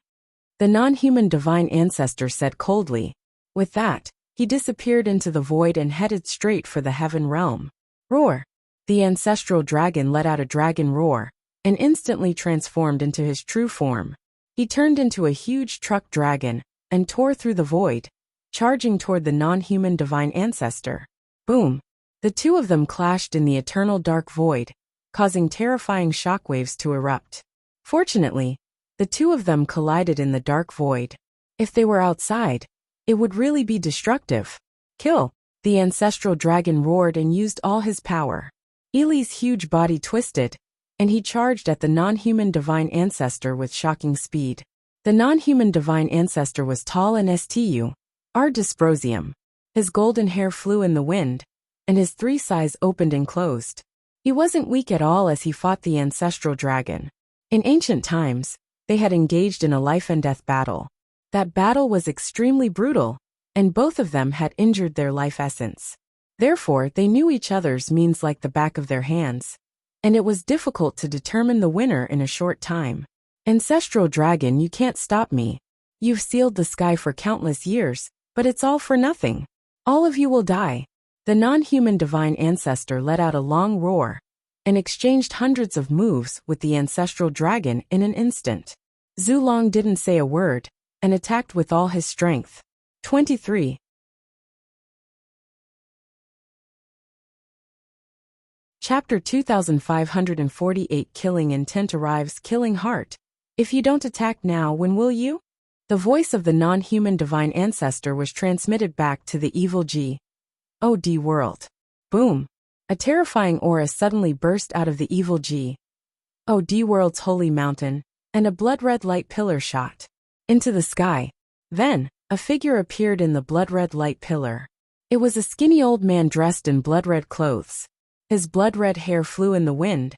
S1: The non-human divine ancestor said coldly. With that, he disappeared into the void and headed straight for the Heaven Realm. Roar! The ancestral dragon let out a dragon roar and instantly transformed into his true form. He turned into a huge truck dragon and tore through the void, charging toward the non-human divine ancestor. Boom! The two of them clashed in the eternal dark void, causing terrifying shockwaves to erupt. Fortunately, the two of them collided in the dark void. If they were outside, it would really be destructive. Kill! The ancestral dragon roared and used all his power. Ili's huge body twisted, and he charged at the non-human divine ancestor with shocking speed. The non-human divine ancestor was tall and stu. Dysprosium. His golden hair flew in the wind, and his 3 sides opened and closed. He wasn't weak at all as he fought the ancestral dragon. In ancient times, they had engaged in a life-and-death battle. That battle was extremely brutal, and both of them had injured their life essence. Therefore, they knew each other's means like the back of their hands, and it was difficult to determine the winner in a short time. Ancestral dragon, you can't stop me. You've sealed the sky for countless years, but it's all for nothing. All of you will die. The non-human divine ancestor let out a long roar and exchanged hundreds of moves with the ancestral dragon in an instant. Zulong didn't say a word and attacked with all his strength. 23. Chapter 2548 Killing Intent arrives. Killing Heart. If you don't attack now, when will you? The voice of the non-human divine ancestor was transmitted back to the evil G.O.D. world. Boom! A terrifying aura suddenly burst out of the evil G.O.D. world's holy mountain, and a blood-red light pillar shot into the sky. Then, a figure appeared in the blood-red light pillar. It was a skinny old man dressed in blood-red clothes. His blood-red hair flew in the wind,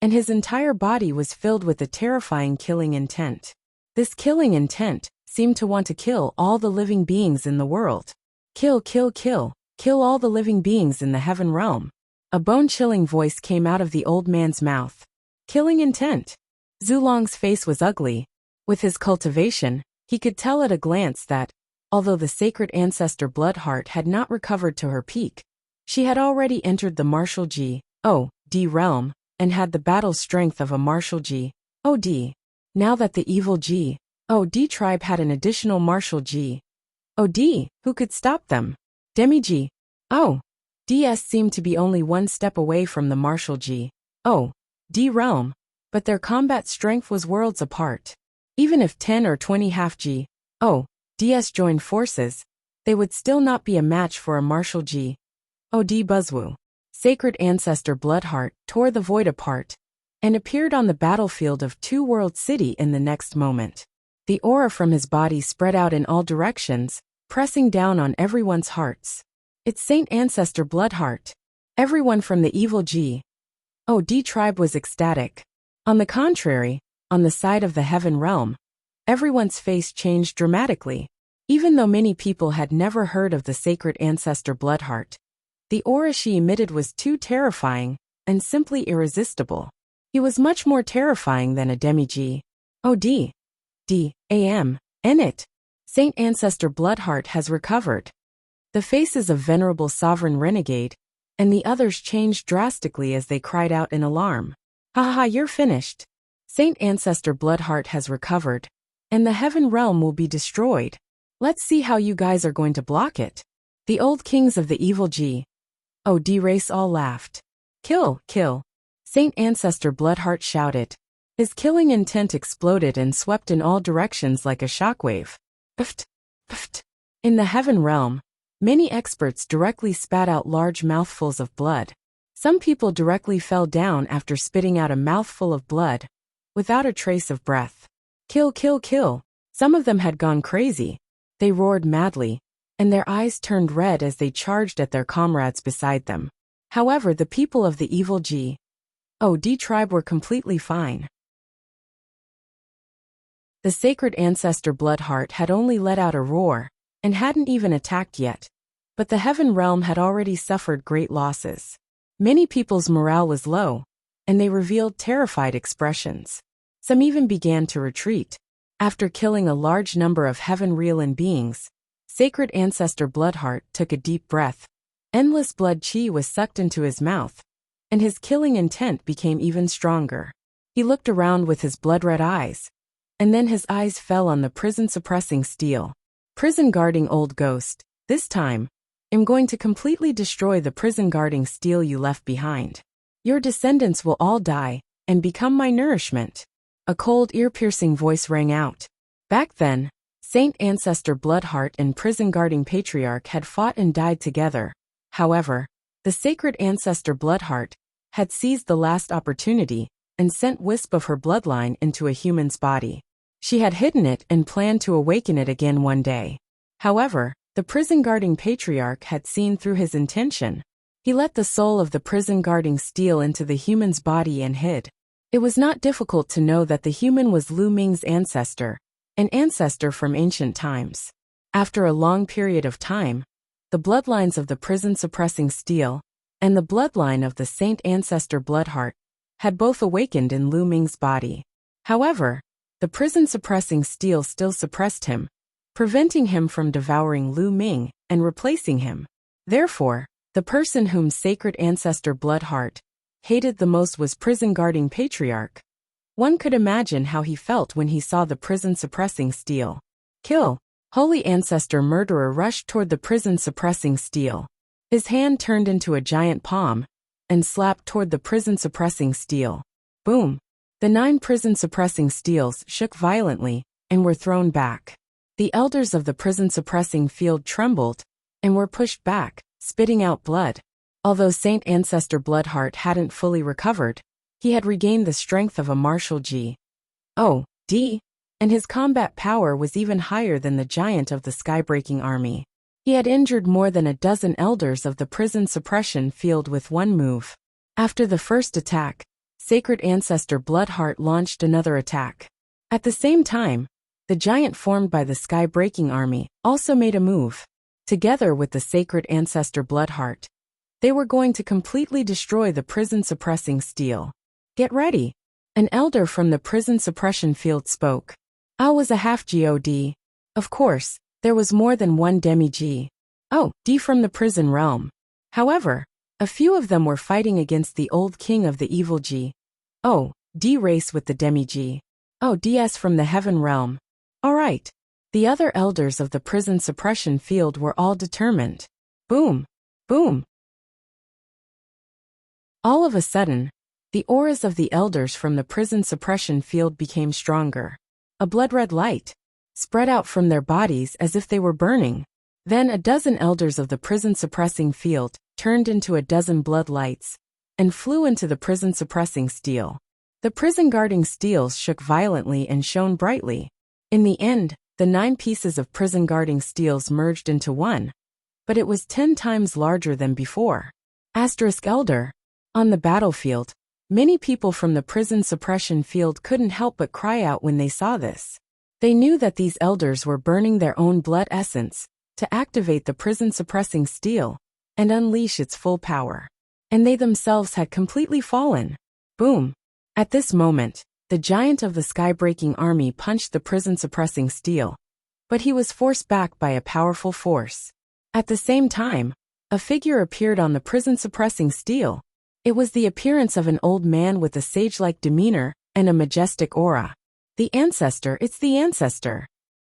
S1: and his entire body was filled with a terrifying killing intent. This killing intent seemed to want to kill all the living beings in the world. Kill, kill, kill, kill all the living beings in the heaven realm. A bone-chilling voice came out of the old man's mouth. Killing intent. Zulong's face was ugly. With his cultivation, he could tell at a glance that, although the sacred ancestor Bloodheart had not recovered to her peak, she had already entered the martial G.O.D. realm, and had the battle strength of a martial G.O.D. Now that the evil G.O.D. tribe had an additional martial G.O.D., who could stop them? Demi G.O.D.s seemed to be only one step away from the martial G.O.D. realm, but their combat strength was worlds apart. Even if 10 or 20 half G.O.D.s joined forces, they would still not be a match for a martial G.O.D. Buzzwoo. Sacred ancestor Bloodheart tore the void apart and appeared on the battlefield of Two World City in the next moment. The aura from his body spread out in all directions, pressing down on everyone's hearts. It's Saint Ancestor Bloodheart. Everyone from the evil G.O.D. tribe was ecstatic. On the contrary, on the side of the heaven realm, everyone's face changed dramatically. Even though many people had never heard of the sacred ancestor Bloodheart, the aura she emitted was too terrifying and simply irresistible. He was much more terrifying than a demi-G.O.D. D.A.M. Saint Ancestor Bloodheart has recovered. The faces of Venerable Sovereign Renegade and the others changed drastically as they cried out in alarm. Ha ha, you're finished. Saint Ancestor Bloodheart has recovered, and the heaven realm will be destroyed. Let's see how you guys are going to block it. The old kings of the evil G.O.D. race all laughed. Kill, kill. Saint Ancestor Bloodheart shouted. His killing intent exploded and swept in all directions like a shockwave. Pft, pft. In the heaven realm, many experts directly spat out large mouthfuls of blood. Some people directly fell down after spitting out a mouthful of blood, without a trace of breath. Kill, kill, kill. Some of them had gone crazy. They roared madly, and their eyes turned red as they charged at their comrades beside them. However, the people of the evil G.O.D. tribe were completely fine. The sacred ancestor Bloodheart had only let out a roar, and hadn't even attacked yet. But the heaven realm had already suffered great losses. Many people's morale was low, and they revealed terrified expressions. Some even began to retreat. After killing a large number of heaven-realm beings, sacred ancestor Bloodheart took a deep breath. Endless blood chi was sucked into his mouth, and his killing intent became even stronger. He looked around with his blood-red eyes, and then his eyes fell on the prison-suppressing steel. Prison-guarding old ghost, this time, I'm going to completely destroy the prison-guarding steel you left behind. Your descendants will all die, and become my nourishment. A cold, ear-piercing voice rang out. Back then, Saint Ancestor Bloodheart and prison-guarding Patriarch had fought and died together. However, the sacred ancestor Bloodheart had seized the last opportunity and sent wisp of her bloodline into a human's body. She had hidden it and planned to awaken it again one day. However, the prison-guarding Patriarch had seen through his intention. He let the soul of the prison-guarding steel into the human's body and hid. It was not difficult to know that the human was Lu Ming's ancestor, an ancestor from ancient times. After a long period of time, the bloodlines of the prison-suppressing steel and the bloodline of the Saint Ancestor Bloodheart had both awakened in Lu Ming's body. However, the prison-suppressing steel still suppressed him, preventing him from devouring Lu Ming and replacing him. Therefore, the person whom sacred ancestor Bloodheart hated the most was prison-guarding Patriarch. One could imagine how he felt when he saw the prison-suppressing steel. Kill! Holy ancestor murderer rushed toward the prison-suppressing steel. His hand turned into a giant palm and slapped toward the prison-suppressing steel. Boom! The 9 prison-suppressing steels shook violently and were thrown back. The elders of the prison-suppressing field trembled and were pushed back, spitting out blood. Although Saint Ancestor Bloodheart hadn't fully recovered, he had regained the strength of a martial G.O.D. and his combat power was even higher than the giant of the skybreaking army. He had injured more than a dozen elders of the prison suppression field with one move. After the first attack, Sacred Ancestor Bloodheart launched another attack. At the same time, the giant formed by the skybreaking army also made a move. Together with the Sacred Ancestor Bloodheart, they were going to completely destroy the prison suppressing steel. Get ready. An elder from the prison suppression field spoke. I was a half god. Of course, there was more than one demi-g. Oh, D from the prison realm. However, a few of them were fighting against the old king of the evil G. Oh, D race with the demi-g. Oh, DS from the heaven realm. Alright. The other elders of the prison suppression field were all determined. Boom. Boom. All of a sudden, the auras of the elders from the prison suppression field became stronger. A blood-red light spread out from their bodies as if they were burning. Then a dozen elders of the prison suppressing field turned into a dozen blood lights and flew into the prison suppressing steel. The prison guarding steels shook violently and shone brightly. In the end, the 9 pieces of prison guarding steels merged into one, but it was 10 times larger than before. Elder. On the battlefield, many people from the prison suppression field couldn't help but cry out when they saw this. They knew that these elders were burning their own blood essence to activate the prison suppressing steel and unleash its full power. And they themselves had completely fallen. Boom. At this moment, the giant of the skybreaking army punched the prison suppressing steel, but he was forced back by a powerful force. At the same time, a figure appeared on the prison suppressing steel. It was the appearance of an old man with a sage-like demeanor and a majestic aura. The ancestor, it's the ancestor.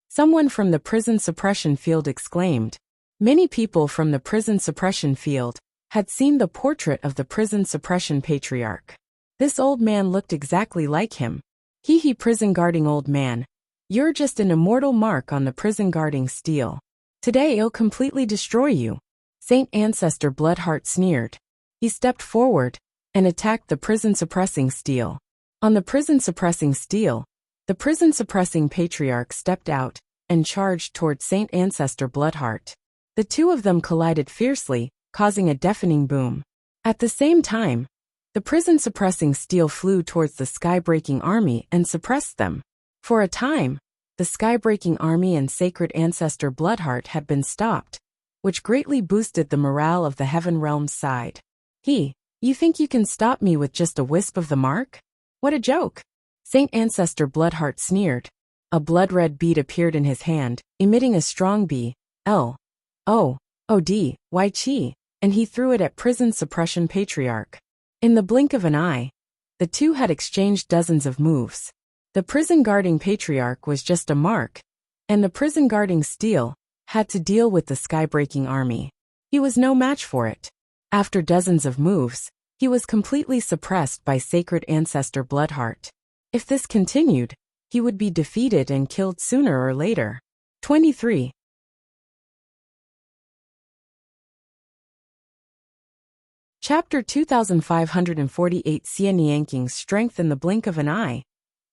S1: Someone from the prison suppression field exclaimed. Many people from the prison suppression field had seen the portrait of the prison suppression patriarch. This old man looked exactly like him. He prison guarding old man. You're just an immortal mark on the prison guarding steel. Today I'll completely destroy you. Saint Ancestor Bloodheart sneered. He stepped forward and attacked the prison suppressing steel. On the prison suppressing steel, the prison suppressing patriarch stepped out and charged toward Saint Ancestor Bloodheart. The two of them collided fiercely, causing a deafening boom. At the same time, the prison suppressing steel flew towards the skybreaking army and suppressed them. For a time, the skybreaking army and Sacred Ancestor Bloodheart had been stopped, which greatly boosted the morale of the Heaven Realm's side. You think you can stop me with just a wisp of the mark? What a joke! Saint Ancestor Bloodheart sneered. A blood-red bead appeared in his hand, emitting a strong B-L-O-O-D-Y-Chi, and he threw it at prison suppression patriarch. In the blink of an eye, the two had exchanged dozens of moves. The prison guarding patriarch was just a mark, and the prison guarding steel had to deal with the skybreaking army. He was no match for it. After dozens of moves, he was completely suppressed by Sacred Ancestor Bloodheart. If this continued, he would be defeated and killed sooner or later. 23. Chapter 2548. Xia Nianking's strength in the blink of an eye.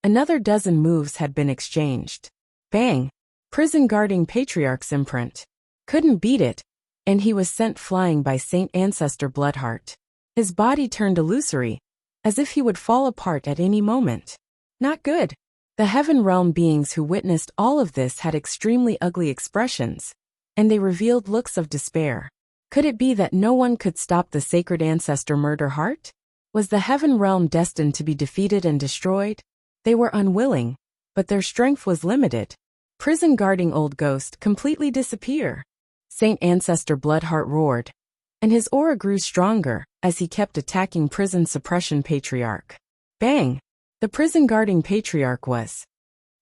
S1: Another dozen moves had been exchanged. Bang! Prison guarding patriarch's imprint. Couldn't beat it, and he was sent flying by Saint Ancestor Bloodheart. His body turned illusory, as if he would fall apart at any moment. Not good. The Heaven Realm beings who witnessed all of this had extremely ugly expressions, and they revealed looks of despair. Could it be that no one could stop the Sacred Ancestor Murder Heart? Was the Heaven Realm destined to be defeated and destroyed? They were unwilling, but their strength was limited. Prison guarding old ghost completely disappear. Saint Ancestor Bloodheart roared, and his aura grew stronger as he kept attacking prison suppression patriarch. Bang! The prison guarding patriarch was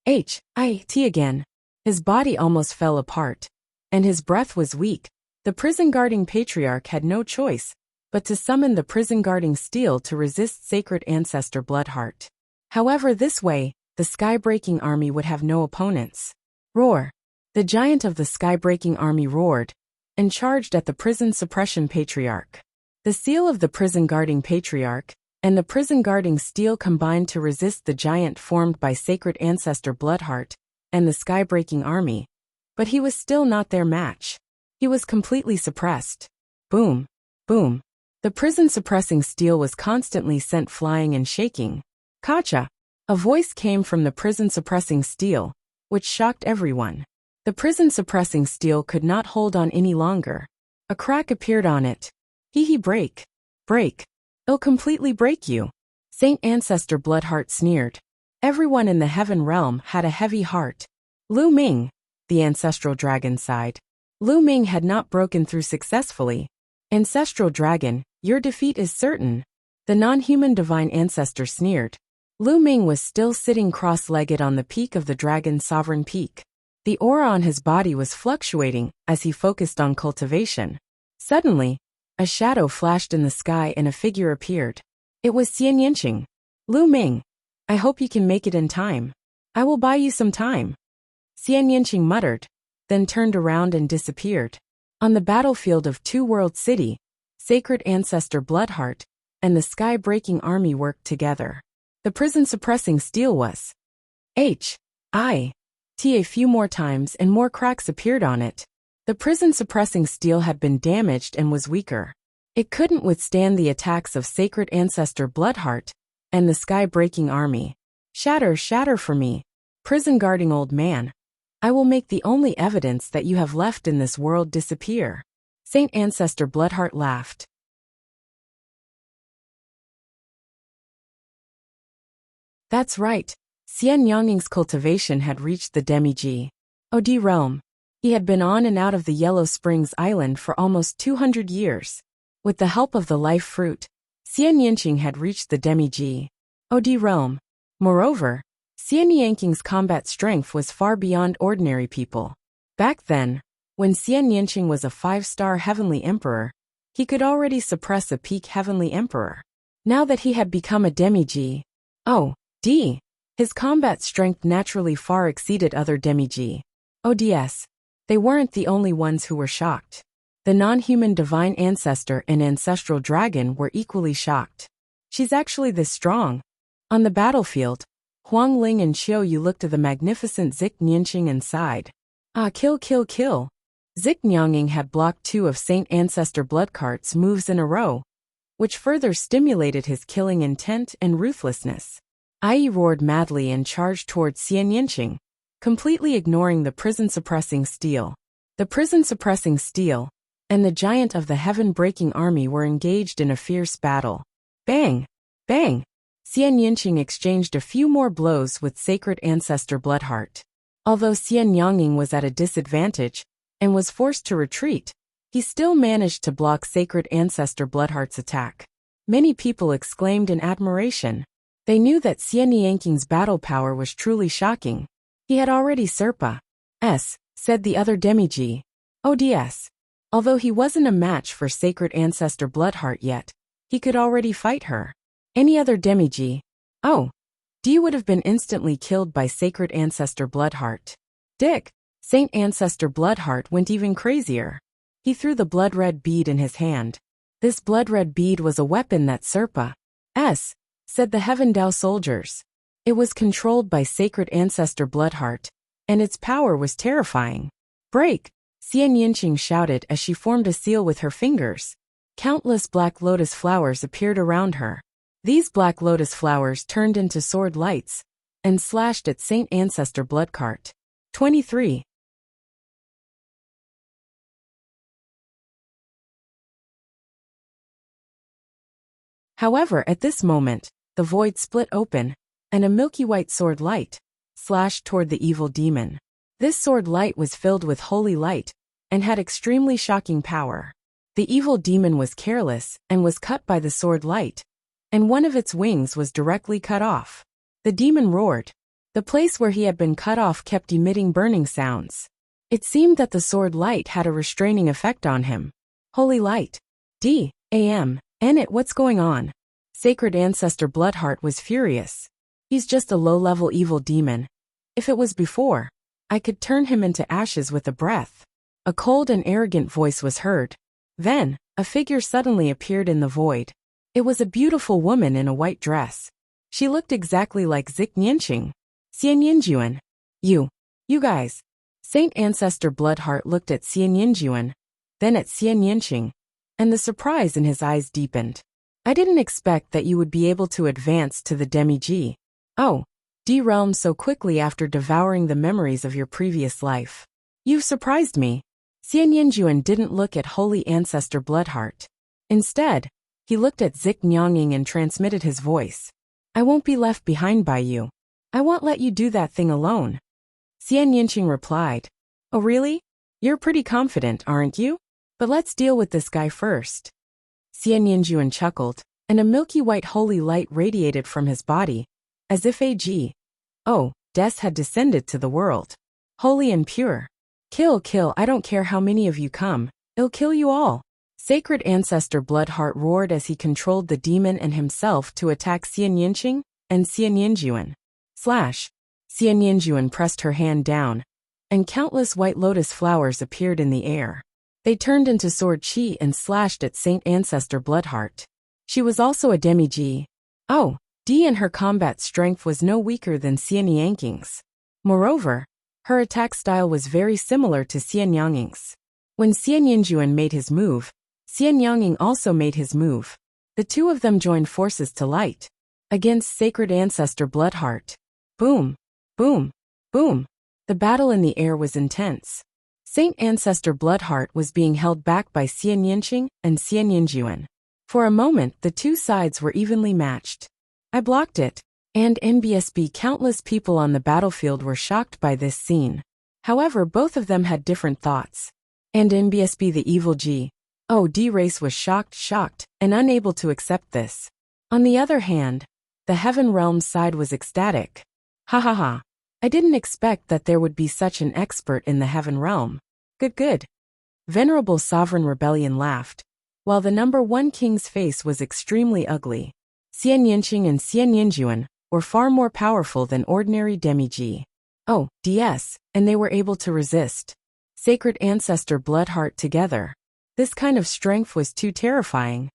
S1: hit again. His body almost fell apart, and his breath was weak. The prison guarding patriarch had no choice but to summon the prison guarding steel to resist Sacred Ancestor Bloodheart. However, this way, the skybreaking army would have no opponents. Roar! The giant of the skybreaking army roared and charged at the prison suppression patriarch. The seal of the prison guarding patriarch and the prison-guarding steel combined to resist the giant formed by sacred ancestor Bloodheart and the sky-breaking army. But he was still not their match. He was completely suppressed. Boom, boom. The prison-suppressing steel was constantly sent flying and shaking. Kacha! A voice came from the prison-suppressing steel, which shocked everyone. The prison-suppressing steel could not hold on any longer. A crack appeared on it. Break. Break. It'll completely break you. Saint Ancestor Bloodheart sneered. Everyone in the heaven realm had a heavy heart. Lu Ming, the ancestral dragon sighed. Lu Ming had not broken through successfully. Ancestral dragon, your defeat is certain. The non-human divine ancestor sneered. Lu Ming was still sitting cross-legged on the peak of the dragon's sovereign peak. The aura on his body was fluctuating as he focused on cultivation. Suddenly, a shadow flashed in the sky and a figure appeared. It was Xian Yanqing. Lu Ming, I hope you can make it in time. I will buy you some time. Xian Yanqing muttered, then turned around and disappeared. On the battlefield of Two World City, sacred ancestor Bloodheart and the sky-breaking army worked together. The prison-suppressing steel was a few more times and more cracks appeared on it. The prison-suppressing steel had been damaged and was weaker. It couldn't withstand the attacks of sacred ancestor Bloodheart and the sky-breaking army. Shatter, shatter for me, prison-guarding old man. I will make the only evidence that you have left in this world disappear. Saint Ancestor Bloodheart laughed. That's right. Xian Yanqing's cultivation had reached the demi-G. OD realm. He had been on and out of the Yellow Springs Island for almost 200 years. With the help of the life fruit, Xian Yanqing had reached the demi-G. OD realm. Moreover, Xian Yanqing's combat strength was far beyond ordinary people. Back then, when Xian Yanqing was a 5-star heavenly emperor, he could already suppress a peak heavenly emperor. Now that he had become a demi-G, his combat strength naturally far exceeded other demi-G. ODS. They weren't the only ones who were shocked. The non-human divine ancestor and ancestral dragon were equally shocked. She's actually this strong. On the battlefield, Huang Ling and Xiao Yu looked at the magnificent Zik Nianqing and sighed. Kill, kill, kill. Zik Nianqing had blocked 2 of Saint Ancestor Bloodheart's moves in a row, which further stimulated his killing intent and ruthlessness. Ai roared madly and charged toward Xian Yanqing, completely ignoring the prison-suppressing steel. The prison-suppressing steel and the giant of the heaven-breaking army were engaged in a fierce battle. Bang! Bang! Xian Yanqing exchanged a few more blows with sacred ancestor Bloodheart. Although Xian Yanqing was at a disadvantage and was forced to retreat, he still managed to block sacred ancestor Bloodheart's attack. Many people exclaimed in admiration. They knew that Xian Yanqing's battle power was truly shocking. He had already Serpa said the other demi-G. ODS. Although he wasn't a match for sacred ancestor Bloodheart yet, he could already fight her. Any other demi-G, D would have been instantly killed by sacred ancestor Bloodheart. Dick, Saint Ancestor Bloodheart went even crazier. He threw the blood-red bead in his hand. This blood-red bead was a weapon that Serpa said the Heaven Dao soldiers. It was controlled by sacred ancestor Bloodheart, and its power was terrifying. Break! Xian Yanqing shouted as she formed a seal with her fingers. Countless black lotus flowers appeared around her. These black lotus flowers turned into sword lights and slashed at Saint Ancestor Bloodheart. 23. However, at this moment, the void split open, and a milky white sword light slashed toward the evil demon. This sword light was filled with holy light and had extremely shocking power. The evil demon was careless and was cut by the sword light, and one of its wings was directly cut off. The demon roared. The place where he had been cut off kept emitting burning sounds. It seemed that the sword light had a restraining effect on him. Holy light. What's going on? Sacred Ancestor Bloodheart was furious. He's just a low-level evil demon. If it was before, I could turn him into ashes with a breath. A cold and arrogant voice was heard. Then, a figure suddenly appeared in the void. It was a beautiful woman in a white dress. She looked exactly like Zik Nianqing. Xian Yinjuan. You guys. Saint Ancestor Bloodheart looked at Xian Yinjuan, then at Xian Yinqing, and the surprise in his eyes deepened. I didn't expect that you would be able to advance to the Demi-G. Oh, D realm so quickly after devouring the memories of your previous life. You've surprised me. Xian Yinjuan didn't look at Holy Ancestor Bloodheart. Instead, he looked at Zik Nianqing and transmitted his voice. I won't be left behind by you. I won't let you do that thing alone. Xian Yinqing replied. Oh really? You're pretty confident, aren't you? But let's deal with this guy first. Xian Yinjuan chuckled, and a milky white holy light radiated from his body, as if Des had descended to the world. Holy and pure. Kill, I don't care how many of you come, I'll kill you all. Sacred Ancestor Bloodheart roared as he controlled the demon and himself to attack Xian Yinqing and Xian Yinjuan. Slash. Xian Yinjuan pressed her hand down, and countless white lotus flowers appeared in the air. They turned into sword chi and slashed at Saint Ancestor Bloodheart. She was also a demi-G. Oh, D and her combat strength was no weaker than Xian Yinqing's. Moreover, her attack style was very similar to Xian Yinqing's. When Xian Yinjuan made his move, Xian Yinqing also made his move. The two of them joined forces to light against Sacred Ancestor Bloodheart. Boom, boom, boom. The battle in the air was intense. Saint Ancestor Bloodheart was being held back by Xian Yinqing and Xian Yinjuan. For a moment, the two sides were evenly matched. I blocked it, and NBSB countless people on the battlefield were shocked by this scene. However, both of them had different thoughts. And NBSB the evil D race was shocked, and unable to accept this. On the other hand, the Heaven Realm side was ecstatic. Ha ha ha. I didn't expect that there would be such an expert in the Heaven Realm. Good. Venerable Sovereign Rebellion laughed, while the number one king's face was extremely ugly. Xian Yinqing and Xian Yinjuan were far more powerful than ordinary demi-G. Oh, DS, and they were able to resist Sacred Ancestor Bloodheart together. This kind of strength was too terrifying.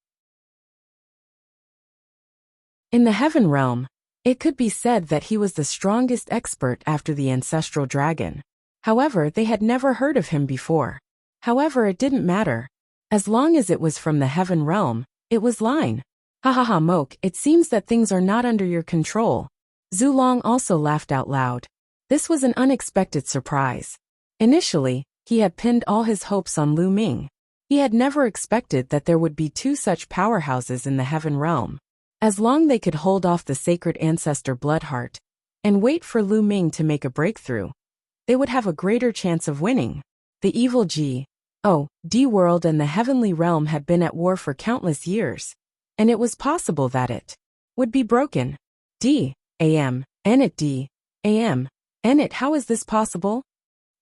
S1: In the Heaven Realm, it could be said that he was the strongest expert after the Ancestral Dragon. However, they had never heard of him before. However, it didn't matter. As long as it was from the Heaven Realm, it was line. Ha ha ha, Moke, it seems that things are not under your control. Zhu Long also laughed out loud. This was an unexpected surprise. Initially, he had pinned all his hopes on Lu Ming. He had never expected that there would be two such powerhouses in the Heaven Realm. As long as they could hold off the Sacred Ancestor Bloodheart and wait for Lu Ming to make a breakthrough, they would have a greater chance of winning. The evil D world and the Heavenly Realm had been at war for countless years, and it was possible that it would be broken. How is this possible?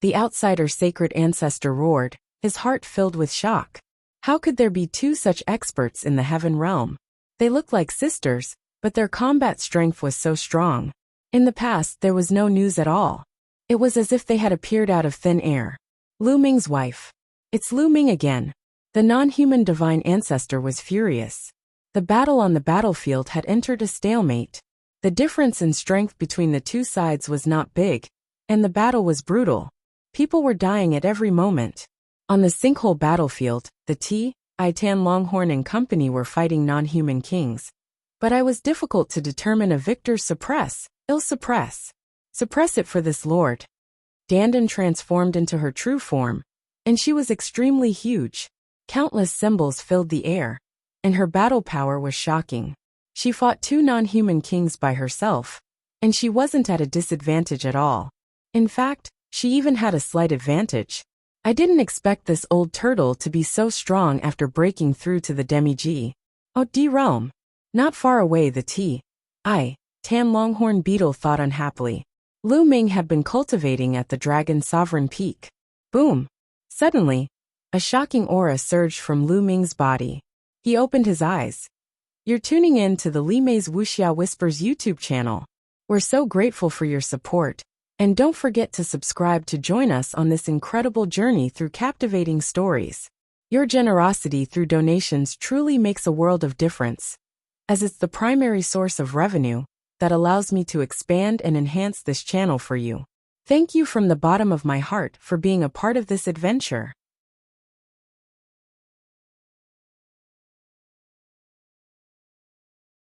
S1: The outsider Sacred Ancestor roared, his heart filled with shock. How could there be two such experts in the Heaven Realm? They looked like sisters, but their combat strength was so strong. In the past, there was no news at all. It was as if they had appeared out of thin air. Lu Ming's wife. It's Lu Ming again. The non-human divine ancestor was furious. The battle on the battlefield had entered a stalemate. The difference in strength between the two sides was not big, and the battle was brutal. People were dying at every moment. On the sinkhole battlefield, the Tan Longhorn and company were fighting non-human kings. But I was difficult to determine a victor's suppress it for this lord. Dandan transformed into her true form, and she was extremely huge. Countless symbols filled the air, and her battle power was shocking. She fought two non-human kings by herself, and she wasn't at a disadvantage at all. In fact, she even had a slight advantage. I didn't expect this old turtle to be so strong after breaking through to the demi-G. Oh, D realm. Not far away the Tan Longhorn beetle thought unhappily. Lu Ming had been cultivating at the Dragon Sovereign Peak. Boom. Suddenly, a shocking aura surged from Lu Ming's body. He opened his eyes. You're tuning in to the Li Mei's Wuxia Whispers YouTube channel. We're so grateful for your support. And don't forget to subscribe to join us on this incredible journey through captivating stories. Your generosity through donations truly makes a world of difference. as it's the primary source of revenue that allows me to expand and enhance this channel for you. Thank you from the bottom of my heart for being a part of this adventure.